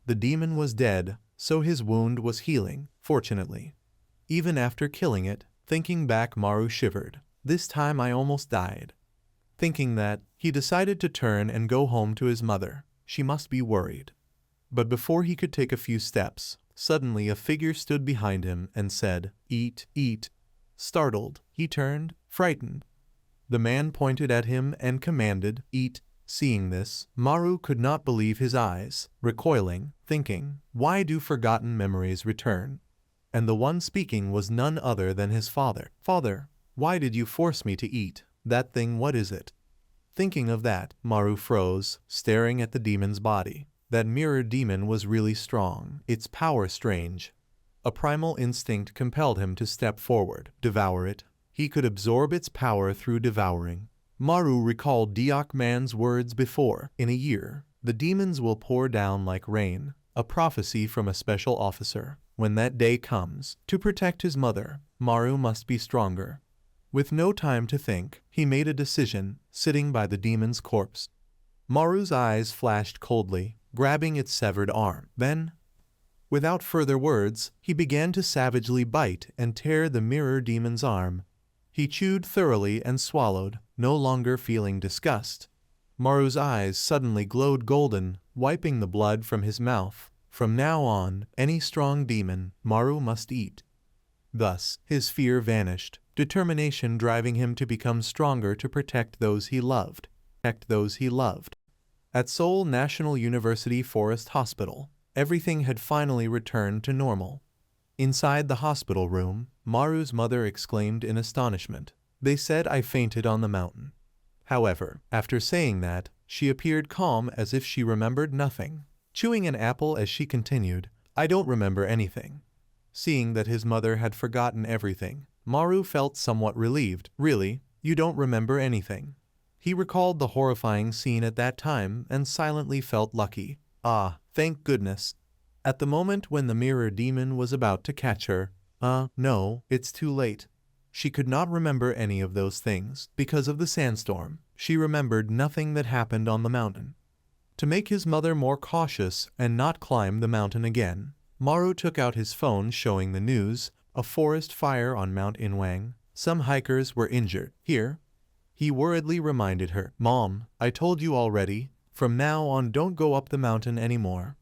A: The demon was dead, so his wound was healing, fortunately. Even after killing it, thinking back, Maru shivered. "This time I almost died." Thinking that, he decided to turn and go home to his mother. She must be worried. But before he could take a few steps, suddenly a figure stood behind him and said, "Eat, eat." Startled, he turned, frightened. The man pointed at him and commanded, "Eat." Seeing this, Maru could not believe his eyes, recoiling, thinking, why do forgotten memories return? And the one speaking was none other than his father. "Father, why did you force me to eat that thing? What is it?" Thinking of that, Maru froze, staring at the demon's body. That mirror demon was really strong, its power strange. A primal instinct compelled him to step forward, devour it. He could absorb its power through devouring. Maru recalled Diok Man's words before. In a year, the demons will pour down like rain, a prophecy from a special officer. When that day comes, to protect his mother, Maru must be stronger. With no time to think, he made a decision, sitting by the demon's corpse. Maru's eyes flashed coldly, grabbing its severed arm. Then, without further words, he began to savagely bite and tear the mirror demon's arm. He chewed thoroughly and swallowed, no longer feeling disgust. Maru's eyes suddenly glowed golden, wiping the blood from his mouth. From now on, any strong demon, Maru must eat. Thus, his fear vanished, determination driving him to become stronger to protect those he loved. At Seoul National University Forest Hospital, everything had finally returned to normal. Inside the hospital room, Maru's mother exclaimed in astonishment, "They said I fainted on the mountain." However, after saying that, she appeared calm as if she remembered nothing. Chewing an apple as she continued, "I don't remember anything." Seeing that his mother had forgotten everything, Maru felt somewhat relieved. "Really, you don't remember anything?" He recalled the horrifying scene at that time and silently felt lucky. Ah, thank goodness. At the moment when the mirror demon was about to catch her, no, it's too late. She could not remember any of those things. Because of the sandstorm, she remembered nothing that happened on the mountain. To make his mother more cautious and not climb the mountain again, Maru took out his phone showing the news, a forest fire on Mount Inwang. Some hikers were injured. Here, he worriedly reminded her, "Mom, I told you already, from now on don't go up the mountain anymore."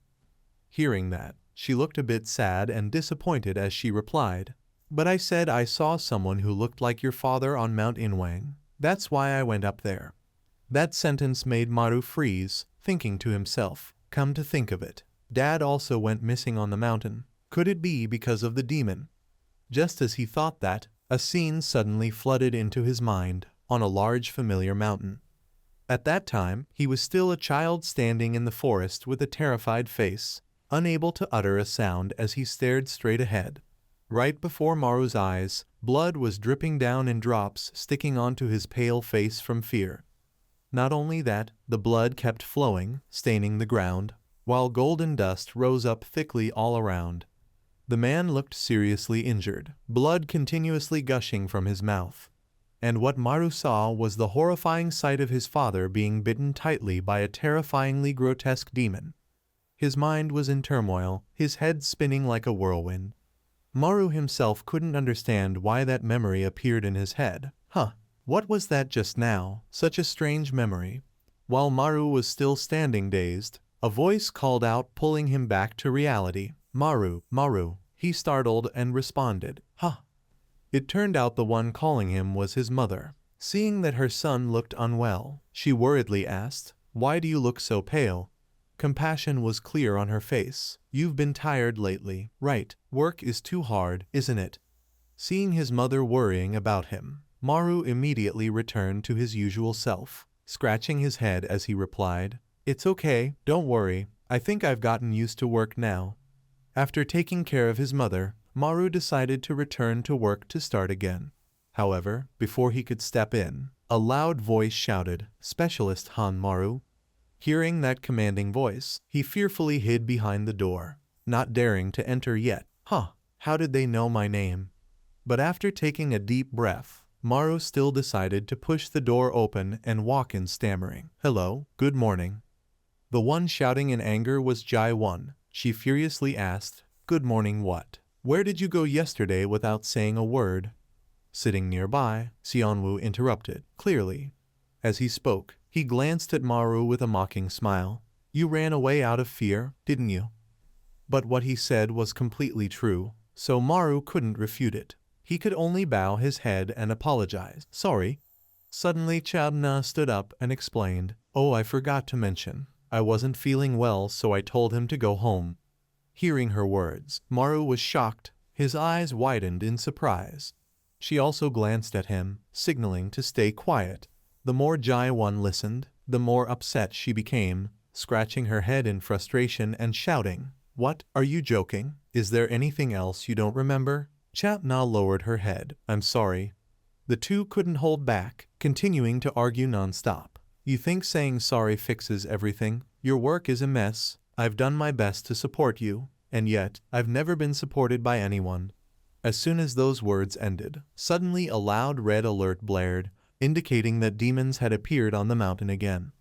A: Hearing that, she looked a bit sad and disappointed as she replied, "But I said I saw someone who looked like your father on Mount Inwang. That's why I went up there." That sentence made Maru freeze, thinking to himself, come to think of it, Dad also went missing on the mountain. Could it be because of the demon? Just as he thought that, a scene suddenly flooded into his mind, on a large familiar mountain. At that time, he was still a child standing in the forest with a terrified face, unable to utter a sound as he stared straight ahead. Right before Maru's eyes, blood was dripping down in drops sticking onto his pale face from fear. Not only that, the blood kept flowing, staining the ground, while golden dust rose up thickly all around. The man looked seriously injured, blood continuously gushing from his mouth. And what Maru saw was the horrifying sight of his father being bitten tightly by a terrifyingly grotesque demon. His mind was in turmoil, his head spinning like a whirlwind. Maru himself couldn't understand why that memory appeared in his head. What was that just now? Such a strange memory. While Maru was still standing dazed, a voice called out, pulling him back to reality. "Maru, Maru." He startled and responded, "Huh." It turned out the one calling him was his mother. Seeing that her son looked unwell, she worriedly asked, "Why do you look so pale?" Compassion was clear on her face. "You've been tired lately, right? Work is too hard, isn't it?" Seeing his mother worrying about him, Maru immediately returned to his usual self, scratching his head as he replied, "It's okay, don't worry, I think I've gotten used to work now." After taking care of his mother, Maru decided to return to work to start again. However, before he could step in, a loud voice shouted, "Specialist Han Maru." Hearing that commanding voice, he fearfully hid behind the door, not daring to enter yet. How did they know my name? But after taking a deep breath, Maru still decided to push the door open and walk in, stammering, "Hello, good morning." The one shouting in anger was Jai-won. She furiously asked, "Good morning what? Where did you go yesterday without saying a word?" Sitting nearby, Seonwoo interrupted, clearly. As he spoke, he glanced at Maru with a mocking smile. You ran away out of fear, didn't you? But what he said was completely true, so Maru couldn't refute it. He could only bow his head and apologize. Sorry. Suddenly Chadna stood up and explained, "Oh, I forgot to mention. I wasn't feeling well, so I told him to go home." Hearing her words, Maru was shocked. His eyes widened in surprise. She also glanced at him, signaling to stay quiet. The more Jai-Won listened, the more upset she became, scratching her head in frustration and shouting, "What? Are you joking? Is there anything else you don't remember?" Chapna lowered her head. "I'm sorry." The two couldn't hold back, continuing to argue non-stop. "You think saying sorry fixes everything? Your work is a mess. I've done my best to support you, and yet, I've never been supported by anyone." As soon as those words ended, suddenly a loud red alert blared, indicating that demons had appeared on the mountain again.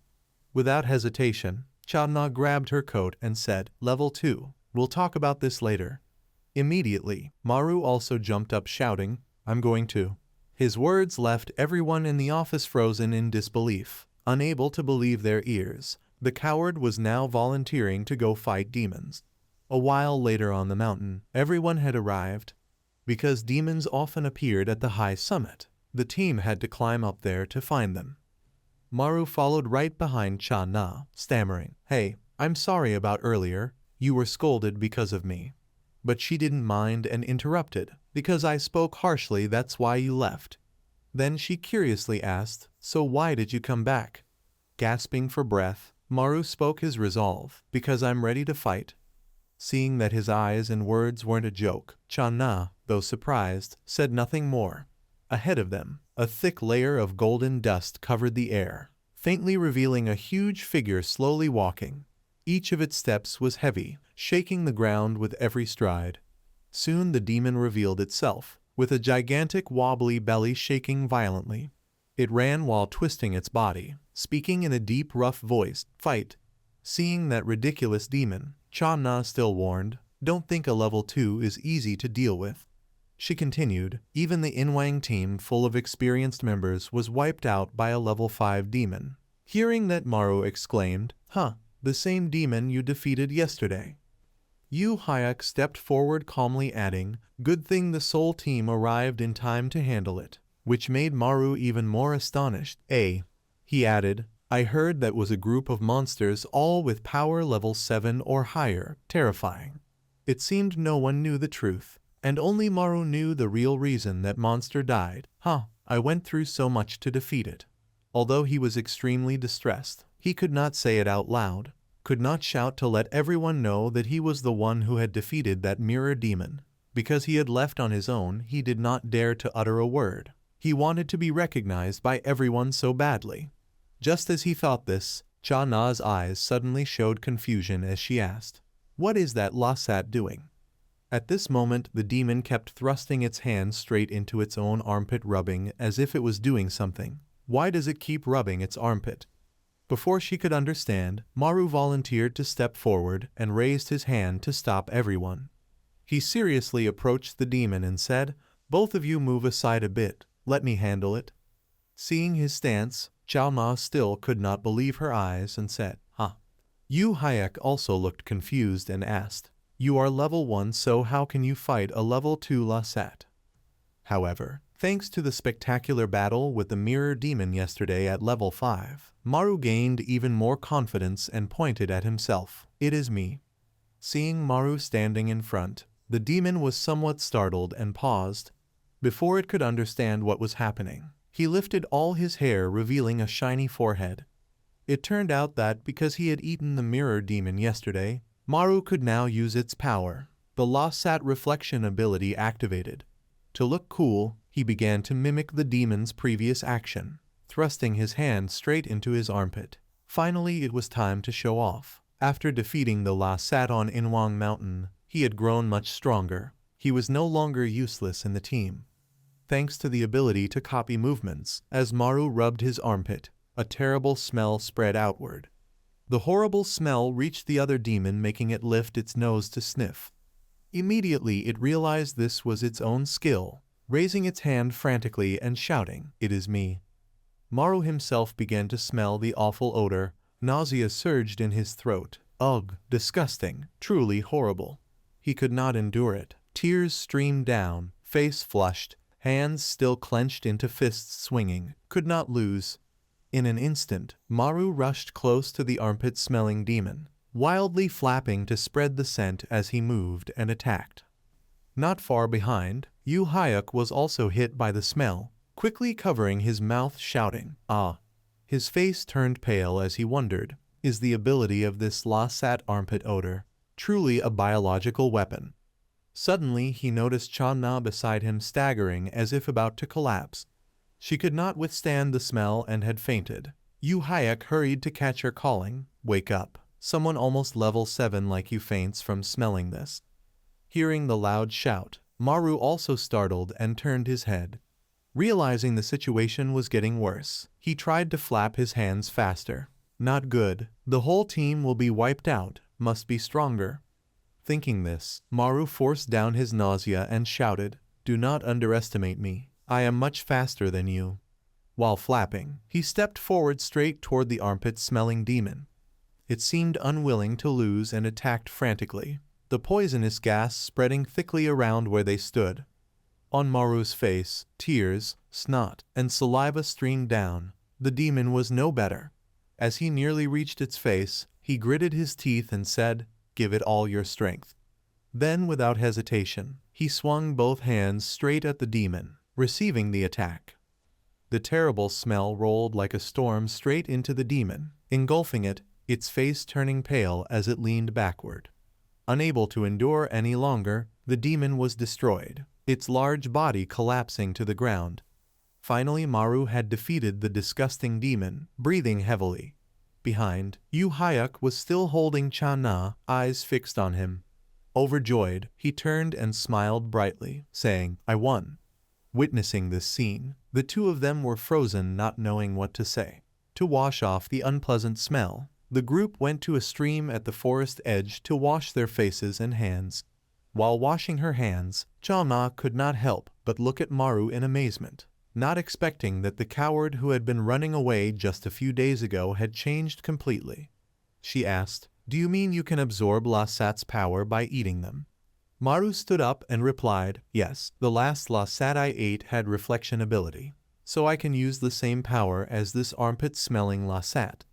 A: Without hesitation, Chadna grabbed her coat and said, "Level 2, we'll talk about this later." Immediately, Maru also jumped up shouting, "I'm going too." His words left everyone in the office frozen in disbelief, unable to believe their ears. The coward was now volunteering to go fight demons. A while later on the mountain, everyone had arrived. Because demons often appeared at the high summit, the team had to climb up there to find them. Maru followed right behind Chadna, stammering, "Hey, I'm sorry about earlier. You were scolded because of me." But she didn't mind and interrupted, "Because I spoke harshly, that's why you left." Then she curiously asked, "So why did you come back?" Gasping for breath, Maru spoke his resolve, "Because I'm ready to fight." Seeing that his eyes and words weren't a joke, Chadna, though surprised, said nothing more. Ahead of them, a thick layer of golden dust covered the air, faintly revealing a huge figure slowly walking. Each of its steps was heavy, shaking the ground with every stride. Soon the demon revealed itself, with a gigantic wobbly belly shaking violently. It ran while twisting its body, speaking in a deep, rough voice, "Fight." Seeing that ridiculous demon, Chadna still warned, "Don't think a level 2 is easy to deal with." She continued, "Even the Inwang team full of experienced members was wiped out by a level 5 demon." Hearing that, Maru exclaimed, "Huh, the same demon you defeated yesterday." Yu Hayek stepped forward calmly adding, "Good thing the Soul team arrived in time to handle it," which made Maru even more astonished. He added, "I heard that was a group of monsters all with power level 7 or higher, terrifying." It seemed no one knew the truth, and only Maru knew the real reason that monster died. I went through so much to defeat it." Although he was extremely distressed, he could not say it out loud, could not shout to let everyone know that he was the one who had defeated that mirror demon. Because he had left on his own, he did not dare to utter a word. He wanted to be recognized by everyone so badly. Just as he thought this, Chadna's eyes suddenly showed confusion as she asked, "What is that Lasat doing?" At this moment, the demon kept thrusting its hand straight into its own armpit, rubbing as if it was doing something. "Why does it keep rubbing its armpit?" Before she could understand, Maru volunteered to step forward and raised his hand to stop everyone. He seriously approached the demon and said, "Both of you move aside a bit, let me handle it." Seeing his stance, Chadna still could not believe her eyes and said, Yu Hayek also looked confused and asked, "You are level 1, so how can you fight a level 2 Lasat?" However, thanks to the spectacular battle with the mirror demon yesterday at level 5, Maru gained even more confidence and pointed at himself. "It is me." Seeing Maru standing in front, the demon was somewhat startled and paused. Before it could understand what was happening, he lifted all his hair, revealing a shiny forehead. It turned out that because he had eaten the mirror demon yesterday, Maru could now use its power. The Lasat reflection ability activated. To look cool, he began to mimic the demon's previous action, thrusting his hand straight into his armpit. Finally, it was time to show off. After defeating the Lasat on Inwang Mountain, he had grown much stronger. He was no longer useless in the team. Thanks to the ability to copy movements, as Maru rubbed his armpit, a terrible smell spread outward. The horrible smell reached the other demon, making it lift its nose to sniff. Immediately it realized this was its own skill, raising its hand frantically and shouting, "It is me." Maru himself began to smell the awful odor, Nausea surged in his throat. Ugh, disgusting, truly horrible. He could not endure it. Tears streamed down, face flushed, hands still clenched into fists swinging. Could not lose. In an instant, Maru rushed close to the armpit-smelling demon, wildly flapping to spread the scent as he moved and attacked. Not far behind, Yu Hayuk was also hit by the smell, quickly covering his mouth shouting, "Ah!" His face turned pale as he wondered, is the ability of this Lasat armpit odor truly a biological weapon? Suddenly he noticed Cha-Na beside him staggering as if about to collapse. She could not withstand the smell and had fainted. Yu Hayuk hurried to catch her, calling, "Wake up. Someone almost level 7 like you faints from smelling this." Hearing the loud shout, Maru also startled and turned his head. Realizing the situation was getting worse, he tried to flap his hands faster. Not good. The whole team will be wiped out, must be stronger. Thinking this, Maru forced down his nausea and shouted, "Do not underestimate me. I am much faster than you." While flapping, he stepped forward straight toward the armpit-smelling demon. It seemed unwilling to lose and attacked frantically, the poisonous gas spreading thickly around where they stood. On Maru's face, tears, snot, and saliva streamed down. The demon was no better. As he nearly reached its face, he gritted his teeth and said, "Give it all your strength." Then, without hesitation, he swung both hands straight at the demon, receiving the attack. The terrible smell rolled like a storm straight into the demon, engulfing it, its face turning pale as it leaned backward. Unable to endure any longer, the demon was destroyed, its large body collapsing to the ground. Finally, Maru had defeated the disgusting demon, breathing heavily. Behind, Yu Hayuk was still holding Cha-Na, eyes fixed on him. Overjoyed, he turned and smiled brightly, saying, "I won." Witnessing this scene, the two of them were frozen, not knowing what to say. To wash off the unpleasant smell, the group went to a stream at the forest edge to wash their faces and hands. While washing her hands, Cha-Na could not help but look at Maru in amazement, not expecting that the coward who had been running away just a few days ago had changed completely. She asked, "Do you mean you can absorb Lasat's power by eating them?" Maru stood up and replied, "Yes, the last Lasat I ate had reflection ability, so I can use the same power as this armpit-smelling Lasat."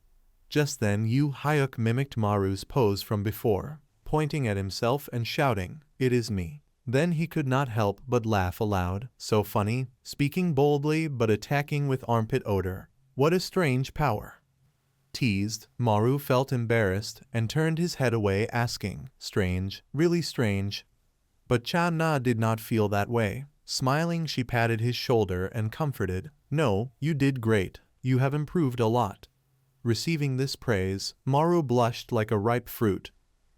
A: Just then Yu Hayuk mimicked Maru's pose from before, pointing at himself and shouting, "It is me." Then he could not help but laugh aloud. So funny, speaking boldly but attacking with armpit odor. What a strange power. Teased, Maru felt embarrassed and turned his head away, asking, "Strange, really strange." But Cha-Na did not feel that way. Smiling, she patted his shoulder and comforted, "No, you did great. You have improved a lot." Receiving this praise, Maru blushed like a ripe fruit.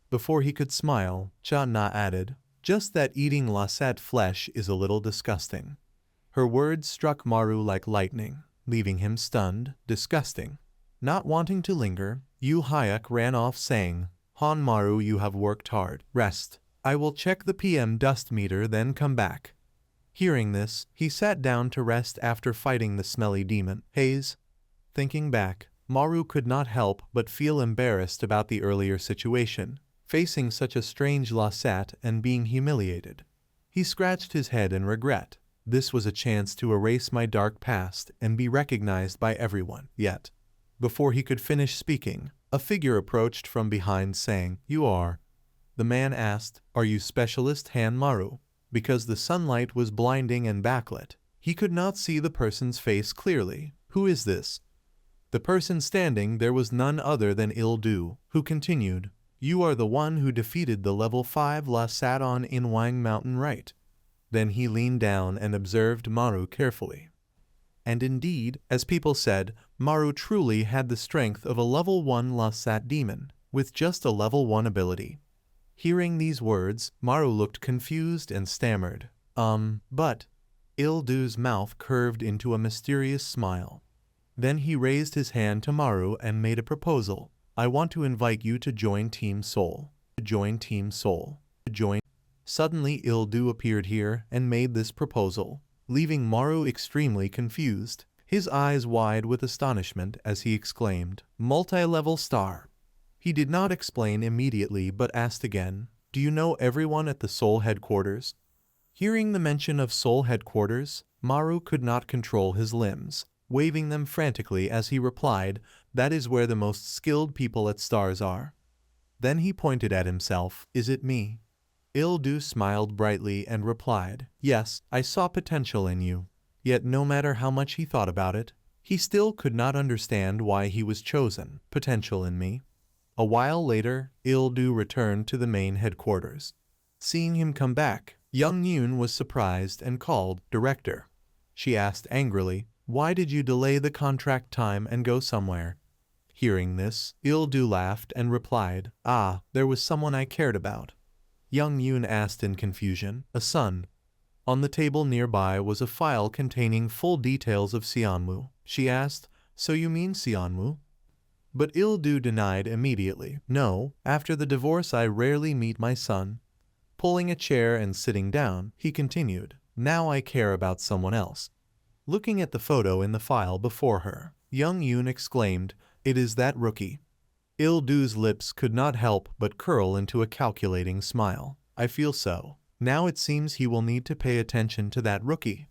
A: Before he could smile, Cha-Na added, "Just that eating Lasat flesh is a little disgusting." Her words struck Maru like lightning, leaving him stunned. Disgusting. Not wanting to linger, Yu Hayuk ran off saying, "Han Maru, you have worked hard. Rest. I will check the PM dust meter, then come back." Hearing this, he sat down to rest after fighting the smelly demon. Haze. Thinking back, Maru could not help but feel embarrassed about the earlier situation, facing such a strange Lasat and being humiliated. He scratched his head in regret. This was a chance to erase my dark past and be recognized by everyone. Yet, before he could finish speaking, a figure approached from behind saying, "You are." The man asked, "Are you Specialist Han Maru?" Because the sunlight was blinding and backlit, he could not see the person's face clearly. "Who is this?" The person standing there was none other than Il-Du, who continued, "You are the one who defeated the level 5 Lasat on Inwang Mountain, right?" Then he leaned down and observed Maru carefully. And indeed, as people said, Maru truly had the strength of a level 1 Lasat demon, with just a level 1 ability. Hearing these words, Maru looked confused and stammered, but..." Il-Du's mouth curved into a mysterious smile. Then he raised his hand to Maru and made a proposal. "I want to invite you to join Team Soul." Join Team Soul. Join. Suddenly Il-Du appeared here and made this proposal, leaving Maru extremely confused. his eyes wide with astonishment as he exclaimed, "Multi-level star." He did not explain immediately but asked again, "Do you know everyone at the Seoul headquarters?" Hearing the mention of Seoul headquarters, Maru could not control his limbs, waving them frantically as he replied, "That is where the most skilled people at STARS are." Then he pointed at himself, "Is it me?" Il-du smiled brightly and replied, "Yes, I saw potential in you." Yet no matter how much he thought about it, he still could not understand why he was chosen. Potential in me. A while later, Il-du returned to the main headquarters. Seeing him come back, Young Yoon was surprised and called, "Director." She asked angrily, "Why did you delay the contract time and go somewhere?" Hearing this, Il-du laughed and replied, "Ah, there was someone I cared about." Young Yoon asked in confusion, "A son?" On the table nearby was a file containing full details of Seonwoo. She asked, "So you mean Seonwoo?" But Il-du denied immediately, "No, after the divorce I rarely meet my son." Pulling a chair and sitting down, he continued, "Now I care about someone else." Looking at the photo in the file before her, Young Yoon exclaimed, "It is that rookie." Il-du's lips could not help but curl into a calculating smile. "I feel so. Now it seems he will need to pay attention to that rookie."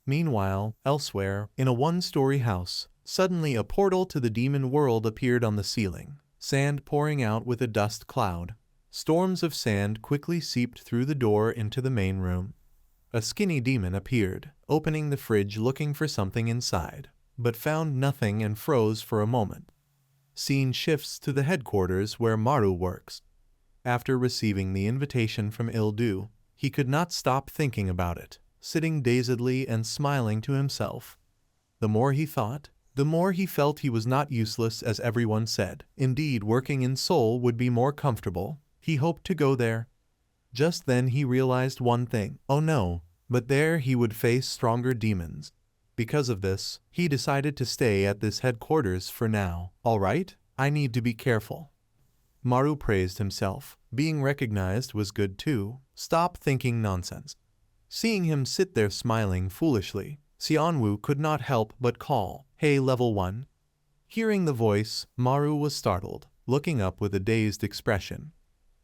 A: Meanwhile, elsewhere, in a one-story house, suddenly a portal to the demon world appeared on the ceiling, sand pouring out with a dust cloud. Storms of sand quickly seeped through the door into the main room. A skinny demon appeared, opening the fridge looking for something inside, but found nothing and froze for a moment. Scene shifts to the headquarters where Maru works. After receiving the invitation from Il-du, he could not stop thinking about it, sitting dazedly and smiling to himself. The more he thought, the more he felt he was not useless as everyone said. Indeed, working in Seoul would be more comfortable. He hoped to go there. Just then he realized one thing. Oh no, but there he would face stronger demons. Because of this, he decided to stay at this headquarters for now. "All right, I need to be careful." Maru praised himself. Being recognized was good too. Stop thinking nonsense. Seeing him sit there smiling foolishly, Seonwoo could not help but call, "Hey, level 1. Hearing the voice, Maru was startled, looking up with a dazed expression.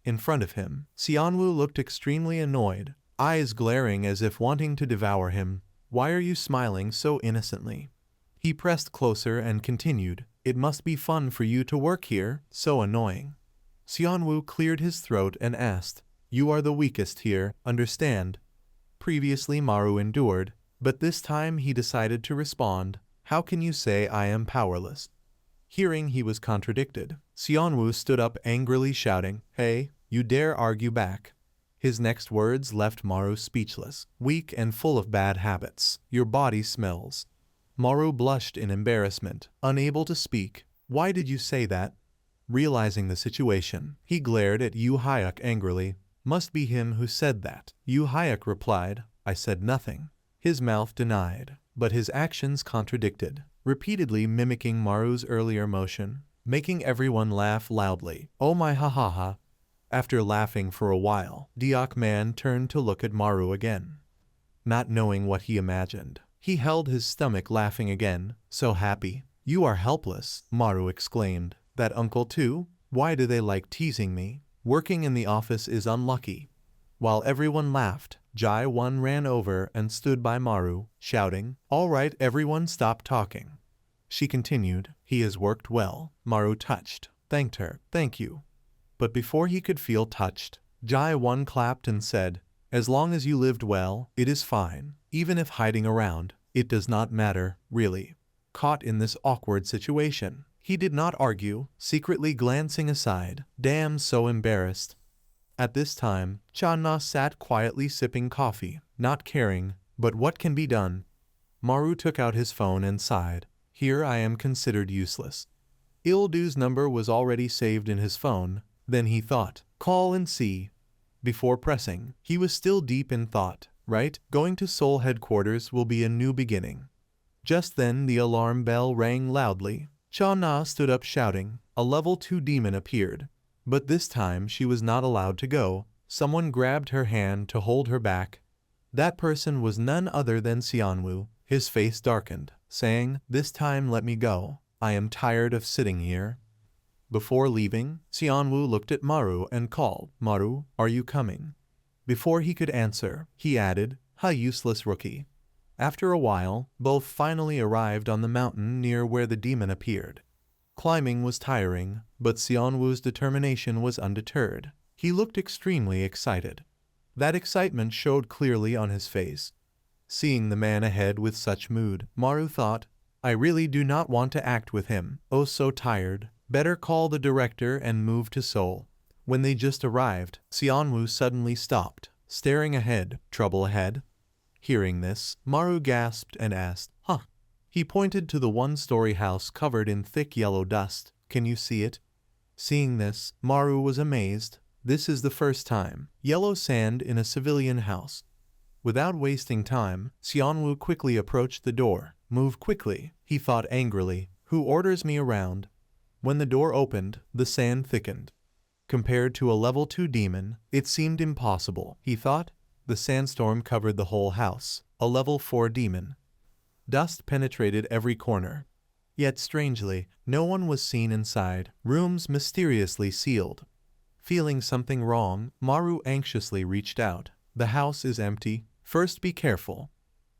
A: In front of him, Seonwoo looked extremely annoyed, eyes glaring as if wanting to devour him. "Why are you smiling so innocently?" He pressed closer and continued, "It must be fun for you to work here, so annoying." Seonwoo cleared his throat and asked, "You are the weakest here, understand?" Previously Maru endured, but this time he decided to respond, "How can you say I am powerless?" Hearing he was contradicted, Seonwoo stood up angrily shouting, "Hey, you dare argue back?" His next words left Maru speechless. "Weak and full of bad habits. Your body smells." Maru blushed in embarrassment, unable to speak. "Why did you say that?" Realizing the situation, he glared at Yoo Hyuk angrily. "Must be him who said that." Yoo Hyuk replied, "I said nothing." His mouth denied, but his actions contradicted, repeatedly mimicking Maru's earlier motion, making everyone laugh loudly. "Oh my ha ha ha." After laughing for a while, Deok Man turned to look at Maru again. Not knowing what he imagined, he held his stomach laughing again, so happy. "You are helpless," Maru exclaimed. "That uncle too? Why do they like teasing me? Working in the office is unlucky." While everyone laughed, Jae-won ran over and stood by Maru, shouting, "All right, everyone stop talking." She continued, "He has worked well." Maru touched, thanked her, "Thank you." But before he could feel touched, Jae-won clapped and said, "As long as you lived well, it is fine. Even if hiding around, it does not matter, really." Caught in this awkward situation, he did not argue, secretly glancing aside, damn so embarrassed. At this time, Channa sat quietly sipping coffee, not caring, but what can be done? Maru took out his phone and sighed, "Here I am considered useless." Il-du's number was already saved in his phone. Then he thought, "Call and see." Before pressing, he was still deep in thought. Right, going to Seoul headquarters will be a new beginning. Just then the alarm bell rang loudly. Cha-na stood up shouting. A level 2 demon appeared. But this time she was not allowed to go. Someone grabbed her hand to hold her back. That person was none other than Seonwoo. His face darkened. saying, "This time let me go. I am tired of sitting here." Before leaving, Xianwu looked at Maru and called, "Maru, are you coming?" Before he could answer, he added, "Ha, useless rookie." After a while, both finally arrived on the mountain near where the demon appeared. Climbing was tiring, but Xianwu's determination was undeterred. He looked extremely excited. That excitement showed clearly on his face. Seeing the man ahead with such mood, Maru thought, "I really do not want to act with him. Oh, so tired. Better call the director and move to Seoul." When they just arrived, Xianwu suddenly stopped, staring ahead. Trouble ahead? Hearing this, Maru gasped and asked, "Huh?" He pointed to the one-story house covered in thick yellow dust. "Can you see it?" Seeing this, Maru was amazed. This is the first time. Yellow sand in a civilian house. Without wasting time, Xianwu quickly approached the door. "Move quickly," he thought angrily. "Who orders me around?" When the door opened, the sand thickened. Compared to a level 2 demon, it seemed impossible, he thought. The sandstorm covered the whole house. A level 4 demon. Dust penetrated every corner. Yet strangely, no one was seen inside. Rooms mysteriously sealed. Feeling something wrong, Maru anxiously reached out. "The house is empty. First be careful."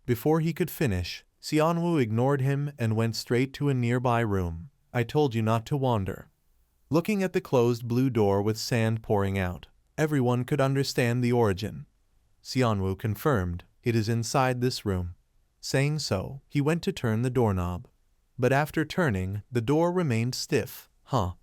A: Before he could finish, Xianwu ignored him and went straight to a nearby room. "I told you not to wander." Looking at the closed blue door with sand pouring out, everyone could understand the origin. Xianwu confirmed, "It is inside this room." Saying so, he went to turn the doorknob. But after turning, the door remained stiff.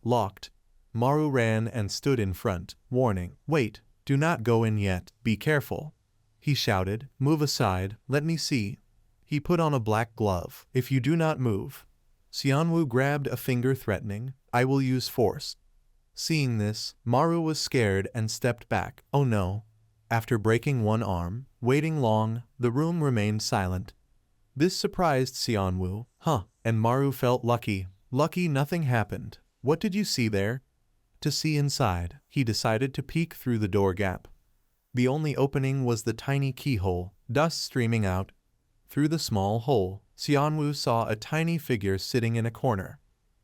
A: Locked. Maru ran and stood in front, warning, "Wait, do not go in yet, be careful." He shouted, "Move aside, let me see." He put on a black glove. "If you do not move." Xianwu grabbed a finger threatening, "I will use force." Seeing this, Maru was scared and stepped back. Oh no. After breaking one arm, waiting long, the room remained silent. This surprised Xianwu. And Maru felt lucky. Lucky nothing happened. "What did you see there?" To see inside, he decided to peek through the door gap. The only opening was the tiny keyhole, dust streaming out. Through the small hole, Xianwu saw a tiny figure sitting in a corner.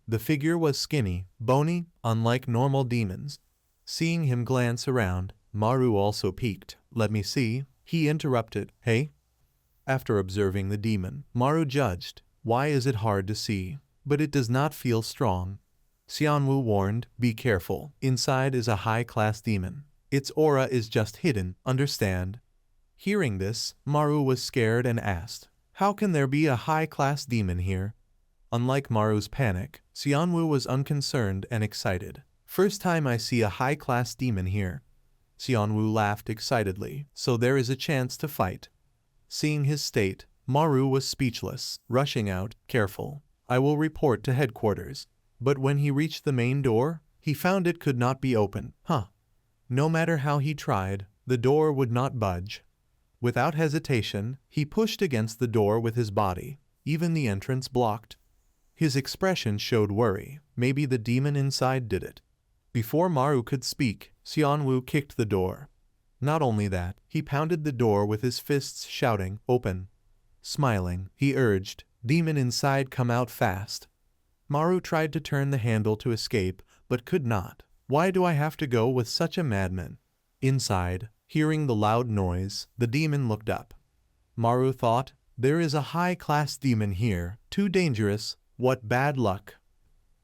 A: The figure was skinny, bony, unlike normal demons. Seeing him glance around, Maru also peeked. "Let me see." He interrupted, "Hey?" After observing the demon, Maru judged, "Why is it hard to see? But it does not feel strong." Xianwu warned, "Be careful. Inside is a high-class demon. Its aura is just hidden, understand?" Hearing this, Maru was scared and asked, "How can there be a high-class demon here?" Unlike Maru's panic, Xianwu was unconcerned and excited. "First time I see a high-class demon here." Xianwu laughed excitedly, "So there is a chance to fight." Seeing his state, Maru was speechless, rushing out, "Careful. I will report to headquarters." But when he reached the main door, he found it could not be opened. No matter how he tried, the door would not budge. Without hesitation, he pushed against the door with his body, even the entrance blocked. His expression showed worry. Maybe the demon inside did it. Before Maru could speak, Xianwu kicked the door. Not only that, he pounded the door with his fists, shouting, "Open." Smiling, he urged, "Demon inside, come out fast." Maru tried to turn the handle to escape, but could not. "Why do I have to go with such a madman?" Inside, hearing the loud noise, the demon looked up. Maru thought, "There is a high-class demon here, too dangerous, what bad luck."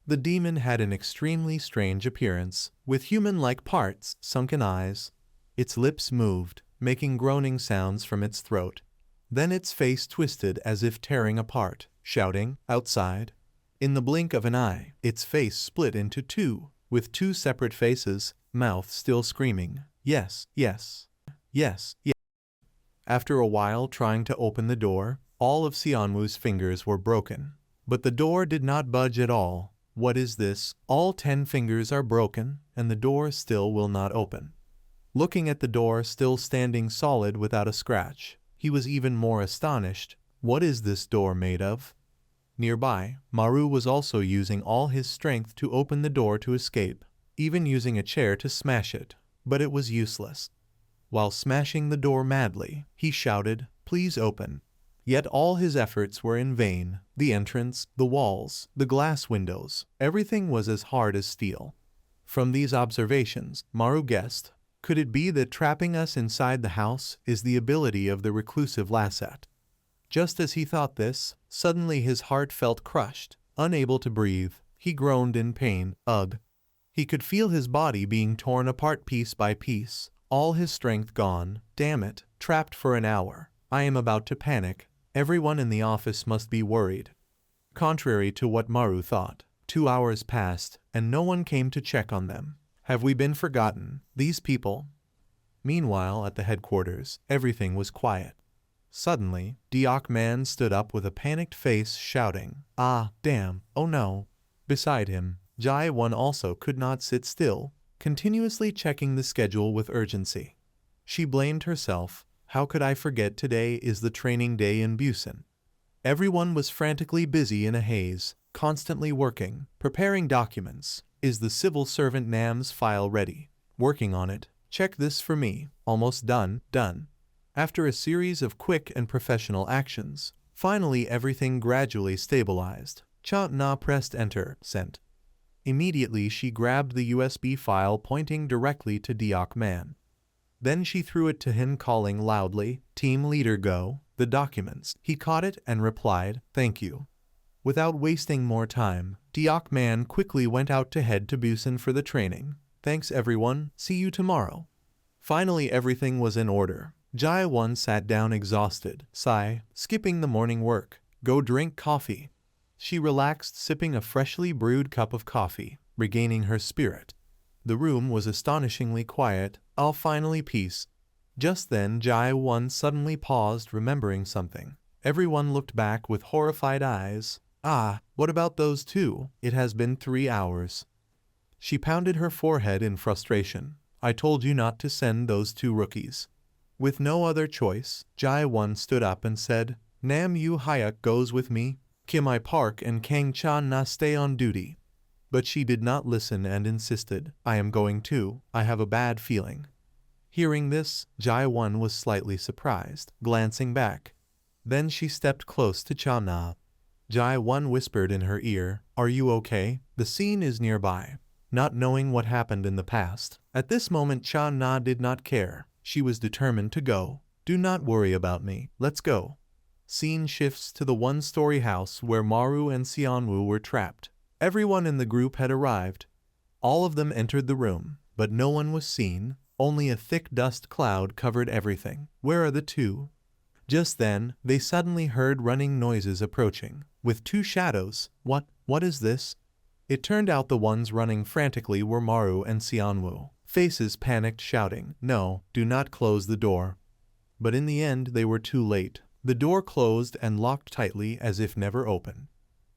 A: The demon had an extremely strange appearance, with human-like parts, sunken eyes. Its lips moved, making groaning sounds from its throat. Then its face twisted as if tearing apart, shouting, "Outside." In the blink of an eye, its face split into two, with two separate faces, mouth still screaming, "Yes, yes, yes, yes." After a while trying to open the door, all of Xianwu's fingers were broken. But the door did not budge at all. "What is this? All 10 fingers are broken, and the door still will not open." Looking at the door still standing solid without a scratch, he was even more astonished. What is this door made of? Nearby, Maru was also using all his strength to open the door to escape, even using a chair to smash it, but it was useless. While smashing the door madly, he shouted, "Please open." Yet all his efforts were in vain. The entrance, the walls, the glass windows, everything was as hard as steel. From these observations, Maru guessed, could it be that trapping us inside the house is the ability of the reclusive Lasset? Just as he thought this, suddenly his heart felt crushed. Unable to breathe, he groaned in pain. Ugh! He could feel his body being torn apart piece by piece, all his strength gone. Damn it, trapped for an hour. I am about to panic. Everyone in the office must be worried. Contrary to what Maru thought, 2 hours passed, and no one came to check on them. Have we been forgotten, these people? Meanwhile, at the headquarters, everything was quiet. Suddenly, Deok Man stood up with a panicked face, shouting, "Ah, damn, oh no." Beside him, Jai-1 also could not sit still, continuously checking the schedule with urgency. She blamed herself. How could I forget today is the training day in Busan? Everyone was frantically busy in a haze, constantly working, preparing documents. Is the civil servant Nam's file ready? Working on it. Check this for me. Almost done. Done. After a series of quick and professional actions, finally everything gradually stabilized. Cha Na pressed enter, sent. Immediately she grabbed the USB file pointing directly to Deok Man. Then she threw it to him calling loudly, "Team leader go, the documents." He caught it and replied, "Thank you." Without wasting more time, Deok Man quickly went out to head to Busan for the training. Thanks everyone, see you tomorrow. Finally everything was in order. Jai-1 sat down exhausted, sigh, skipping the morning work. Go drink coffee. She relaxed sipping a freshly brewed cup of coffee, regaining her spirit. The room was astonishingly quiet. Finally peace. Just then Jai-1 suddenly paused, remembering something. Everyone looked back with horrified eyes. Ah, what about those two? It has been 3 hours. She pounded her forehead in frustration. I told you not to send those 2 rookies. With no other choice, Jai-1 stood up and said, Nam Yu Hyuk goes with me. Kim I Park and Kang Chan Na stay on duty. But she did not listen and insisted, I am going too, I have a bad feeling. Hearing this, Jai-1 was slightly surprised, glancing back. Then she stepped close to Cha Na. Jai-1 whispered in her ear, Are you okay? The scene is nearby. Not knowing what happened in the past, at this moment Cha Na did not care. She was determined to go. Do not worry about me, let's go. Scene shifts to the one-story house where Maru and Xianwu were trapped. Everyone in the group had arrived. All of them entered the room, but no one was seen. Only a thick dust cloud covered everything. Where are the 2? Just then, they suddenly heard running noises approaching, with 2 shadows. What is this? It turned out the ones running frantically were Maru and Xianwu. Faces panicked, shouting, No, do not close the door. But in the end they were too late. The door closed and locked tightly as if never open.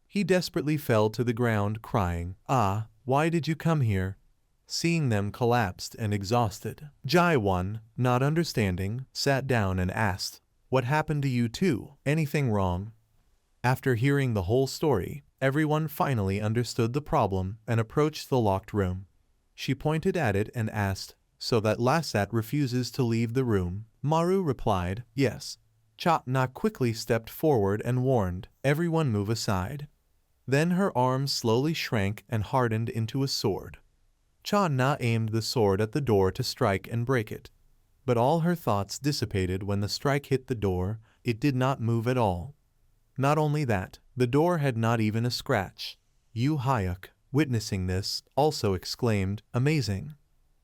A: He desperately fell to the ground, crying, Ah, why did you come here? Seeing them collapsed and exhausted, Jai-1, not understanding, sat down and asked, What happened to you 2? Anything wrong? After hearing the whole story, everyone finally understood the problem and approached the locked room. She pointed at it and asked, So that Lasset refuses to leave the room? Maru replied, Yes. Cha Na quickly stepped forward and warned, Everyone move aside. Then her arms slowly shrank and hardened into a sword. Cha Na aimed the sword at the door to strike and break it. But all her thoughts dissipated when the strike hit the door. It did not move at all. Not only that, the door had not even a scratch. Yu Hyuk, witnessing this, also exclaimed, Amazing.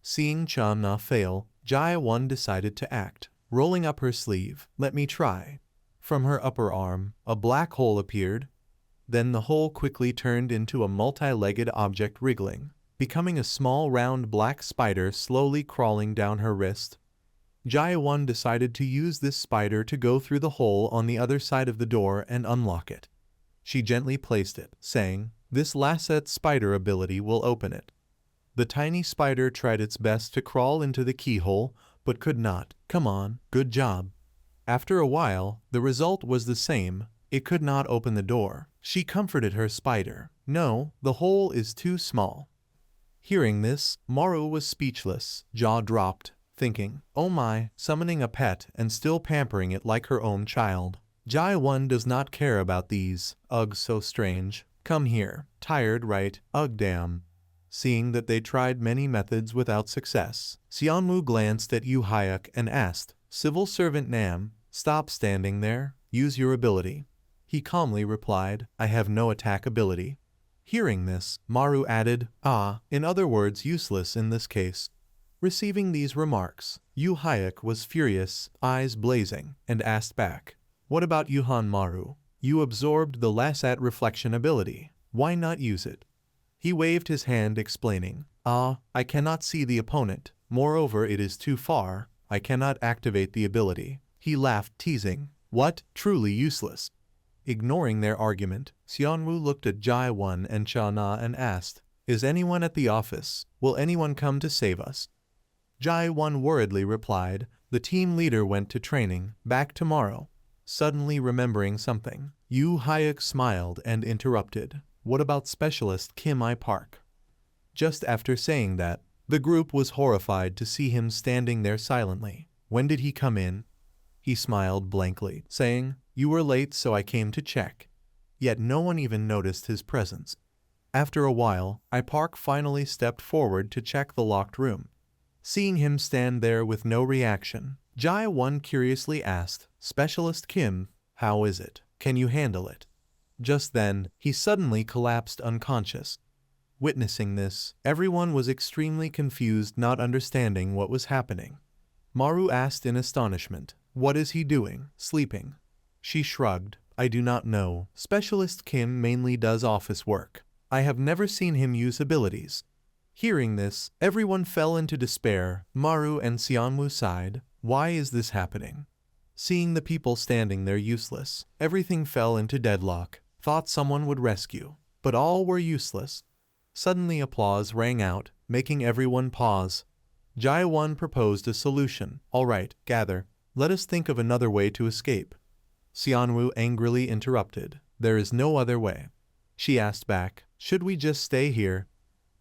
A: Seeing Cha Na fail, Jai-1 decided to act. Rolling up her sleeve, Let me try. From her upper arm, a black hole appeared. Then the hole quickly turned into a multi-legged object wriggling, becoming a small round black spider slowly crawling down her wrist. Jai-1 decided to use this spider to go through the hole on the other side of the door and unlock it. She gently placed it, saying, This Lasset spider ability will open it. The tiny spider tried its best to crawl into the keyhole, but could not. Come on, good job. After a while, the result was the same. It could not open the door. She comforted her spider. No, the hole is too small. Hearing this, Maru was speechless, jaw dropped, thinking, Oh my, summoning a pet and still pampering it like her own child. Jai-1 does not care about these. Ugh, so strange. Come here. Tired, right? Ugh, damn. Seeing that they tried many methods without success, Xianwu glanced at Yu Hayek and asked, Civil Servant Nam, stop standing there. Use your ability. He calmly replied, I have no attack ability. Hearing this, Maru added, in other words, useless in this case. Receiving these remarks, Yu Hayek was furious, eyes blazing, and asked back, What about Yuhan Maru? You absorbed the Lasat reflection ability. Why not use it? He waved his hand explaining, I cannot see the opponent. Moreover, it is too far. I cannot activate the ability. He laughed, teasing, What? Truly useless. Ignoring their argument, Xianwu looked at Jai-1 and Cha Na and asked, Is anyone at the office? Will anyone come to save us? Jai-1 worriedly replied, The team leader went to training, back tomorrow. Suddenly remembering something, Yu Hayek smiled and interrupted, What about Specialist Kim I-Park? Just after saying that, the group was horrified to see him standing there silently. When did he come in? He smiled blankly, saying, You were late, so I came to check. Yet no one even noticed his presence. After a while, I-Park finally stepped forward to check the locked room. Seeing him stand there with no reaction, Jai-1 curiously asked, Specialist Kim, how is it? Can you handle it? Just then, he suddenly collapsed unconscious. Witnessing this, everyone was extremely confused, not understanding what was happening. Maru asked in astonishment, What is he doing? Sleeping? She shrugged, I do not know. Specialist Kim mainly does office work. I have never seen him use abilities. Hearing this, everyone fell into despair. Maru and Xianwu sighed, Why is this happening? Seeing the people standing there useless, everything fell into deadlock. Thought someone would rescue, but all were useless. Suddenly applause rang out, making everyone pause. Jai-1 proposed a solution. All right, gather. Let us think of another way to escape. Xianwu angrily interrupted. There is no other way. She asked back, Should we just stay here?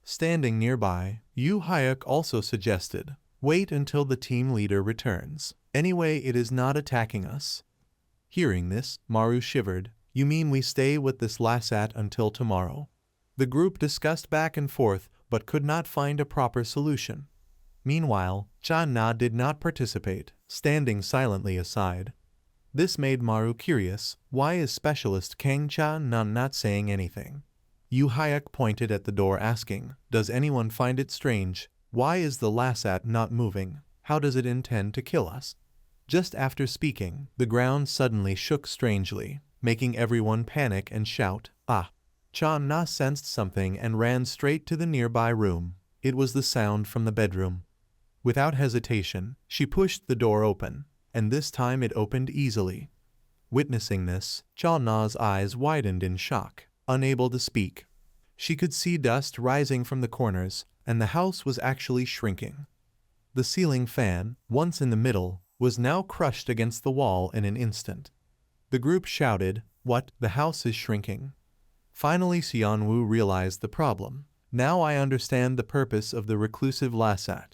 A: Standing nearby, Yu Hayek also suggested, Wait until the team leader returns. Anyway, it is not attacking us. Hearing this, Maru shivered. You mean we stay with this Lasat until tomorrow? The group discussed back and forth, but could not find a proper solution. Meanwhile, Cha Na did not participate, standing silently aside. This made Maru curious. Why is Specialist Kang Cha Na not saying anything? Yu Hayek pointed at the door asking, Does anyone find it strange? Why is the Lasat not moving? How does it intend to kill us? Just after speaking, the ground suddenly shook strangely, making everyone panic and shout, Cha Na sensed something and ran straight to the nearby room. It was the sound from the bedroom. Without hesitation, she pushed the door open, and this time it opened easily. Witnessing this, Cha Na's eyes widened in shock, unable to speak. She could see dust rising from the corners, and the house was actually shrinking. The ceiling fan, once in the middle, was now crushed against the wall in an instant. The group shouted, What? The house is shrinking. Finally, Xianwu realized the problem. Now I understand the purpose of the reclusive Lasat.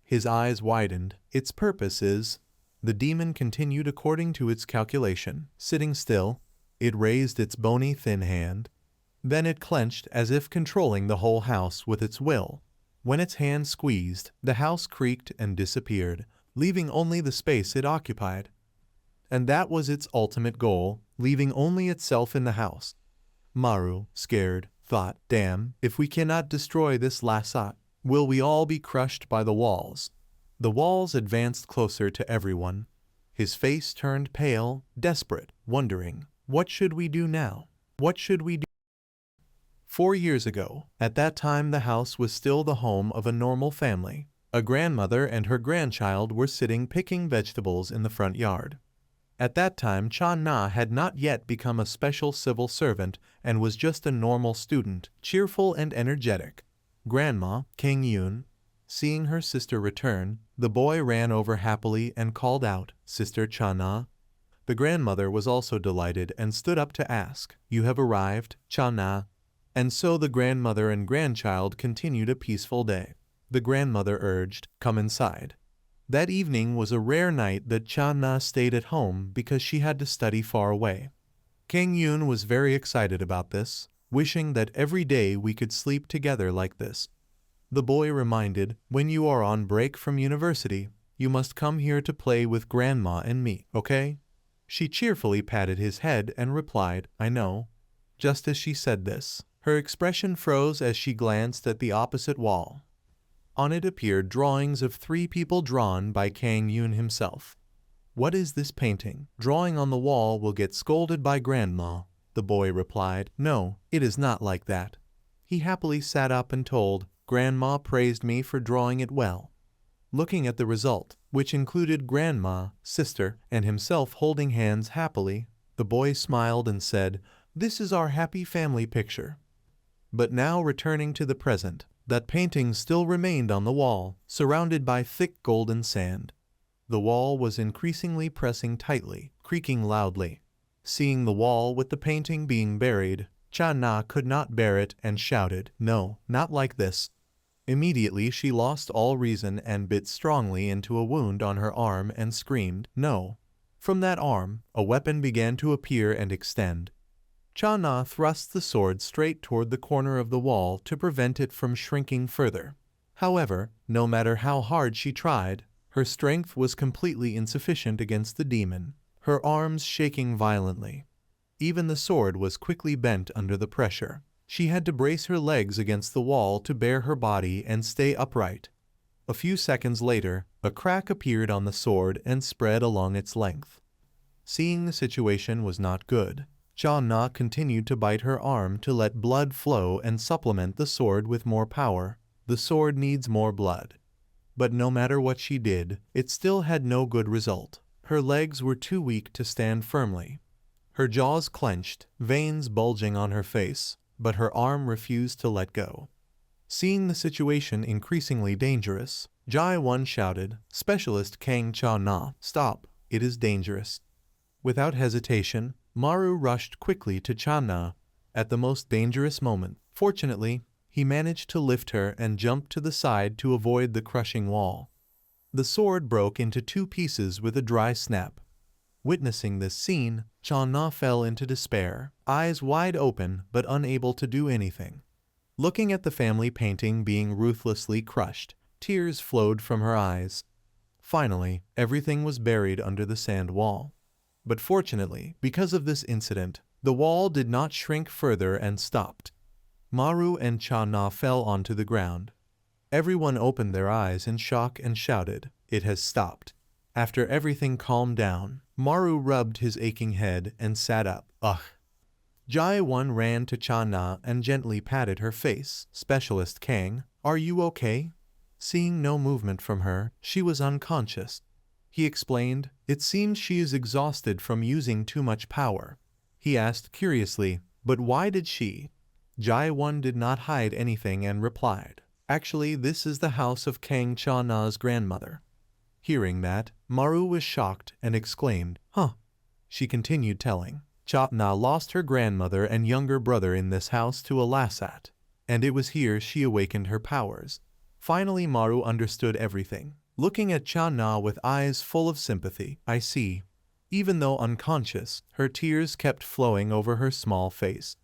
A: His eyes widened. Its purpose is... The demon continued according to its calculation. Sitting still, it raised its bony thin hand. Then it clenched as if controlling the whole house with its will. When its hand squeezed, the house creaked and disappeared, leaving only the space it occupied. And that was its ultimate goal, leaving only itself in the house. Maru, scared, thought, Damn, if we cannot destroy this Lasat, will we all be crushed by the walls? The walls advanced closer to everyone. His face turned pale, desperate, wondering, What should we do now? What should we do? 4 years ago, at that time the house was still the home of a normal family. A grandmother and her grandchild were sitting picking vegetables in the front yard. At that time, Cha Na had not yet become a special civil servant and was just a normal student, cheerful and energetic. Grandma, King Yun, seeing her sister return, the boy ran over happily and called out, Sister Cha Na. The grandmother was also delighted and stood up to ask, You have arrived, Cha Na. And so the grandmother and grandchild continued a peaceful day. The grandmother urged, Come inside. That evening was a rare night that Cha-na stayed at home because she had to study far away. Kang Yoon was very excited about this, wishing that every day we could sleep together like this. The boy reminded, when you are on break from university, you must come here to play with Grandma and me, okay? She cheerfully patted his head and replied, I know. Just as she said this, her expression froze as she glanced at the opposite wall. On it appeared drawings of 3 people drawn by Kang Yoon himself. What is this painting? Drawing on the wall will get scolded by Grandma, the boy replied. No, it is not like that. He happily sat up and told, Grandma praised me for drawing it well. Looking at the result, which included Grandma, sister, and himself holding hands happily, the boy smiled and said, This is our happy family picture. But now returning to the present, that painting still remained on the wall, surrounded by thick golden sand. The wall was increasingly pressing tightly, creaking loudly. Seeing the wall with the painting being buried, Cha-na could not bear it and shouted, No, not like this. Immediately she lost all reason and bit strongly into a wound on her arm and screamed, No. From that arm, a weapon began to appear and extend. Cha-na thrust the sword straight toward the corner of the wall to prevent it from shrinking further. However, no matter how hard she tried, her strength was completely insufficient against the demon, her arms shaking violently. Even the sword was quickly bent under the pressure. She had to brace her legs against the wall to bear her body and stay upright. A few seconds later, a crack appeared on the sword and spread along its length. Seeing the situation was not good, Cha-na continued to bite her arm to let blood flow and supplement the sword with more power. The sword needs more blood. But no matter what she did, it still had no good result. Her legs were too weak to stand firmly. Her jaws clenched, veins bulging on her face, but her arm refused to let go. Seeing the situation increasingly dangerous, Jae-won shouted, Specialist Kang Cha-na, stop, it is dangerous. Without hesitation, Maru rushed quickly to Cha-na at the most dangerous moment. Fortunately, he managed to lift her and jumped to the side to avoid the crushing wall. The sword broke into 2 pieces with a dry snap. Witnessing this scene, Cha-na fell into despair, eyes wide open but unable to do anything. Looking at the family painting being ruthlessly crushed, tears flowed from her eyes. Finally, everything was buried under the sand wall. But fortunately, because of this incident, the wall did not shrink further and stopped. Maru and Cha-na fell onto the ground. Everyone opened their eyes in shock and shouted, It has stopped. After everything calmed down, Maru rubbed his aching head and sat up. Ugh. Jae-won ran to Cha-na and gently patted her face. Specialist Kang, are you okay? Seeing no movement from her, she was unconscious. He explained, It seems she is exhausted from using too much power. He asked curiously, But why did she? Jae-won did not hide anything and replied, Actually, this is the house of Kang Cha-na's grandmother. Hearing that, Maru was shocked and exclaimed, Huh. She continued telling, Cha-na lost her grandmother and younger brother in this house to a Lasat, and it was here she awakened her powers. Finally Maru understood everything. Looking at Cha-na with eyes full of sympathy, I see. Even though unconscious, her tears kept flowing over her small face.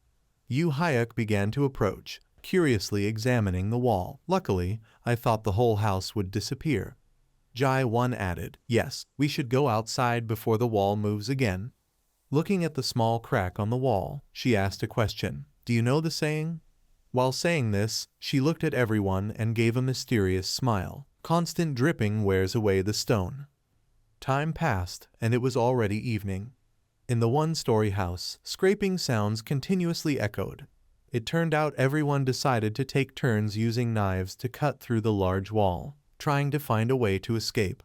A: Yu Hyuk began to approach, curiously examining the wall. Luckily, I thought the whole house would disappear. Jae-won added, Yes, we should go outside before the wall moves again. Looking at the small crack on the wall, she asked a question. Do you know the saying? While saying this, she looked at everyone and gave a mysterious smile. Constant dripping wears away the stone. Time passed, and it was already evening. In the one-story house, scraping sounds continuously echoed. It turned out everyone decided to take turns using knives to cut through the large wall, trying to find a way to escape.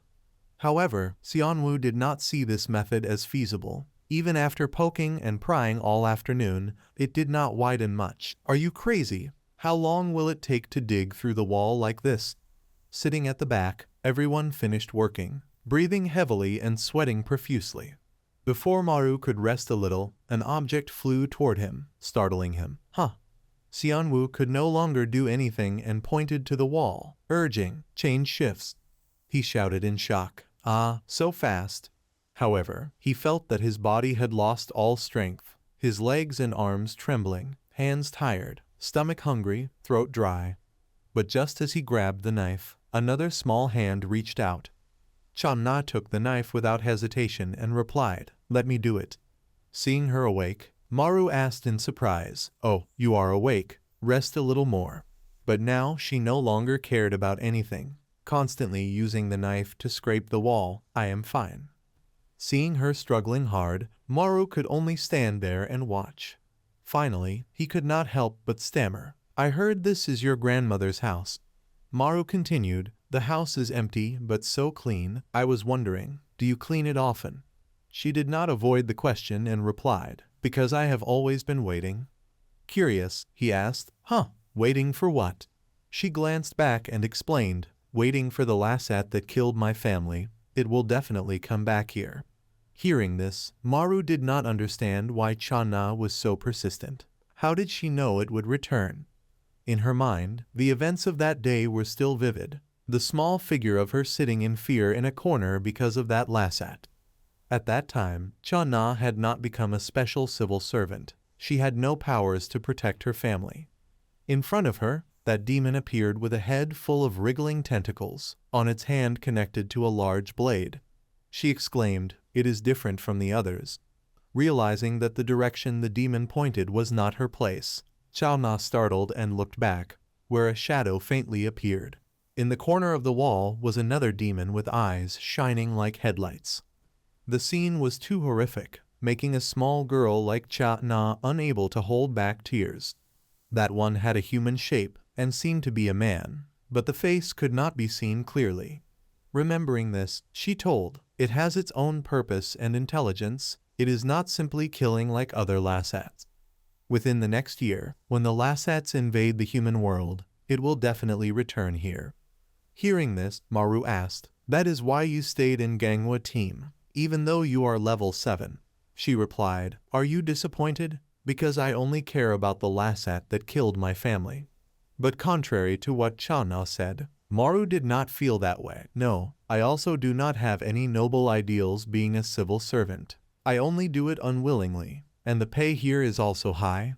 A: However, Seonwoo did not see this method as feasible. Even after poking and prying all afternoon, it did not widen much. Are you crazy? How long will it take to dig through the wall like this? Sitting at the back, everyone finished working, breathing heavily and sweating profusely. Before Maru could rest a little, an object flew toward him, startling him. Huh. Seonwoo could no longer do anything and pointed to the wall, urging, change shifts. he shouted in shock. Ah, so fast. However, he felt that his body had lost all strength, his legs and arms trembling, hands tired, stomach hungry, throat dry. But just as he grabbed the knife, another small hand reached out. Channa took the knife without hesitation and replied, "Let me do it." Seeing her awake, Maru asked in surprise, "Oh, you are awake. Rest a little more." But now she no longer cared about anything, constantly using the knife to scrape the wall. "I am fine." Seeing her struggling hard, Maru could only stand there and watch. Finally, he could not help but stammer, "I heard this is your grandmother's house." Maru continued, "The house is empty but so clean. I was wondering, do you clean it often?" She did not avoid the question and replied, "Because I have always been waiting." Curious, he asked, "Huh, waiting for what?" She glanced back and explained, "Waiting for the Lasat that killed my family. It will definitely come back here." Hearing this, Maru did not understand why Channa was so persistent. How did she know it would return? In her mind, the events of that day were still vivid, the small figure of her sitting in fear in a corner because of that Lasat. At that time, Channa had not become a special civil servant. She had no powers to protect her family. In front of her, that demon appeared with a head full of wriggling tentacles, on its hand connected to a large blade. She exclaimed, "It is different from the others." Realizing that the direction the demon pointed was not her place, Channa startled and looked back, where a shadow faintly appeared. In the corner of the wall was another demon with eyes shining like headlights. The scene was too horrific, making a small girl like Channa unable to hold back tears. That one had a human shape and seemed to be a man, but the face could not be seen clearly. Remembering this, she told, "It has its own purpose and intelligence. It is not simply killing like other Lasats. Within the next year, when the Lasats invade the human world, it will definitely return here." Hearing this, Maru asked, "That is why you stayed in Gangwa team, even though you are level 7. She replied, "Are you disappointed? Because I only care about the Lasat that killed my family." But contrary to what Channa said, Maru did not feel that way. "No, I also do not have any noble ideals being a civil servant. I only do it unwillingly, and the pay here is also high."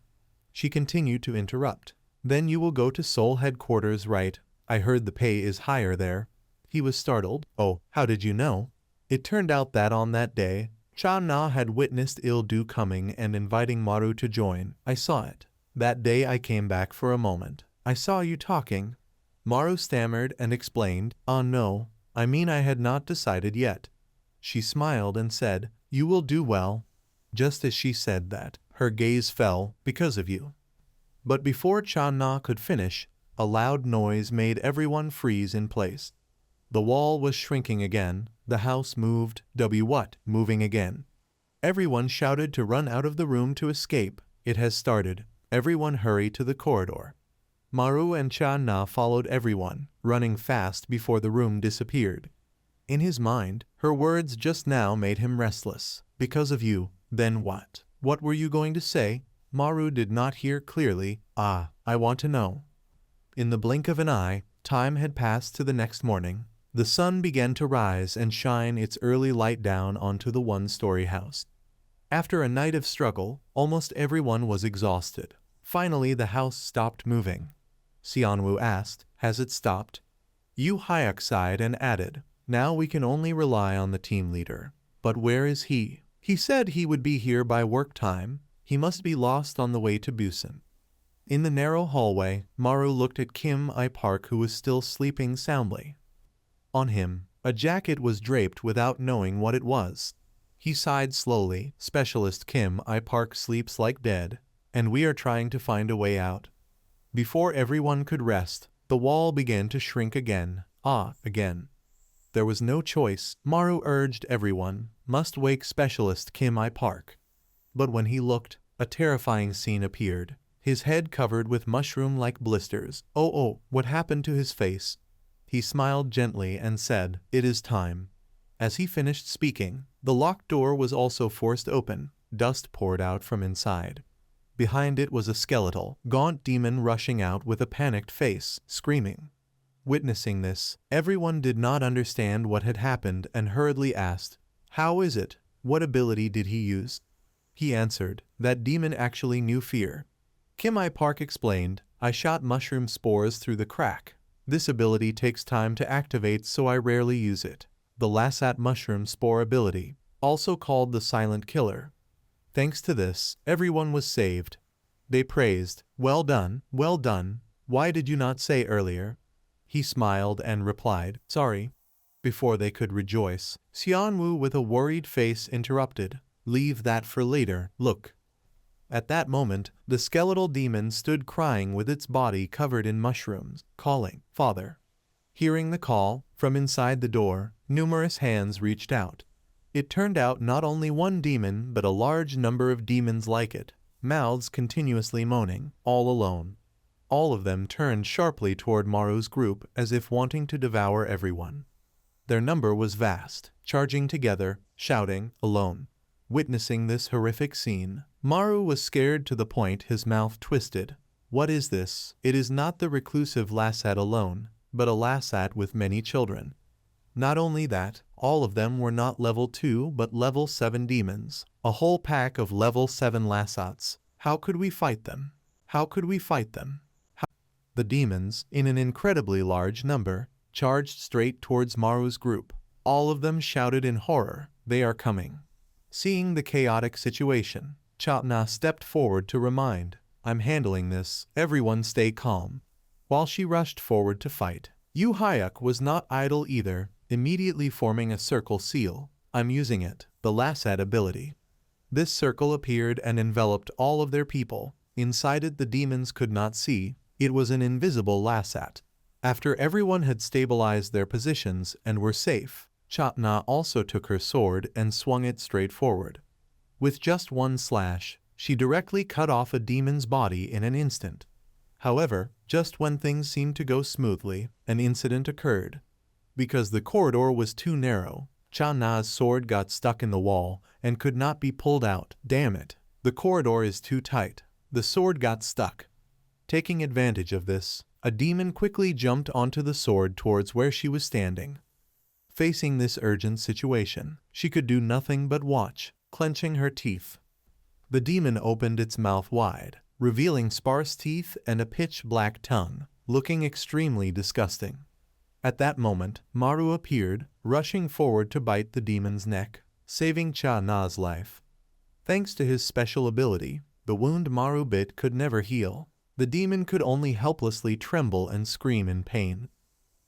A: She continued to interrupt. "Then you will go to Seoul headquarters, right? I heard the pay is higher there." He was startled. "Oh, how did you know?" It turned out that on that day, Channa had witnessed Il-Du coming and inviting Maru to join. "I saw it. That day I came back for a moment. I saw you talking." Maru stammered and explained, "Ah no, I mean I had not decided yet." She smiled and said, "You will do well." Just as she said that, her gaze fell, "Because of you." But before Channa could finish, a loud noise made everyone freeze in place. The wall was shrinking again, the house moved, what, moving again. Everyone shouted to run out of the room to escape. "It has started. Everyone hurry to the corridor." Maru and Channa followed everyone, running fast before the room disappeared. In his mind, her words just now made him restless. "Because of you." Then what? What were you going to say? Maru did not hear clearly. "Ah, I want to know." In the blink of an eye, time had passed to the next morning. The sun began to rise and shine its early light down onto the one-story house. After a night of struggle, almost everyone was exhausted. Finally, the house stopped moving. Xianwu asked, "Has it stopped?" Yu Hyuk sighed and added, "Now we can only rely on the team leader. But where is he? He said he would be here by work time. He must be lost on the way to Busan." In the narrow hallway, Maru looked at Kim I-Park, who was still sleeping soundly. On him, a jacket was draped without knowing what it was. He sighed slowly. "Specialist Kim I-Park sleeps like dead, and we are trying to find a way out." Before everyone could rest, the wall began to shrink again. Again. There was no choice. Maru urged everyone, must wake Specialist Kim I-Park. But when he looked, a terrifying scene appeared. His head covered with mushroom-like blisters. Oh, what happened to his face? He smiled gently and said, "It is time." As he finished speaking, the locked door was also forced open. Dust poured out from inside. Behind it was a skeletal, gaunt demon rushing out with a panicked face, screaming. Witnessing this, everyone did not understand what had happened and hurriedly asked, "How is it? What ability did he use?" He answered, "That demon actually knew fear." Kim I Park explained, "I shot mushroom spores through the crack. This ability takes time to activate, so I rarely use it. The Lasat mushroom spore ability, also called the silent killer. Thanks to this, everyone was saved." They praised, well done, why did you not say earlier?" He smiled and replied, "Sorry." Before they could rejoice, Xianwu with a worried face interrupted, "Leave that for later, look." At that moment, the skeletal demon stood crying with its body covered in mushrooms, calling, "Father." Hearing the call, from inside the door, numerous hands reached out. It turned out not only one demon but a large number of demons like it, mouths continuously moaning, all alone. All of them turned sharply toward Maru's group as if wanting to devour everyone. Their number was vast, charging together, shouting, alone. Witnessing this horrific scene, Maru was scared to the point his mouth twisted. What is this? It is not the reclusive Lasat alone, but a Lasat with many children. Not only that, all of them were not level 2 but level 7 demons, a whole pack of level 7 Lasats. How could we fight them? How could we fight them? The demons, in an incredibly large number, charged straight towards Maru's group. All of them shouted in horror, "They are coming." Seeing the chaotic situation, Chatna stepped forward to remind, "I'm handling this, everyone stay calm." While she rushed forward to fight, Yu Hyuk was not idle either, immediately forming a circle seal. "I'm using it, the Lasat ability." This circle appeared and enveloped all of their people. Inside it the demons could not see. It was an invisible Lasat. After everyone had stabilized their positions and were safe, Chatna also took her sword and swung it straight forward. With just one slash, she directly cut off a demon's body in an instant. However, just when things seemed to go smoothly, an incident occurred. Because the corridor was too narrow, Chatna's sword got stuck in the wall and could not be pulled out. "Damn it, the corridor is too tight." The sword got stuck. Taking advantage of this, a demon quickly jumped onto the sword towards where she was standing. Facing this urgent situation, she could do nothing but watch, clenching her teeth. The demon opened its mouth wide, revealing sparse teeth and a pitch-black tongue, looking extremely disgusting. At that moment, Maru appeared, rushing forward to bite the demon's neck, saving Cha-Na's life. Thanks to his special ability, the wound Maru bit could never heal. The demon could only helplessly tremble and scream in pain.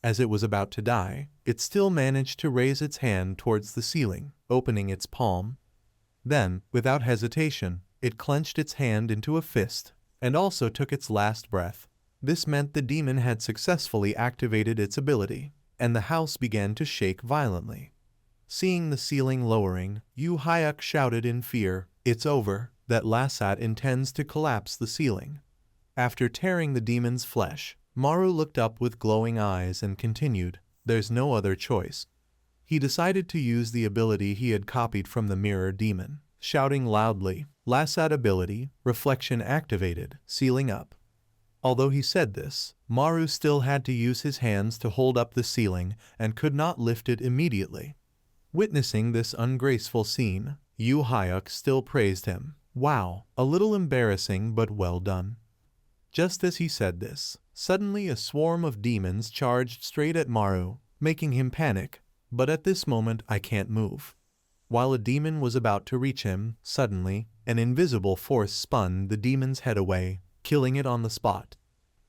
A: As it was about to die, it still managed to raise its hand towards the ceiling, opening its palm. Then, without hesitation, it clenched its hand into a fist, and also took its last breath. This meant the demon had successfully activated its ability, and the house began to shake violently. Seeing the ceiling lowering, Yu Hyuk shouted in fear, "It's over, that Lasat intends to collapse the ceiling." After tearing the demon's flesh, Maru looked up with glowing eyes and continued, "There's no other choice." He decided to use the ability he had copied from the mirror demon, shouting loudly, "Lasat ability, reflection activated, sealing up." Although he said this, Maru still had to use his hands to hold up the ceiling and could not lift it immediately. Witnessing this ungraceful scene, Yu Hyuk still praised him. "Wow, a little embarrassing but well done." Just as he said this, suddenly a swarm of demons charged straight at Maru, making him panic. "But at this moment I can't move." While a demon was about to reach him, suddenly, an invisible force spun the demon's head away, killing it on the spot.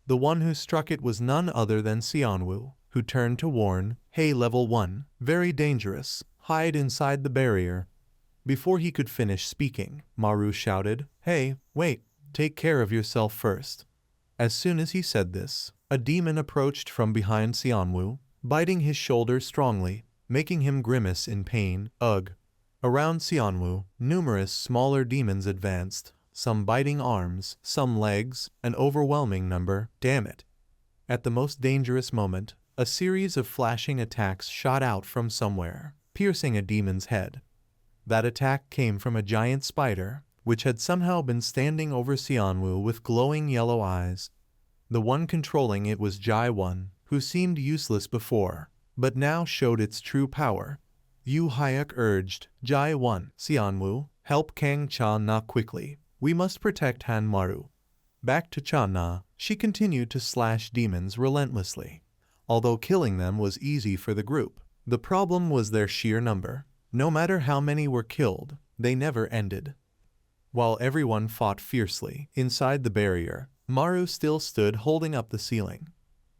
A: The one who struck it was none other than Xianwu, who turned to warn, "Hey level 1, very dangerous, hide inside the barrier." Before he could finish speaking, Maru shouted, "Hey, wait, take care of yourself first." As soon as he said this, a demon approached from behind Xianwu, biting his shoulder strongly, making him grimace in pain. Ugh! Around Xianwu, numerous smaller demons advanced, some biting arms, some legs, an overwhelming number. Damn it! At the most dangerous moment, a series of flashing attacks shot out from somewhere, piercing a demon's head. That attack came from a giant spider, which had somehow been standing over Xianwu with glowing yellow eyes. The one controlling it was Jai One, who seemed useless before, but now showed its true power. Yu Hayek urged, Jai 1, Xianwu, help Kang Cha-na quickly. We must protect Han Maru. Back to Cha-na, she continued to slash demons relentlessly. Although killing them was easy for the group, the problem was their sheer number. No matter how many were killed, they never ended. While everyone fought fiercely inside the barrier, Maru still stood holding up the ceiling.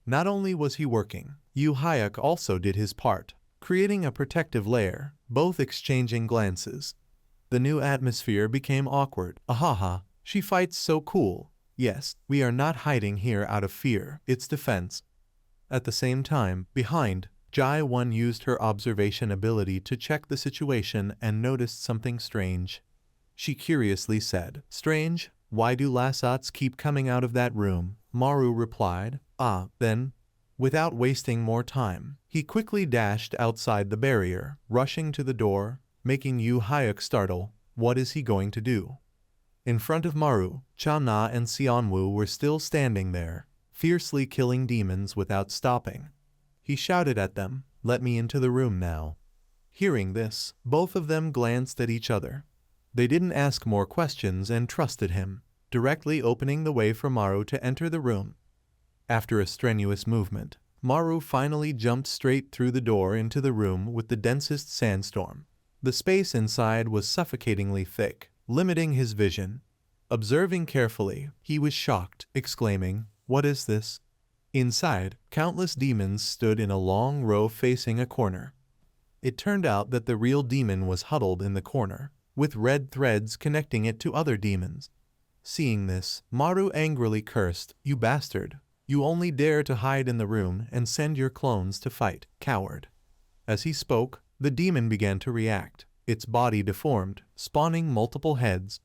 A: Not only was he working, Yu Hayek also did his part, creating a protective layer, both exchanging glances. The new atmosphere became awkward. Ahaha, she fights so cool. Yes, we are not hiding here out of fear, it's defense. At the same time, behind, Jai 1 used her observation ability to check the situation and noticed something strange. She curiously said, Strange? Why do Lasats keep coming out of that room? Maru replied, Then. Without wasting more time, he quickly dashed outside the barrier, rushing to the door, making Yu Hayek startle. What is he going to do? In front of Maru, Cha-na and Xianwu were still standing there, fiercely killing demons without stopping. He shouted at them, Let me into the room now. Hearing this, both of them glanced at each other. They didn't ask more questions and trusted him, directly opening the way for Maru to enter the room. After a strenuous movement, Maru finally jumped straight through the door into the room with the densest sandstorm. The space inside was suffocatingly thick, limiting his vision. Observing carefully, he was shocked, exclaiming, What is this? Inside, countless demons stood in a long row facing a corner. It turned out that the real demon was huddled in the corner, with red threads connecting it to other demons. Seeing this, Maru angrily cursed, You bastard! You only dare to hide in the room and send your clones to fight, coward. As he spoke, the demon began to react, its body deformed, spawning multiple heads.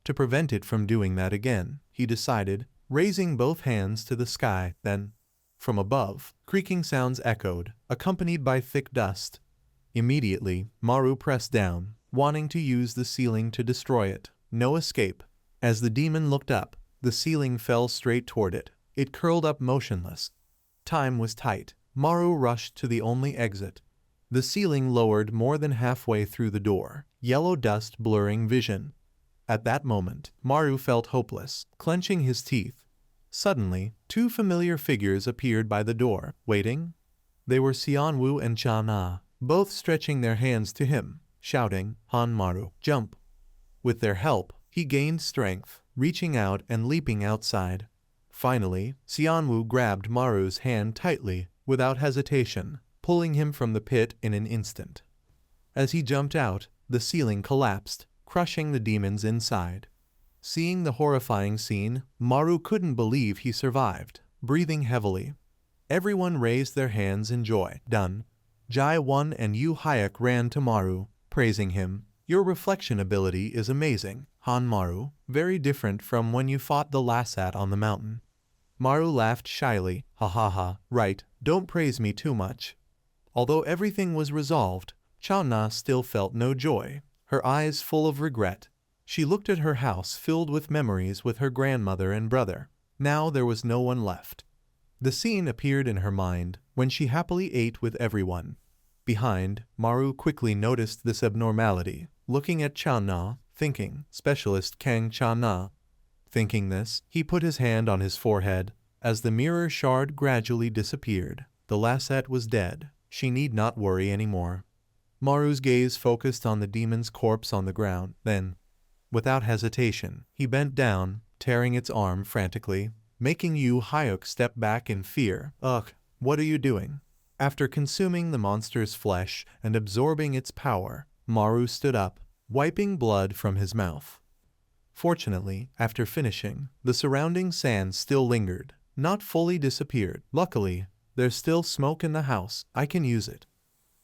A: To prevent it from doing that again, he decided, raising both hands to the sky, then, from above, creaking sounds echoed, accompanied by thick dust. Immediately, Maru pressed down, wanting to use the ceiling to destroy it. No escape. As the demon looked up, the ceiling fell straight toward it. It curled up motionless. Time was tight. Maru rushed to the only exit. The ceiling lowered more than halfway through the door, yellow dust blurring vision. At that moment, Maru felt hopeless, clenching his teeth. Suddenly, two familiar figures appeared by the door, waiting. They were Xianwu and Cha-na, both stretching their hands to him, shouting, Han Maru, jump! With their help, he gained strength, reaching out and leaping outside. Finally, Xianwu grabbed Maru's hand tightly, without hesitation, pulling him from the pit in an instant. As he jumped out, the ceiling collapsed, crushing the demons inside. Seeing the horrifying scene, Maru couldn't believe he survived, breathing heavily. Everyone raised their hands in joy. Done. Jai 1 and Yu Hayek ran to Maru, praising him. Your reflection ability is amazing, Han Maru, very different from when you fought the Lasat on the mountain. Maru laughed shyly, ha ha ha, right, don't praise me too much. Although everything was resolved, Cha-na still felt no joy, her eyes full of regret. She looked at her house filled with memories with her grandmother and brother. Now there was no one left. The scene appeared in her mind when she happily ate with everyone. Behind, Maru quickly noticed this abnormality, looking at Cha-na, thinking, Specialist Kang Cha-na. Thinking this, he put his hand on his forehead. As the mirror shard gradually disappeared, the Lasat was dead. She need not worry anymore. Maru's gaze focused on the demon's corpse on the ground. Then, without hesitation, he bent down, tearing its arm frantically, making Yu Hayek step back in fear. Ugh, what are you doing? After consuming the monster's flesh and absorbing its power, Maru stood up, wiping blood from his mouth. Fortunately, after finishing, the surrounding sand still lingered, not fully disappeared. Luckily, there's still smoke in the house. I can use it.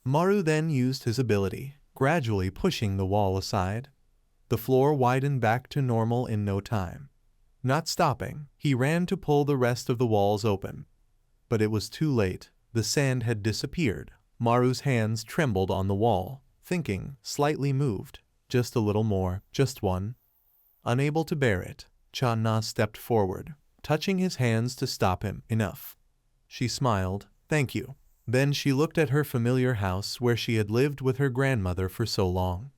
A: Maru then used his ability, gradually pushing the wall aside. The floor widened back to normal in no time. Not stopping, he ran to pull the rest of the walls open. But it was too late. The sand had disappeared. Maru's hands trembled on the wall, thinking, slightly moved. Just a little more, just one. Unable to bear it, Cha-na stepped forward, touching his hands to stop him. Enough. She smiled. Thank you. Then she looked at her familiar house where she had lived with her grandmother for so long.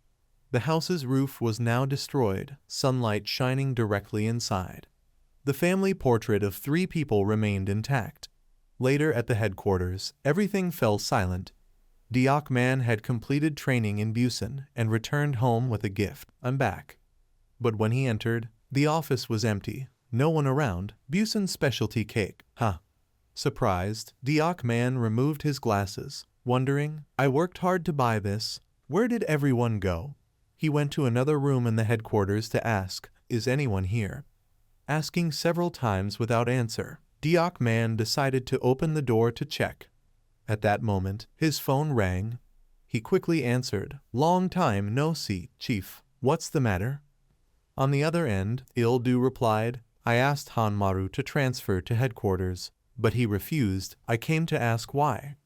A: The house's roof was now destroyed, sunlight shining directly inside. The family portrait of 3 people remained intact. Later at the headquarters, everything fell silent. Deok Man had completed training in Busan and returned home with a gift. I'm back. But when he entered, the office was empty. No one around. Busan's specialty cake. Huh. Surprised, Deok Man removed his glasses, wondering, I worked hard to buy this. Where did everyone go? He went to another room in the headquarters to ask, is anyone here? Asking several times without answer, Deok Man decided to open the door to check. At that moment, his phone rang. He quickly answered, long time no see, Chief. What's the matter? On the other end, Il-du replied, I asked Han Maru to transfer to headquarters, but he refused. I came to ask why.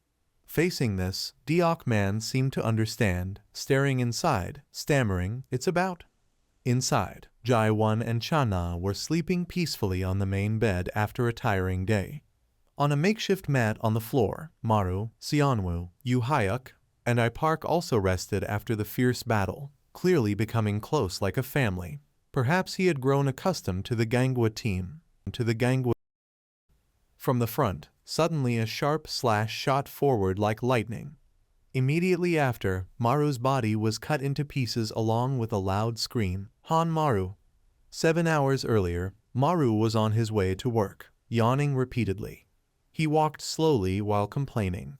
A: Facing this, Deok Man seemed to understand, staring inside, stammering, it's about. Inside, Jai-won and Cha-na were sleeping peacefully on the main bed after a tiring day. On a makeshift mat on the floor, Maru, Seonwoo, Yoo Hyuk, and I Park also rested after the fierce battle, clearly becoming close like a family. Perhaps he had grown accustomed to the Gangwa team. From the front, suddenly a sharp slash shot forward like lightning. Immediately after, Maru's body was cut into pieces along with a loud scream. Han Maru. 7 hours earlier, Maru was on his way to work, yawning repeatedly. He walked slowly while complaining.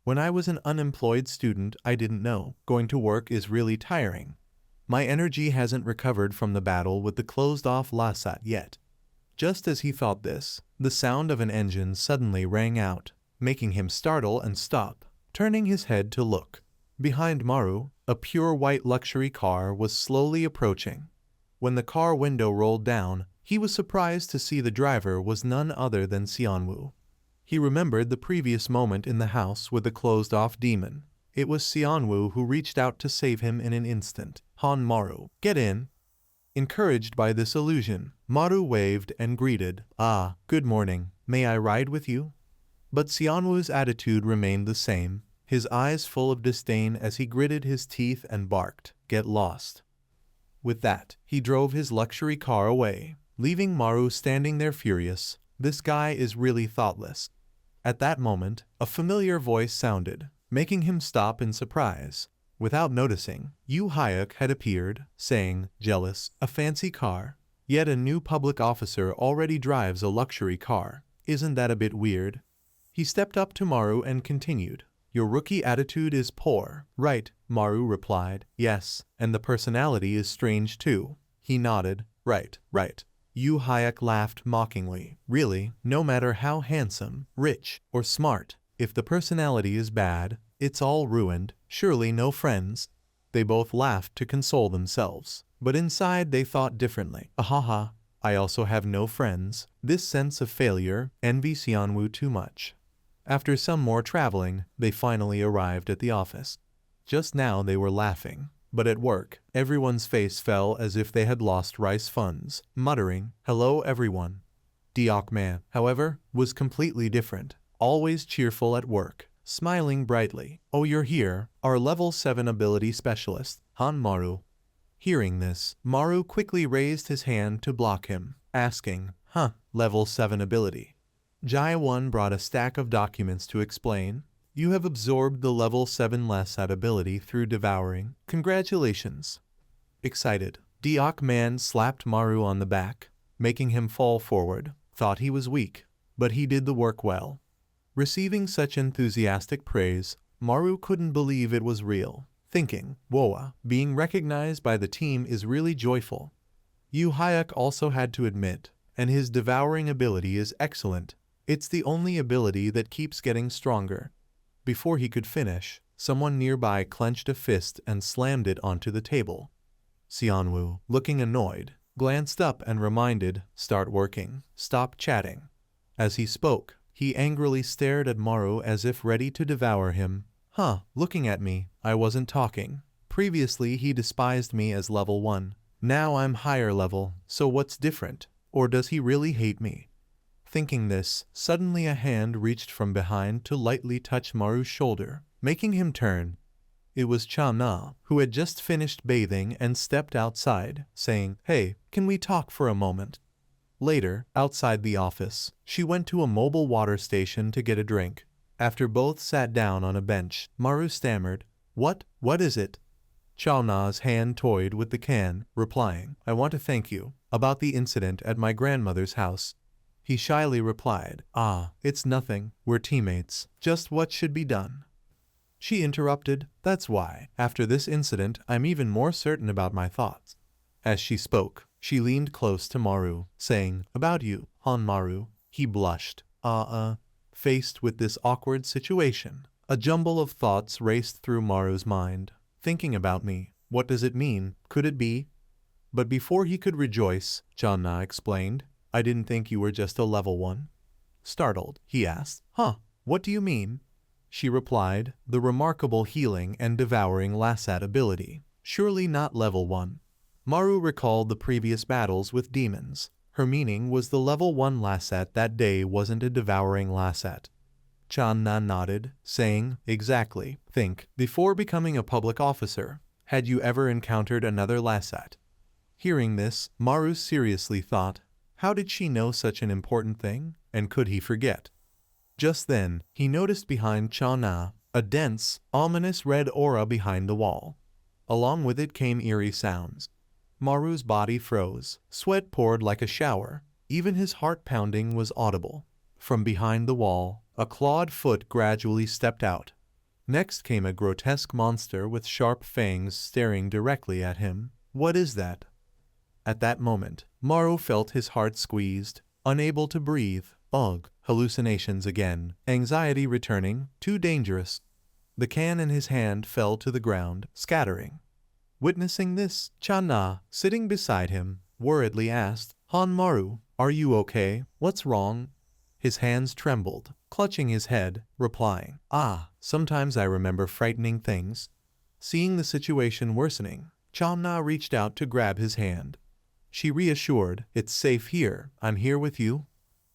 A: When I was an unemployed student, I didn't know. Going to work is really tiring. My energy hasn't recovered from the battle with the closed-off Lasat yet. Just as he thought this, the sound of an engine suddenly rang out, making him startle and stop, turning his head to look. Behind Maru, a pure white luxury car was slowly approaching. When the car window rolled down, he was surprised to see the driver was none other than Seonwoo. He remembered the previous moment in the house with the closed-off demon. It was Seonwoo who reached out to save him in an instant. Han Maru, get in. Encouraged by this illusion, Maru waved and greeted, good morning, may I ride with you? But Seonwoo's attitude remained the same, his eyes full of disdain as he gritted his teeth and barked, get lost. With that, he drove his luxury car away, leaving Maru standing there furious. This guy is really thoughtless. At that moment, a familiar voice sounded, making him stop in surprise. Without noticing, Yoo Hyuk had appeared, saying, jealous, a fancy car. Yet a new public officer already drives a luxury car. Isn't that a bit weird? He stepped up to Maru and continued, your rookie attitude is poor. Right, Maru replied. Yes, and the personality is strange too. He nodded. Right. Yoo Hyuk laughed mockingly. Really, no matter how handsome, rich, or smart, if the personality is bad, it's all ruined. Surely no friends. They both laughed to console themselves, but inside they thought differently. Ahaha, I also have no friends. This sense of failure envy Seonwoo too much. After some more traveling, they finally arrived at the office. Just now they were laughing, but at work, everyone's face fell as if they had lost rice funds, muttering, hello everyone. Deok Man, however, was completely different, always cheerful at work, smiling brightly. Oh, you're here, our level 7 ability specialist, Han Maru. Hearing this, Maru quickly raised his hand to block him, asking, level 7 ability. Jai-won brought a stack of documents to explain. You have absorbed the level 7 Lasat ability through devouring. Congratulations. Excited, Deok Man slapped Maru on the back, making him fall forward. Thought he was weak, but he did the work well. Receiving such enthusiastic praise, Maru couldn't believe it was real, thinking, whoa, being recognized by the team is really joyful. Yoo Hyuk also had to admit, and his devouring ability is excellent. It's the only ability that keeps getting stronger. Before he could finish, someone nearby clenched a fist and slammed it onto the table. Seonwoo, looking annoyed, glanced up and reminded, start working, stop chatting. As he spoke, he angrily stared at Maru as if ready to devour him. Looking at me, I wasn't talking. Previously he despised me as level 1. Now I'm higher level, so what's different? Or does he really hate me? Thinking this, suddenly a hand reached from behind to lightly touch Maru's shoulder, making him turn. It was Cha Na, who had just finished bathing and stepped outside, saying, "Hey, can we talk for a moment?" Later, outside the office, she went to a mobile water station to get a drink. After both sat down on a bench, Maru stammered, What is it?" Cha Na's hand toyed with the can, replying, "I want to thank you about the incident at my grandmother's house." He shyly replied, "Ah, it's nothing, we're teammates, just what should be done." She interrupted, "That's why, after this incident, I'm even more certain about my thoughts." As she spoke, she leaned close to Maru, saying, "About you, Han Maru." He blushed. Faced with this awkward situation, a jumble of thoughts raced through Maru's mind. Thinking about me, what does it mean? Could it be? But before he could rejoice, Cha Na explained, "I didn't think you were just a level 1. Startled, he asked, What do you mean?" She replied, "The remarkable healing and devouring Lasat ability. Surely not level 1. Maru recalled the previous battles with demons. Her meaning was the level 1 Lasat that day wasn't a devouring Lasat. Cha Na nodded, saying, "Exactly. Think, before becoming a public officer, had you ever encountered another Lasat?" Hearing this, Maru seriously thought, how did she know such an important thing, and could he forget? Just then, he noticed behind Cha Na a dense, ominous red aura behind the wall. Along with it came eerie sounds. Maru's body froze, sweat poured like a shower, even his heart pounding was audible. From behind the wall, a clawed foot gradually stepped out. Next came a grotesque monster with sharp fangs staring directly at him. What is that? At that moment, Maru felt his heart squeezed, unable to breathe. Ugh, hallucinations again, anxiety returning, too dangerous. The can in his hand fell to the ground, scattering. Witnessing this, Cha Na, sitting beside him, worriedly asked, "Han Maru, are you okay? What's wrong?" His hands trembled, clutching his head, replying, Sometimes I remember frightening things." Seeing the situation worsening, Cha Na reached out to grab his hand. She reassured, "It's safe here, I'm here with you."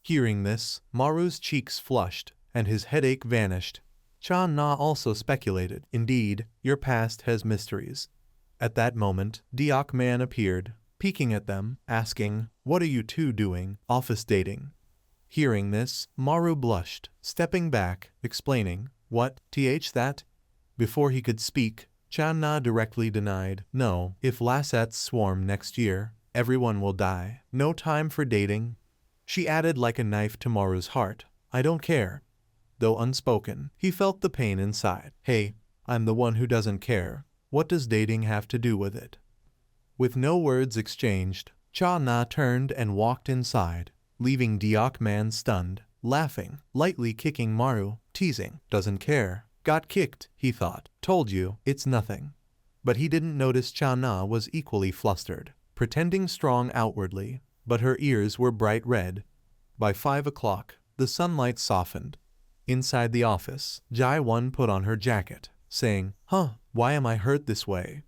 A: Hearing this, Maru's cheeks flushed, and his headache vanished. Cha Na also speculated, "Indeed, your past has mysteries." At that moment, Diok Man appeared, peeking at them, asking, "What are you two doing? Office dating?" Hearing this, Maru blushed, stepping back, explaining, that?" Before he could speak, Cha Na directly denied, "No, if Lasats swarm next year, everyone will die. No time for dating." She added like a knife to Maru's heart, "I don't care." Though unspoken, he felt the pain inside. "Hey, I'm the one who doesn't care. What does dating have to do with it?" With no words exchanged, Cha Na turned and walked inside, leaving Diok Man stunned, laughing, lightly kicking Maru, teasing, "Doesn't care. Got kicked," he thought. "Told you, it's nothing." But he didn't notice Cha Na was equally flustered, pretending strong outwardly, but her ears were bright red. By 5 o'clock, the sunlight softened. Inside the office, Jai Won put on her jacket, saying, Why am I hurt this way?"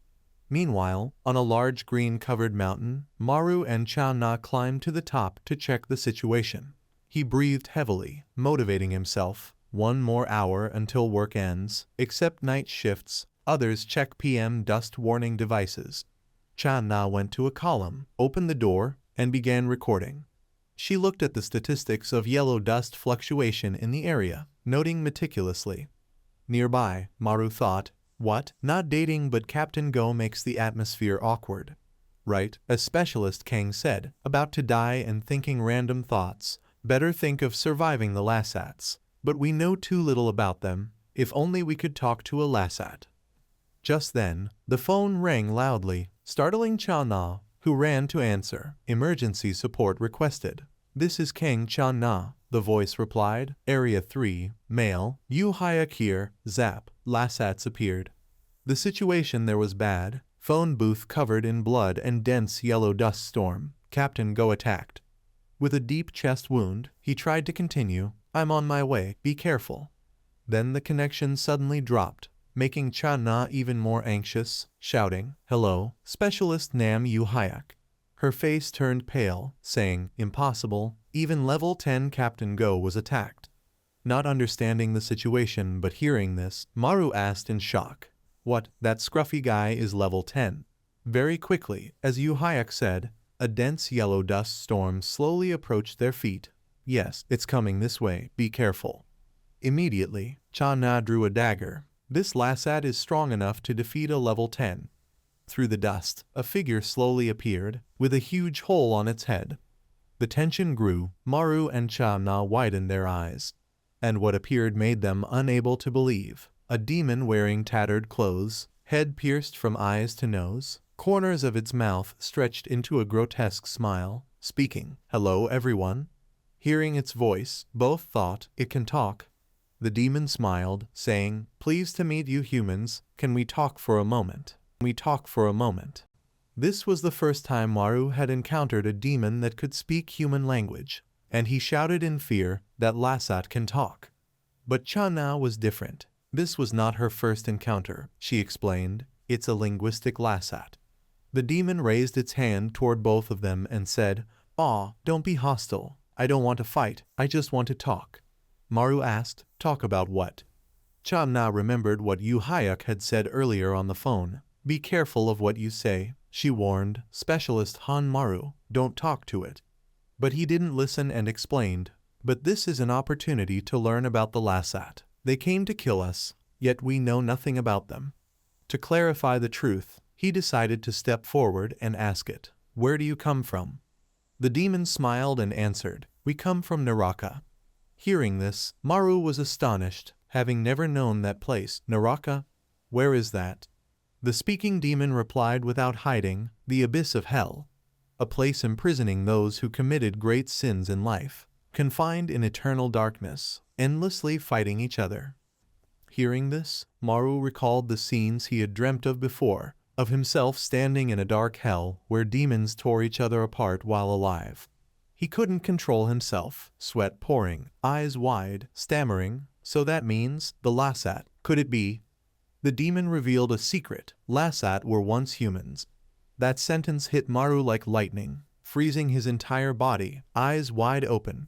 A: Meanwhile, on a large green-covered mountain, Maru and Cha Na climbed to the top to check the situation. He breathed heavily, motivating himself. 1 more hour until work ends, except night shifts, others check PM dust warning devices. Cha Na went to a column, opened the door, and began recording. She looked at the statistics of yellow dust fluctuation in the area, noting meticulously. Nearby, Maru thought, "What? Not dating, but Captain Go makes the atmosphere awkward." "Right," a specialist Kang said, about to die and thinking random thoughts. "Better think of surviving the Lasats. But we know too little about them. If only we could talk to a Lasat." Just then, the phone rang loudly, startling Cha Na, who ran to answer. "Emergency support requested." "This is Kang Cha Na," the voice replied. "Area 3, male, Yu Hayak here, zap." Lasats appeared. The situation there was bad. Phone booth covered in blood and dense yellow dust storm. Captain Go attacked. With a deep chest wound, he tried to continue, "I'm on my way, be careful." Then the connection suddenly dropped, making Cha Na even more anxious, shouting, "Hello, Specialist Nam Yu Hayak." Her face turned pale, saying, "Impossible, Even level 10 Captain Go was attacked. Not understanding the situation but hearing this, Maru asked in shock, "What, that scruffy guy is level 10? Very quickly, as Yu Hayek said, a dense yellow dust storm slowly approached their feet. "Yes, it's coming this way, be careful." Immediately, Cha Na drew a dagger. This Lasat is strong enough to defeat a level 10. Through the dust, a figure slowly appeared, with a huge hole on its head. The tension grew, Maru and Cha Na widened their eyes. And what appeared made them unable to believe. A demon wearing tattered clothes, head pierced from eyes to nose, corners of its mouth stretched into a grotesque smile, speaking, "Hello everyone." Hearing its voice, both thought, "It can talk." The demon smiled, saying, "Pleased to meet you humans, can we talk for a moment? We talk for a moment." This was the first time Maru had encountered a demon that could speak human language, and he shouted in fear that Lasat can talk. But Cha Na was different. This was not her first encounter, she explained. It's a linguistic Lasat. The demon raised its hand toward both of them and said, "Aw, don't be hostile. I don't want to fight, I just want to talk." Maru asked, "Talk about what?" Cha Na remembered what Yu Hayek had said earlier on the phone. "Be careful of what you say," she warned, "Specialist Han Maru, don't talk to it." But he didn't listen and explained, "But this is an opportunity to learn about the Lasat. They came to kill us, yet we know nothing about them." To clarify the truth, he decided to step forward and ask it, "Where do you come from?" The demon smiled and answered, "We come from Naraka." Hearing this, Maru was astonished, having never known that place. "Naraka? Where is that?" The speaking demon replied without hiding, "The abyss of hell. A place imprisoning those who committed great sins in life, confined in eternal darkness, endlessly fighting each other." Hearing this, Maru recalled the scenes he had dreamt of before, of himself standing in a dark hell where demons tore each other apart while alive. He couldn't control himself, sweat pouring, eyes wide, stammering, "So that means, the Lasat, could it be?" The demon revealed a secret, Lasat were once humans. That sentence hit Maru like lightning, freezing his entire body, eyes wide open.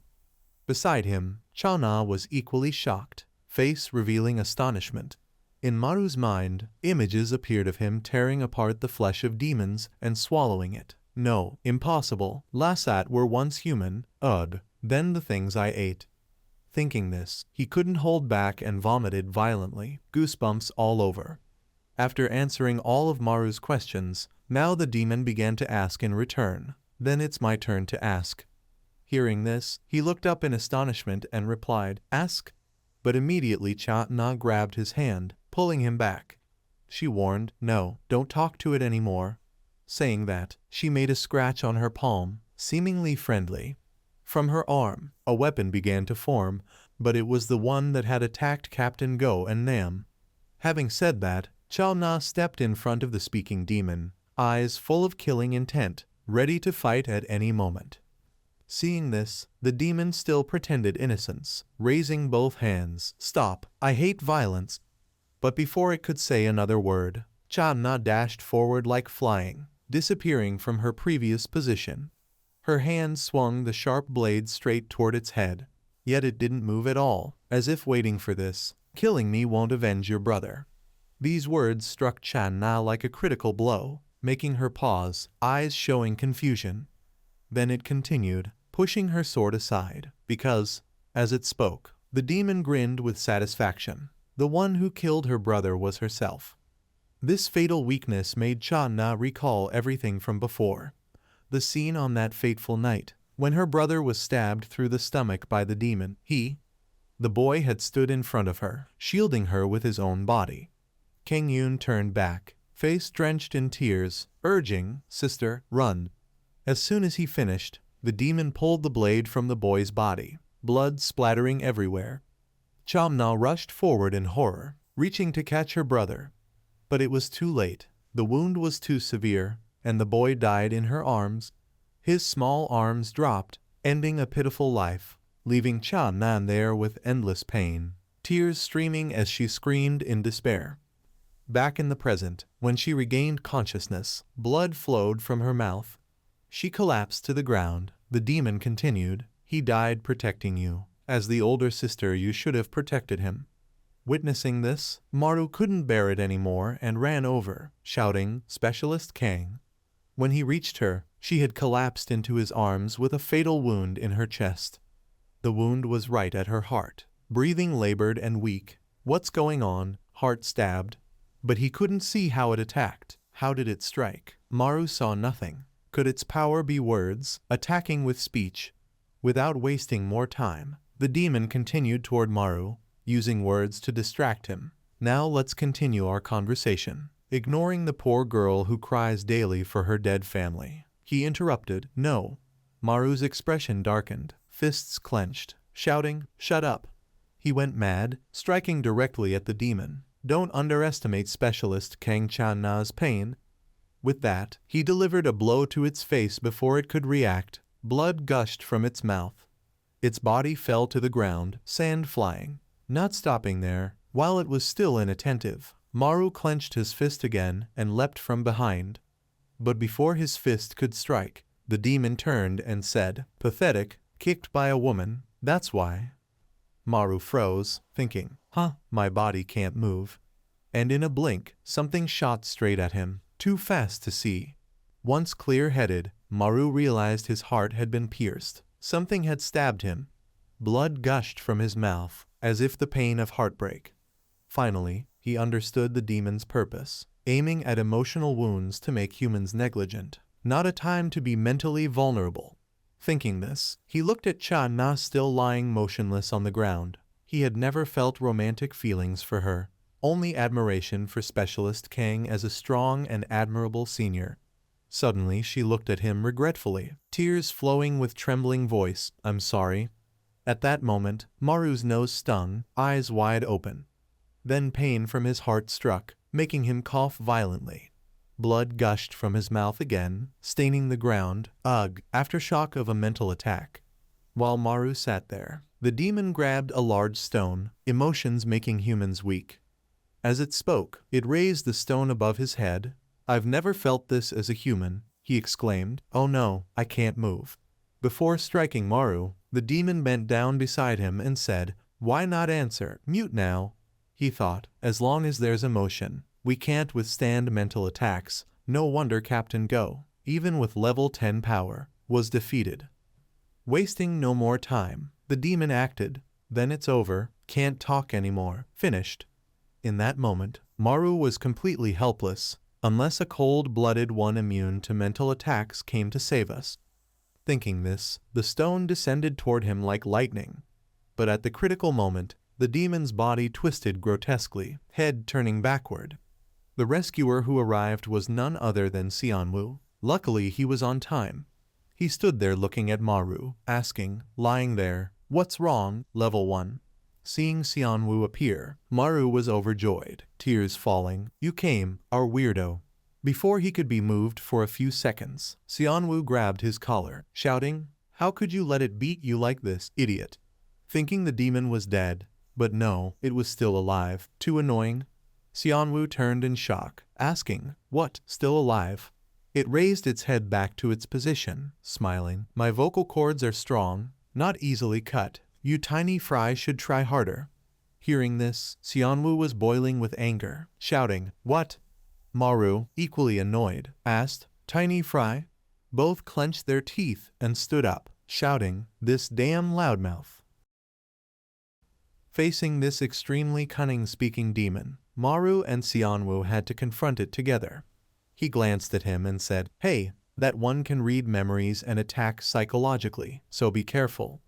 A: Beside him, Cha Na was equally shocked, face revealing astonishment. In Maru's mind, images appeared of him tearing apart the flesh of demons and swallowing it. "No, impossible, Lasat were once human, ugh, then the things I ate." Thinking this, he couldn't hold back and vomited violently, goosebumps all over. After answering all of Maru's questions, now the demon began to ask in return. "Then it's my turn to ask." Hearing this, he looked up in astonishment and replied, "Ask?" But immediately Cha Na grabbed his hand, pulling him back. She warned, "No, don't talk to it anymore." Saying that, she made a scratch on her palm, seemingly friendly. From her arm, a weapon began to form, but it was the one that had attacked Captain Go and Nam. Having said that, Cha Na stepped in front of the speaking demon, eyes full of killing intent, ready to fight at any moment. Seeing this, the demon still pretended innocence, raising both hands. "Stop, I hate violence." But before it could say another word, Cha Na dashed forward like flying, disappearing from her previous position. Her hand swung the sharp blade straight toward its head, yet it didn't move at all, as if waiting for this. "Killing me won't avenge your brother." These words struck Cha Na like a critical blow, making her pause, eyes showing confusion. Then it continued, pushing her sword aside, because, as it spoke, the demon grinned with satisfaction. The one who killed her brother was herself. This fatal weakness made Cha Na recall everything from before. The scene on that fateful night, when her brother was stabbed through the stomach by the demon. The boy had stood in front of her, shielding her with his own body. Kang Yun turned back, face drenched in tears, urging, "Sister, run." As soon as he finished, the demon pulled the blade from the boy's body, blood splattering everywhere. Cha Na rushed forward in horror, reaching to catch her brother. But it was too late. The wound was too severe, and the boy died in her arms. His small arms dropped, ending a pitiful life, leaving Cha Na there with endless pain, tears streaming as she screamed in despair. Back in the present, when she regained consciousness, blood flowed from her mouth. She collapsed to the ground. The demon continued, He died protecting you. As the older sister, you should have protected him." Witnessing this, Maru couldn't bear it anymore and ran over, shouting, "Specialist Kang." When he reached her, she had collapsed into his arms with a fatal wound in her chest. The wound was right at her heart. Breathing labored and weak. "What's going on?" Heart stabbed. But he couldn't see how it attacked. How did it strike? Maru saw nothing. Could its power be words, attacking with speech? Without wasting more time, the demon continued toward Maru, using words to distract him. "Now let's continue our conversation. Ignoring the poor girl who cries daily for her dead family." He interrupted. "No." Maru's expression darkened, fists clenched, shouting, "Shut up." He went mad, striking directly at the demon. "Don't underestimate Specialist Kang Channa's pain." With that, he delivered a blow to its face before it could react. Blood gushed from its mouth. Its body fell to the ground, sand flying. Not stopping there, while it was still inattentive, Maru clenched his fist again and leapt from behind. But before his fist could strike, the demon turned and said, "Pathetic, kicked by a woman, that's why." Maru froze, thinking, my body can't move." And in a blink, something shot straight at him, too fast to see. Once clear-headed, Maru realized his heart had been pierced. Something had stabbed him. Blood gushed from his mouth, as if the pain of heartbreak. Finally, he understood the demon's purpose, aiming at emotional wounds to make humans negligent. Not a time to be mentally vulnerable. Thinking this, he looked at Channa still lying motionless on the ground. He had never felt romantic feelings for her, only admiration for Specialist Kang as a strong and admirable senior. Suddenly she looked at him regretfully, tears flowing with trembling voice. "I'm sorry." At that moment, Maru's nose stung, eyes wide open. Then pain from his heart struck, making him cough violently. Blood gushed from his mouth again, staining the ground. Ugh! Aftershock of a mental attack. While Maru sat there, the demon grabbed a large stone, emotions making humans weak. As it spoke, it raised the stone above his head. "I've never felt this as a human," he exclaimed. "Oh no, I can't move." Before striking Maru, the demon bent down beside him and said, "Why not answer? Mute now." He thought, as long as there's emotion, we can't withstand mental attacks. No wonder Captain Go, even with level 10 power, was defeated. Wasting no more time, the demon acted. "Then it's over, can't talk anymore, finished." In that moment, Maru was completely helpless, unless a cold-blooded one immune to mental attacks came to save us. Thinking this, the stone descended toward him like lightning. But at the critical moment, the demon's body twisted grotesquely, head turning backward. The rescuer who arrived was none other than Xianwu. Luckily, he was on time. He stood there looking at Maru, asking, lying there, "What's wrong, level 1? Seeing Xianwu appear, Maru was overjoyed, tears falling. "You came, our weirdo." Before he could be moved for a few seconds, Xianwu grabbed his collar, shouting, "How could you let it beat you like this, idiot?" Thinking the demon was dead, but no, it was still alive. Too annoying. Xianwu turned in shock, asking, "What, still alive?" It raised its head back to its position, smiling. "My vocal cords are strong, not easily cut. You tiny fry should try harder." Hearing this, Xianwu was boiling with anger, shouting, "What?" Maru, equally annoyed, asked, "Tiny fry?" Both clenched their teeth and stood up, shouting, "This damn loudmouth." Facing this extremely cunning-speaking demon, Maru and Xianwu had to confront it together. He glanced at him and said, "Hey, that one can read memories and attack psychologically, so be careful."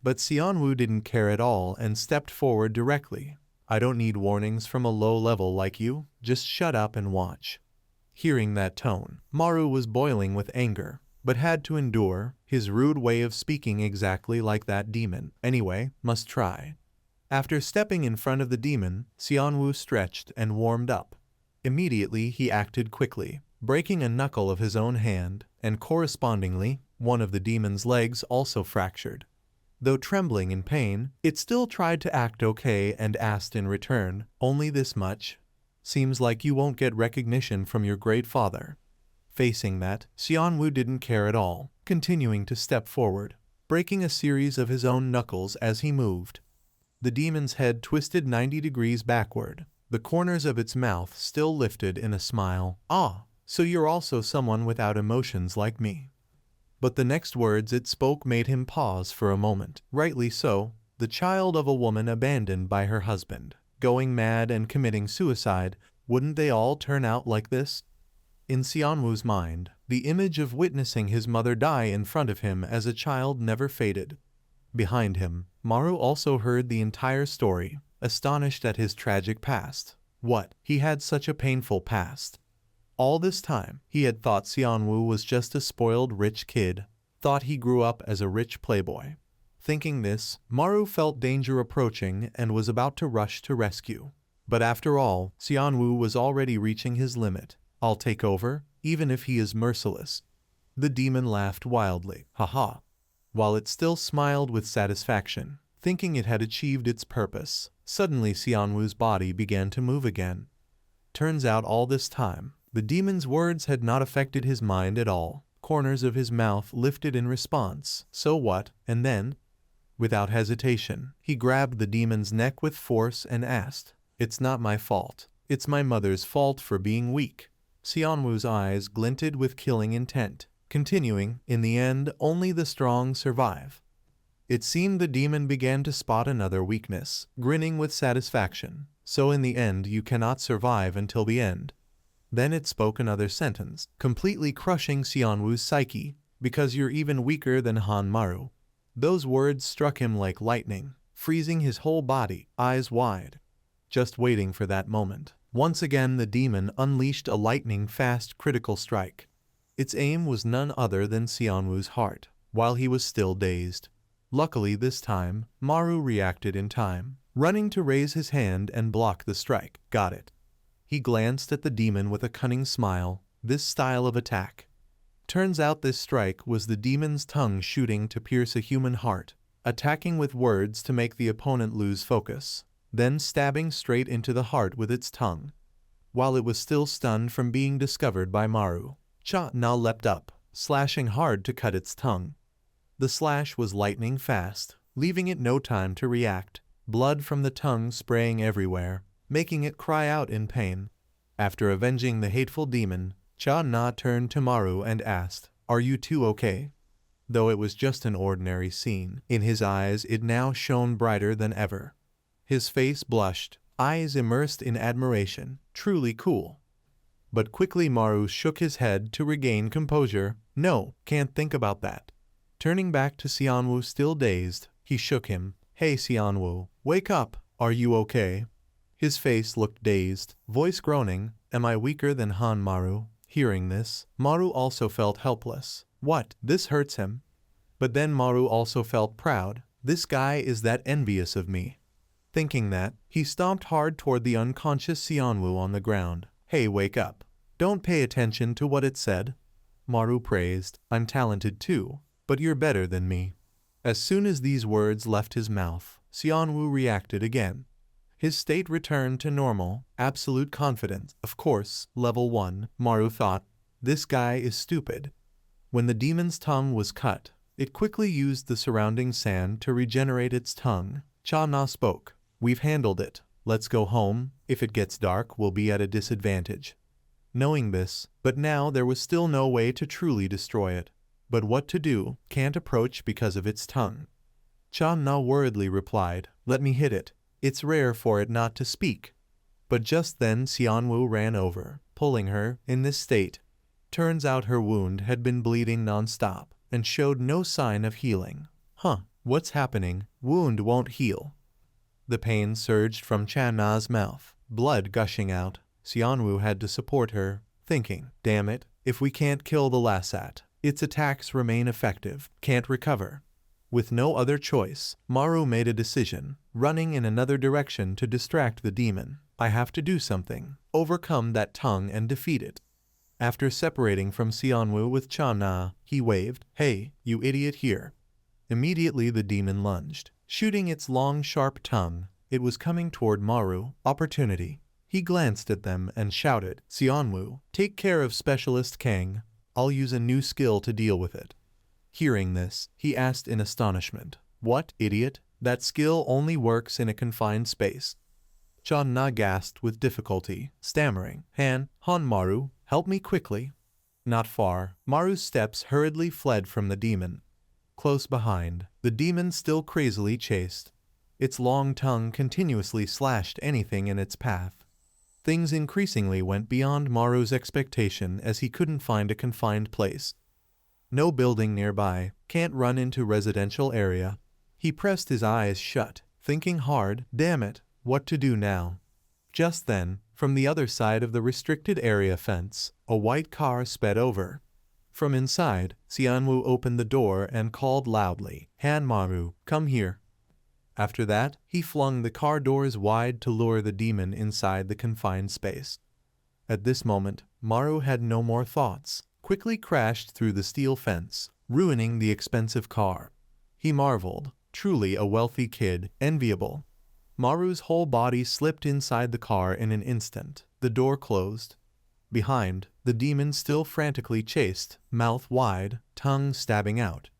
A: But Xianwu didn't care at all and stepped forward directly. "I don't need warnings from a low level like you, just shut up and watch." Hearing that tone, Maru was boiling with anger, but had to endure his rude way of speaking exactly like that demon. Anyway, must try. After stepping in front of the demon, Xianwu stretched and warmed up. Immediately he acted quickly, breaking a knuckle of his own hand, and correspondingly, one of the demon's legs also fractured. Though trembling in pain, it still tried to act okay and asked in return, "Only this much? Seems like you won't get recognition from your great father." Facing that, Xianwu didn't care at all, continuing to step forward. breaking a series of his own knuckles as he moved. The demon's head twisted 90 degrees backward, the corners of its mouth still lifted in a smile. "Ah, so you're also someone without emotions like me." But the next words it spoke made him pause for a moment. Rightly so, the child of a woman abandoned by her husband, going mad and committing suicide, wouldn't they all turn out like this? In Xianwu's mind, the image of witnessing his mother die in front of him as a child never faded. Behind him, Maru also heard the entire story, astonished at his tragic past. What? He had such a painful past. All this time, he had thought Xianwu was just a spoiled rich kid, thought he grew up as a rich playboy. Thinking this, Maru felt danger approaching and was about to rush to rescue. But after all, Xianwu was already reaching his limit. "I'll take over, even if he is merciless." The demon laughed wildly. "Ha-ha." While it still smiled with satisfaction, thinking it had achieved its purpose, suddenly Xianwu's body began to move again. Turns out all this time, the demon's words had not affected his mind at all. Corners of his mouth lifted in response. "So what?" And then, without hesitation, he grabbed the demon's neck with force and asked, "It's not my fault. It's my mother's fault for being weak." Xianwu's eyes glinted with killing intent, continuing, "In the end, only the strong survive." It seemed the demon began to spot another weakness, grinning with satisfaction. "So in the end you cannot survive until the end." Then it spoke another sentence, completely crushing Xianwu's psyche, "Because you're even weaker than Han Maru." Those words struck him like lightning, freezing his whole body, eyes wide, just waiting for that moment. Once again the demon unleashed a lightning-fast critical strike. Its aim was none other than Xianwu's heart, while he was still dazed. Luckily this time, Maru reacted in time, running to raise his hand and block the strike. "Got it." He glanced at the demon with a cunning smile. This style of attack. Turns out this strike was the demon's tongue shooting to pierce a human heart, attacking with words to make the opponent lose focus, then stabbing straight into the heart with its tongue. While it was still stunned from being discovered by Maru, Cha Na leapt up, slashing hard to cut its tongue. The slash was lightning fast, leaving it no time to react, blood from the tongue spraying everywhere, making it cry out in pain. After avenging the hateful demon, Cha Na turned to Maru and asked, "Are you two okay?" Though it was just an ordinary scene, in his eyes it now shone brighter than ever. His face blushed, eyes immersed in admiration. "Truly cool." But quickly Maru shook his head to regain composure. "No, can't think about that." Turning back to Xianwu still dazed, he shook him. "Hey Xianwu, wake up, are you okay?" His face looked dazed, voice groaning, "Am I weaker than Han Maru?" Hearing this, Maru also felt helpless. What? This hurts him. But then Maru also felt proud. This guy is that envious of me. Thinking that, he stomped hard toward the unconscious Xianwu on the ground. "Hey, wake up. Don't pay attention to what it said." Maru praised, "I'm talented too, but you're better than me." As soon as these words left his mouth, Xianwu reacted again. His state returned to normal, absolute confidence. Of course, level 1, Maru thought. This guy is stupid. When the demon's tongue was cut, it quickly used the surrounding sand to regenerate its tongue. Cha Na spoke. "We've handled it. Let's go home. If it gets dark, we'll be at a disadvantage." Knowing this, but now there was still no way to truly destroy it. But what to do? Can't approach because of its tongue. Cha Na worriedly replied, "Let me hit it. It's rare for it not to speak." But just then Xianwu ran over, pulling her, in this state. Turns out her wound had been bleeding non-stop, and showed no sign of healing. Huh, what's happening? Wound won't heal. The pain surged from Cha Na's mouth, blood gushing out. Xianwu had to support her, thinking, "Damn it, if we can't kill the Lasat, its attacks remain effective, can't recover." With no other choice, Maru made a decision, running in another direction to distract the demon. "I have to do something, overcome that tongue and defeat it." After separating from Xianwu with Cha Na, he waved, "Hey, you idiot here." Immediately the demon lunged, shooting its long sharp tongue. It was coming toward Maru. Opportunity. He glanced at them and shouted, "Xianwu, take care of Specialist Kang. I'll use a new skill to deal with it." Hearing this, he asked in astonishment, "What, idiot? That skill only works in a confined space." Channa gasped with difficulty, stammering, Maru, help me quickly." Not far, Maru's steps hurriedly fled from the demon. Close behind, the demon still crazily chased. Its long tongue continuously slashed anything in its path. Things increasingly went beyond Maru's expectation as he couldn't find a confined place. No building nearby, can't run into residential area. He pressed his eyes shut, thinking hard, damn it, what to do now? Just then, from the other side of the restricted area fence, a white car sped over. From inside, Xianwu opened the door and called loudly, Maru, come here." After that, he flung the car doors wide to lure the demon inside the confined space. At this moment, Maru had no more thoughts, quickly crashed through the steel fence, ruining the expensive car. He marveled, truly a wealthy kid, enviable. Maru's whole body slipped inside the car in an instant. The door closed. Behind, the demon still frantically chased, mouth wide, tongue stabbing out.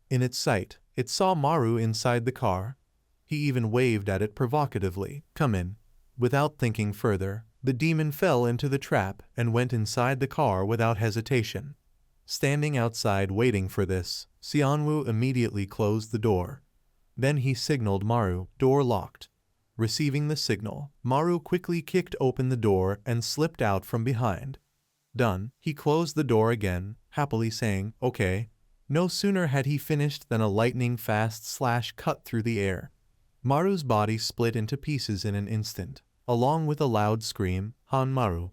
A: In its sight, it saw Maru inside the car. He even waved at it provocatively, "Come in." Without thinking further, the demon fell into the trap and went inside the car without hesitation. Standing outside waiting for this, Xianwu immediately closed the door. Then he signaled Maru, "Door locked." Receiving the signal, Maru quickly kicked open the door and slipped out from behind. Done, he closed the door again, happily saying, "Okay." No sooner had he finished than a lightning-fast slash cut through the air. Maru's body split into pieces in an instant, along with a loud scream, Maru.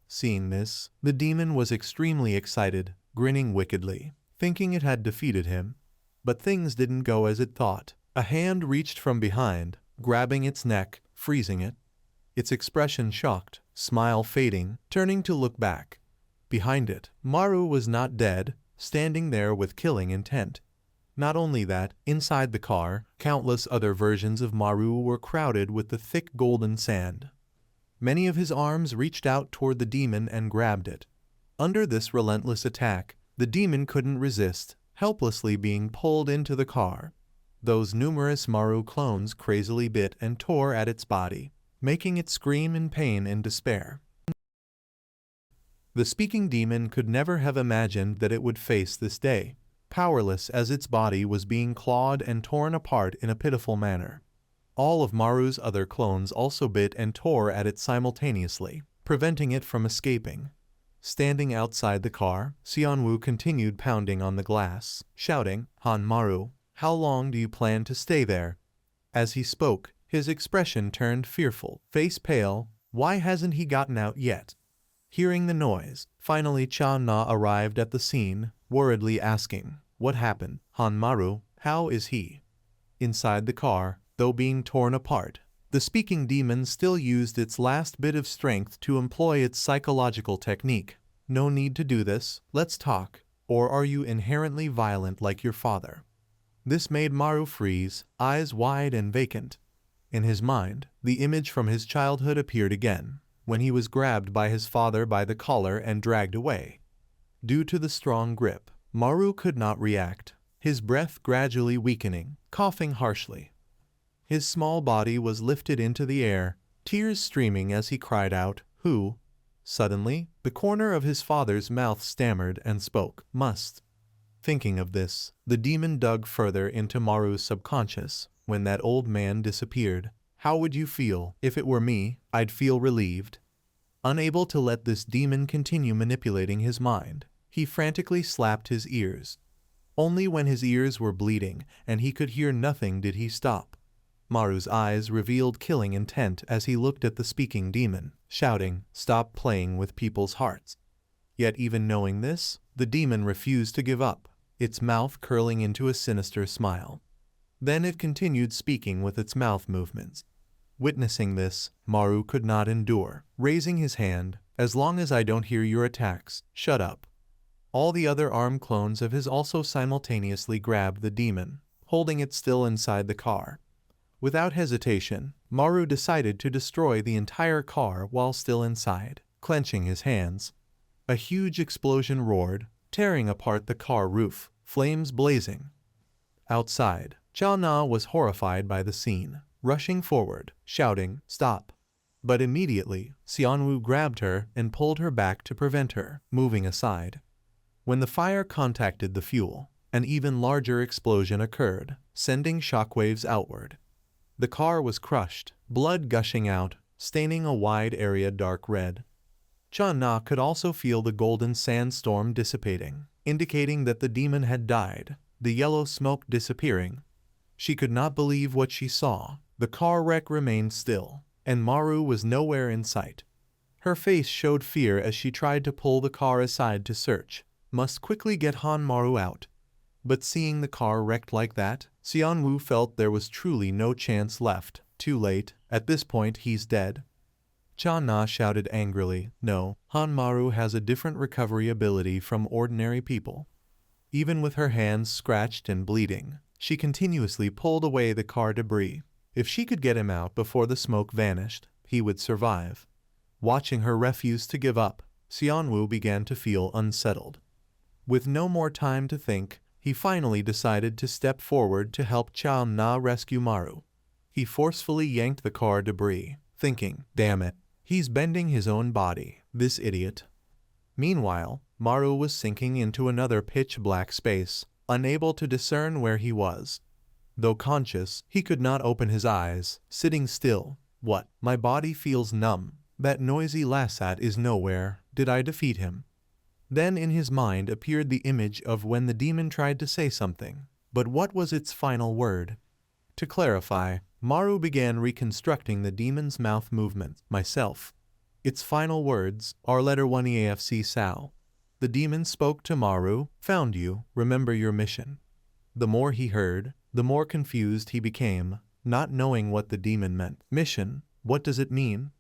A: Seeing this, the demon was extremely excited, grinning wickedly, thinking it had defeated him. But things didn't go as it thought. A hand reached from behind, grabbing its neck, freezing it. Its expression shocked, smile fading, turning to look back. Behind it, Maru was not dead, standing there with killing intent. Not only that, inside the car, countless other versions of Maru were crowded with the thick golden sand. Many of his arms reached out toward the demon and grabbed it. Under this relentless attack, the demon couldn't resist, helplessly being pulled into the car. Those numerous Maru clones crazily bit and tore at its body, making it scream in pain and despair. The speaking demon could never have imagined that it would face this day, powerless as its body was being clawed and torn apart in a pitiful manner. All of Maru's other clones also bit and tore at it simultaneously, preventing it from escaping. Standing outside the car, Xianwu continued pounding on the glass, shouting, Maru, how long do you plan to stay there?" As he spoke, his expression turned fearful, face pale. Why hasn't he gotten out yet? Hearing the noise, finally Channa arrived at the scene, worriedly asking, "What happened? Maru, how is he?" Inside the car, though being torn apart, the speaking demon still used its last bit of strength to employ its psychological technique. "No need to do this, let's talk. Or are you inherently violent like your father?" This made Maru freeze, eyes wide and vacant. In his mind, the image from his childhood appeared again, when he was grabbed by his father by the collar and dragged away. Due to the strong grip, Maru could not react, his breath gradually weakening, coughing harshly. His small body was lifted into the air, tears streaming as he cried out, "Who?" Suddenly, the corner of his father's mouth stammered and spoke, "Must." Thinking of this, the demon dug further into Maru's subconscious. When that old man disappeared, "How would you feel? If it were me, I'd feel relieved." Unable to let this demon continue manipulating his mind, he frantically slapped his ears. Only when his ears were bleeding and he could hear nothing did he stop. Maru's eyes revealed killing intent as he looked at the speaking demon, shouting, "Stop playing with people's hearts." Yet even knowing this, the demon refused to give up, its mouth curling into a sinister smile. Then it continued speaking with its mouth movements. Witnessing this, Maru could not endure, raising his hand, "As long as I don't hear your attacks, shut up." All the other arm clones of his also simultaneously grabbed the demon, holding it still inside the car. Without hesitation, Maru decided to destroy the entire car while still inside, clenching his hands. A huge explosion roared, tearing apart the car roof, flames blazing. Outside, Cha Na was horrified by the scene, rushing forward, shouting, "Stop!" But immediately, Xianwu grabbed her and pulled her back to prevent her moving aside. When the fire contacted the fuel, an even larger explosion occurred, sending shockwaves outward. The car was crushed, blood gushing out, staining a wide area dark red. Cha Na could also feel the golden sandstorm dissipating, indicating that the demon had died, the yellow smoke disappearing. She could not believe what she saw. The car wreck remained still, and Maru was nowhere in sight. Her face showed fear as she tried to pull the car aside to search. Must quickly get Han Maru out. But seeing the car wrecked like that, Xianwu felt there was truly no chance left. Too late. At this point he's dead. Cha Na shouted angrily, "No, Han Maru has a different recovery ability from ordinary people." Even with her hands scratched and bleeding, she continuously pulled away the car debris. If she could get him out before the smoke vanished, he would survive. Watching her refuse to give up, Xianwu began to feel unsettled. With no more time to think, he finally decided to step forward to help Cha Na rescue Maru. He forcefully yanked the car debris, thinking, "Damn it, he's bending his own body, this idiot." Meanwhile, Maru was sinking into another pitch-black space, unable to discern where he was. Though conscious, he could not open his eyes, sitting still. "What? My body feels numb. That noisy Lasat is nowhere. Did I defeat him?" Then in his mind appeared the image of when the demon tried to say something, but what was its final word? To clarify, Maru began reconstructing the demon's mouth movement, "myself." Its final words are letter 1 EAFC Sao. The demon spoke to Maru, "Found you, remember your mission." The more he heard, the more confused he became, not knowing what the demon meant. Mission, what does it mean?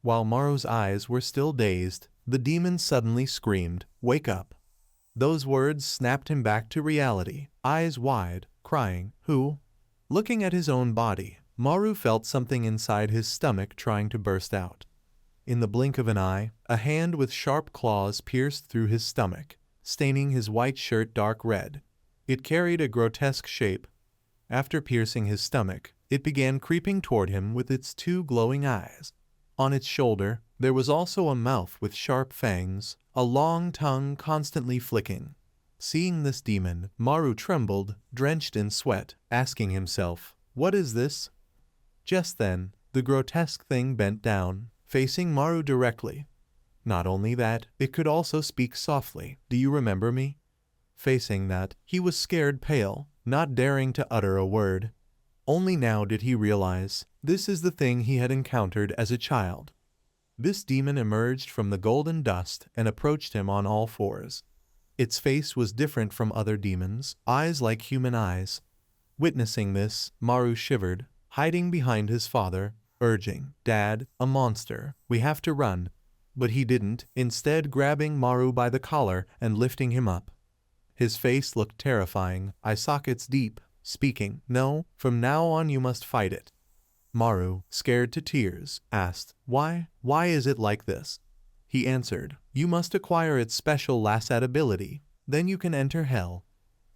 A: While Maru's eyes were still dazed, the demon suddenly screamed, "Wake up!" Those words snapped him back to reality, eyes wide, crying, "Who?" Looking at his own body, Maru felt something inside his stomach trying to burst out. In the blink of an eye, a hand with sharp claws pierced through his stomach, staining his white shirt dark red. It carried a grotesque shape. After piercing his stomach, it began creeping toward him with its two glowing eyes. On its shoulder, there was also a mouth with sharp fangs, a long tongue constantly flicking. Seeing this demon, Maru trembled, drenched in sweat, asking himself, "What is this?" Just then, the grotesque thing bent down, facing Maru directly. Not only that, it could also speak softly, "Do you remember me?" Facing that, he was scared pale, not daring to utter a word. Only now did he realize, this is the thing he had encountered as a child. This demon emerged from the golden dust and approached him on all fours. Its face was different from other demons, eyes like human eyes. Witnessing this, Maru shivered, hiding behind his father, urging, "Dad, a monster, we have to run." But he didn't, instead grabbing Maru by the collar and lifting him up. His face looked terrifying, eye sockets deep, speaking, "No, from now on you must fight it." Maru, scared to tears, asked, "Why? Why is it like this?" He answered, "You must acquire its special Lasat ability, then you can enter hell."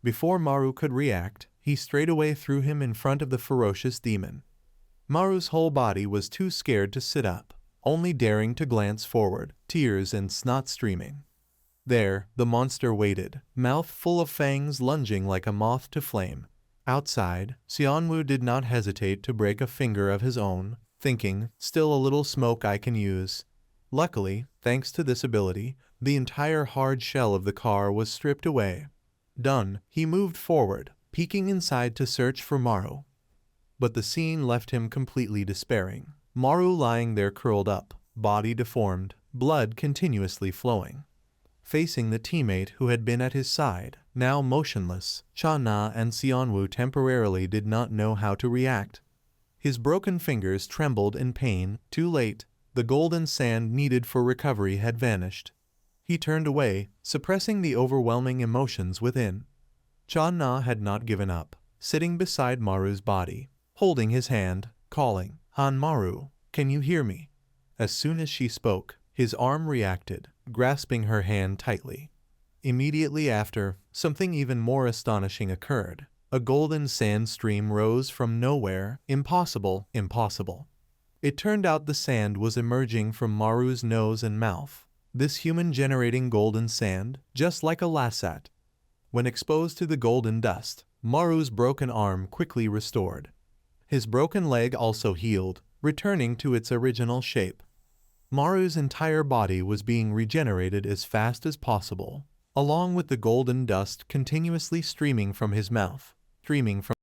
A: Before Maru could react, he straightaway threw him in front of the ferocious demon. Maru's whole body was too scared to sit up, only daring to glance forward, tears and snot streaming. There, the monster waited, mouth full of fangs lunging like a moth to flame. Outside, Xianwu did not hesitate to break a finger of his own, thinking, "Still a little smoke I can use." Luckily, thanks to this ability, the entire hard shell of the car was stripped away. Done, he moved forward, peeking inside to search for Maru. But the scene left him completely despairing. Maru lying there curled up, body deformed, blood continuously flowing. Facing the teammate who had been at his side, now motionless, Cha Na and Xianwu temporarily did not know how to react. His broken fingers trembled in pain. Too late, the golden sand needed for recovery had vanished. He turned away, suppressing the overwhelming emotions within. Cha Na had not given up, sitting beside Maru's body, holding his hand, calling, "Han Maru, can you hear me?" As soon as she spoke, his arm reacted, grasping her hand tightly. Immediately after, something even more astonishing occurred. A golden sand stream rose from nowhere. Impossible, impossible. It turned out the sand was emerging from Maru's nose and mouth. This human-generating golden sand, just like a lassat. When exposed to the golden dust, Maru's broken arm quickly restored. His broken leg also healed, returning to its original shape. Maru's entire body was being regenerated as fast as possible, along with the golden dust continuously streaming from his mouth, streaming from